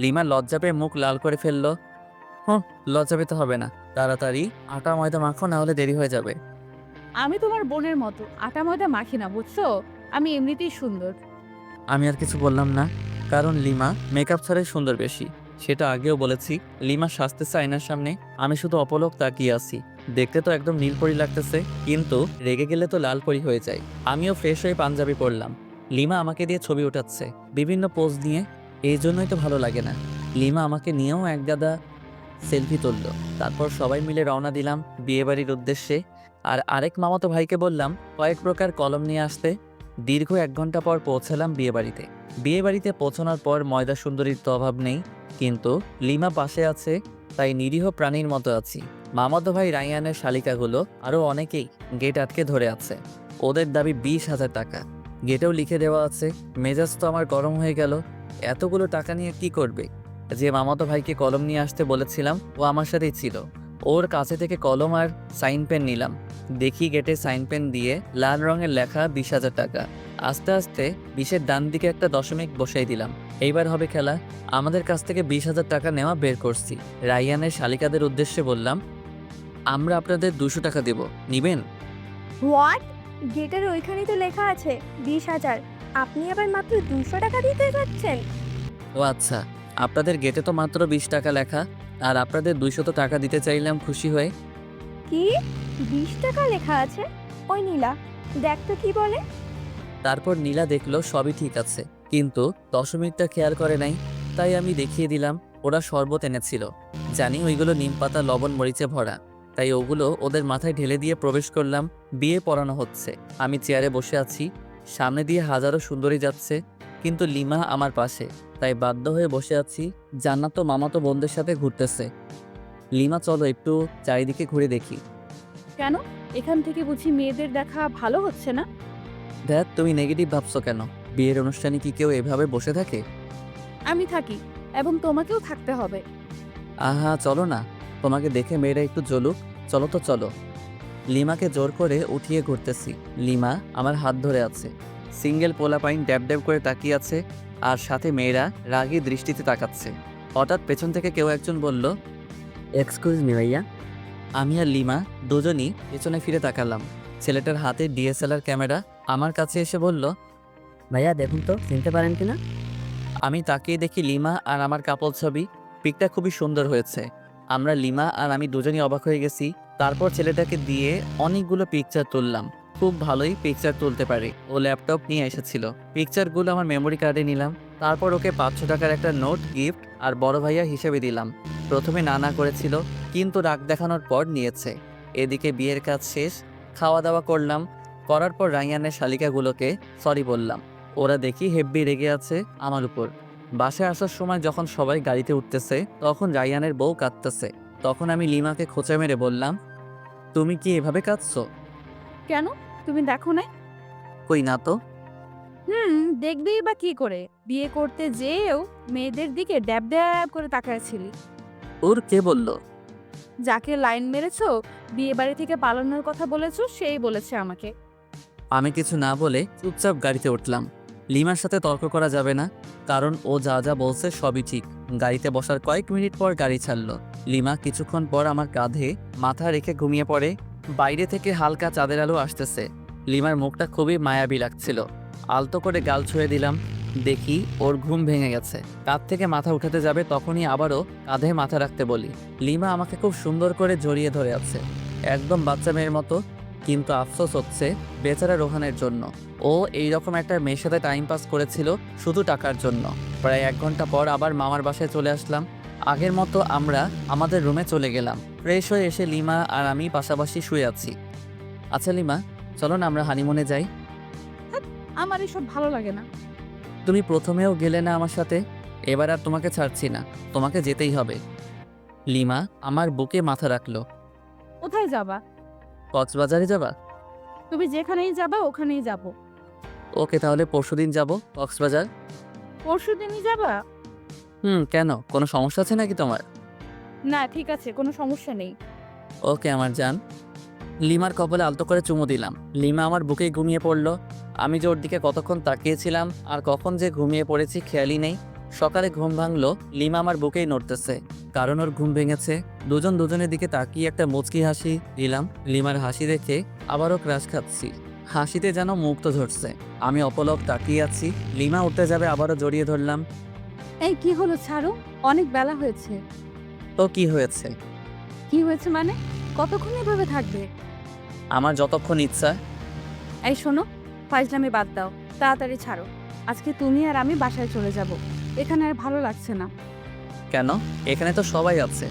লিমা লজ্জা পেয়ে মুখ লাল করে ফেললো। লজ্জা পেতে হবে না, তাড়াতাড়ি আটা ময়দা মাখো, না হলে দেরি হয়ে যাবে। আমি তোমার বোনের মতো আটা ময়দা মাখি না, বুঝছো? আমি এমনিতেই সুন্দর। আমি আর কিছু বললাম না, কারণ লিমা মেকআপ ছাড়াই সুন্দর বেশি। সেটা আগেও বলেছি। লিমা সাজতেছে আয়নার সামনে, আমি শুধু অপলক তাকিয়ে আছি। দেখতে তো একদম নীলপরি লাগতেছে, কিন্তু রেগে গেলে তো লাল পরি হয়ে যায়। আমিও ফ্রেশ হয়ে পাঞ্জাবি পরলাম। লিমা আমাকে দিয়ে ছবি ওঠাচ্ছে বিভিন্ন পোজ নিয়ে। এই জন্যই তো ভালো লাগে না। লিমা আমাকে নিয়েও এক গাদা সেলফি তুলল। তারপর সবাই মিলে রওনা দিলাম বিয়েবাড়ির উদ্দেশ্যে। আর আরেক মামাতো ভাইকে বললাম কয়েক প্রকার কলম নিয়ে আসতে। দীর্ঘ 1 ঘন্টা পর পৌঁছালাম বিয়েবাড়িতে। বিয়েবাড়িতে পৌঁছানোর পর ময়দা সুন্দরীর তো অভাব নেই, কিন্তু লিমা পাশে আছে, তাই নিরীহ প্রাণীর মতো আছি। মামাতো ভাই রাইয়ানের শালিকাগুলো আরও অনেকেই গেট আটকে ধরে আছে। ওদের দাবি 20,000 টাকা। গেটেও লিখে দেওয়া আছে। মেজাজ তো আমার গরম হয়ে গেল। এতগুলো টাকা নিয়ে কি করবে? যে মামাতো ভাইকে কলম নিয়ে আসতে বলেছিলাম ও আমার সাথেই ছিল। ওর কাছে থেকে কলম আর সাইন পেন নিলাম। দেখি গেটে সাইন পেন দিয়ে লাল রঙের লেখা 20,000 টাকা। আস্তে আস্তে 20-এর ডান দিকে একটা দশমিক বসাই দিলাম। এইবার হবে খেলা। আমাদের কাছ থেকে 20,000 টাকা নেওয়া বের করছি। রাইয়ানের শালিকাদের উদ্দেশ্যে বললাম, আমরা আপনাদের 200 টাকা দেব, নিবেন? হোয়াট? গেটের ওইখানেই তো লেখা আছে 20,000, আপনি আবার মাত্র 200 টাকা দিতে যাচ্ছেন? ও আচ্ছা, আপনাদের গেটে তো মাত্র 20 টাকা লেখা, আর আপনাদের 200 টাকা দিতে চাইলাম খুশি হয়ে। কি 20 টাকা লেখা আছে? ওই নীলা, দেখ তো কি বলে। তারপর নীলা দেখলো সবই ঠিক আছে, কিন্তু দশমিকটা খেয়াল করে নাই। তাই আমি দেখিয়ে দিলাম। ওরা শরবত এনেছিল, জানি ওইগুলো নিম পাতা লবণ মরিচে ভরা, তাই ওগুলো ওদের মাথায় ঢেলে দিয়ে প্রবেশ করলাম। বিয়ে পড়ানো হচ্ছে। আমি চেয়ারে বসে আছি, সামনে দিয়ে হাজারো সুন্দরী যাচ্ছে, কিন্তু লিমা আমার পাশে, তাই বাধ্য হয়ে বসে আছি। জান্নাত তো মামাতো বোনদের সাথে ঘুরতেছে। লিমা, চলো একটু চারিদিকে ঘুরে দেখি। কেন? এখান থেকে বুঝি মেয়েদের দেখা ভালো হচ্ছে না? দেখ, তুমি নেগেটিভ ভাবছো কেন? বিয়ের অনুষ্ঠানে কি কেউ এভাবে বসে থাকে? আমি থাকি, এবং তোমাকেও থাকতে হবে। আহা, চলো না, তোমাকে দেখে মেয়েরা একটু জ্বলুক। চলো তো চলো। লিমাকে জোর করে উঠিয়ে ঘুরতেছি। লিমা আমার হাত ধরে আছে। সিঙ্গেল পোলাপাইন ড্যাব ড্যাব করে তাকিয়ে আছে, আর সাথে মেয়েরা রাগী দৃষ্টিতে তাকাচ্ছে। হঠাৎ পেছন থেকে কেউ একজন বলল, এক্সকিউজ মি ভাইয়া। আমি আর লিমা দুজনই পেছনে ফিরে তাকালাম। ছেলেটার হাতে ডিএসএলআর ক্যামেরা। আমার কাছে এসে বলল, ভাইয়া দেখুন তো চিনতে পারেন কিনা। আমি তাকিয়ে দেখি লিমা আর আমার কাপল ছবি। পিকটা খুবই সুন্দর হয়েছে। আমরা লিমা আর আমি দুজনই অবাক হয়ে গেছি। তারপর ছেলেটাকে দিয়ে অনেকগুলো পিকচার তুললাম। খুব ভালোই পিকচার তুলতে পারি। ও ল্যাপটপ নিয়ে এসেছিল। পিকচারগুলো আমার মেমোরি কার্ডে নিলাম। তারপর ওকে 500 টাকার একটা নোট গিফট আর বড় ভাইয়া হিসেবে দিলাম। প্রথমে না করেছিল, কিন্তু রাগ দেখানোর পর নিয়েছে। এদিকে বিয়ের কাজ শেষ, খাওয়া দাওয়া করলাম। করার পর রাইয়ানের শালিকাগুলোকে সরি বললাম। ওরা দেখি হেব্বি রেগে আছে আমার উপর। বাসায় আসার সময় যখন সবাই গাড়িতে উঠতেছে, তখন রাইয়ানের বউ কাঁদতেছে। তখন আমি লিমাকে খোঁচা মেরে বললাম, তুমি কি এভাবে কাঁদছো? কেন? তুমি দেখো না? কই না তো। দেখবেই বা কি করে? বিয়ে করতে যেয়েও মেয়েদের দিকে ড্যাব ড্যাব করে তাকাচ্ছিলি। ওর কে বলল? যাকে লাইন মেরেছো, বিয়ে বাড়ি থেকে পালানোর কথা বলেছো, সেই বলেছে আমাকে। আমি কিছু না বলে চুপচাপ গাড়িতে উঠলাম। লিমার সাথে তর্ক করা যাবে না, কারণ ও যা যা বলছে সবই ঠিক। গাড়িতে বসার কয়েক মিনিট পর গাড়ি ছাড়লো। লিমা কিছুক্ষণ পর আমার কাঁধে মাথা রেখে ঘুমিয়ে পড়ে। বাইরে থেকে হালকা চাঁদের আলো আসতেছে। লিমার মুখটা খুবই মায়াবী লাগছিল। আলতো করে গাল ছুঁয়ে দিলাম। দেখি ওর ঘুম ভেঙে গেছে। কাঁধ থেকে মাথা উঠাতে যাবে, তখনই আবারও কাঁধে মাথা রাখতে বলি। লিমা আমাকে খুব সুন্দর করে জড়িয়ে ধরে আছে। একদম বাচ্চা মেয়ের মতো। কিন্তু আফসোস হচ্ছে বেচারা রোহানের জন্য। ও এইরকম একটা মেয়ের সাথে টাইম পাস করেছিল শুধু টাকার জন্য। প্রায় 1 ঘন্টা পর আবার মামার বাসায় চলে আসলাম। আগের মতো আমরা আমাদের রুমে চলে গেলাম। ফ্রেশ হয়ে এসে লিমা আর আমি পাশাপাশি শুয়ে আছি। আচ্ছা লিমা, চলো না আমরা হানিমুনে যাই। আমার এসব ভালো লাগে না। তুমি প্রথমেও গেলে না আমার সাথে, এবার আর তোমাকে ছাড়ছি না, তোমাকে যেতেই হবে। লিমা আমার বুকে মাথা রাখলো। কোথায় যাবা? কক্সবাজারে যাবা? তুমি যেখানেই যাবা ওখানেই যাব। ওকে, তাহলে পরশুদিন যাব কক্সবাজার। পরশু দিনই যাবা? কেন, কোনো সমস্যা আছে নাকি তোমার? না ঠিক আছে, কোনো সমস্যা নেই। ওকে আমার জান। লিমার কপালে আলতো করে চুমু দিলাম। লিমা আমার বুকেই ঘুমিয়ে পড়লো। আমি যে ওর দিকে কতক্ষণ তাকিয়েছিলাম আর কখন যে ঘুমিয়ে পড়েছি খেয়ালই নেই। সকালে ঘুম ভাঙলো, লিমা আমার বুকেই নড়তেছে, কারণ ওর ঘুম ভেঙেছে। দুজন দুজনের দিকে তাকিয়ে একটা মুচকি হাসি দিলাম। লিমার হাসি দেখে আবারও ক্রাশ খাচ্ছি। হাসিতে যেন মুক্ত ধরছে। আমি অপলক তাকিয়ে আছি। লিমা উঠতে যাবে, আবারও জড়িয়ে ধরলাম। এই কি হলো, ছাড়ো, অনেক বেলা হয়েছে। তো কি হয়েছে? কি হয়েছে মানে? কতক্ষণ এভাবে থাকবে? আমার যতক্ষণ ইচ্ছা। এই শোনো, ফাইজলামি বাদ দাও, তাড়াতাড়ি ছাড়ো। আজকে তুমি আর আমি বাসায় চলে যাব। এখানে আর ভালো লাগছে না। কেন? এখানে তো সবাই আছে।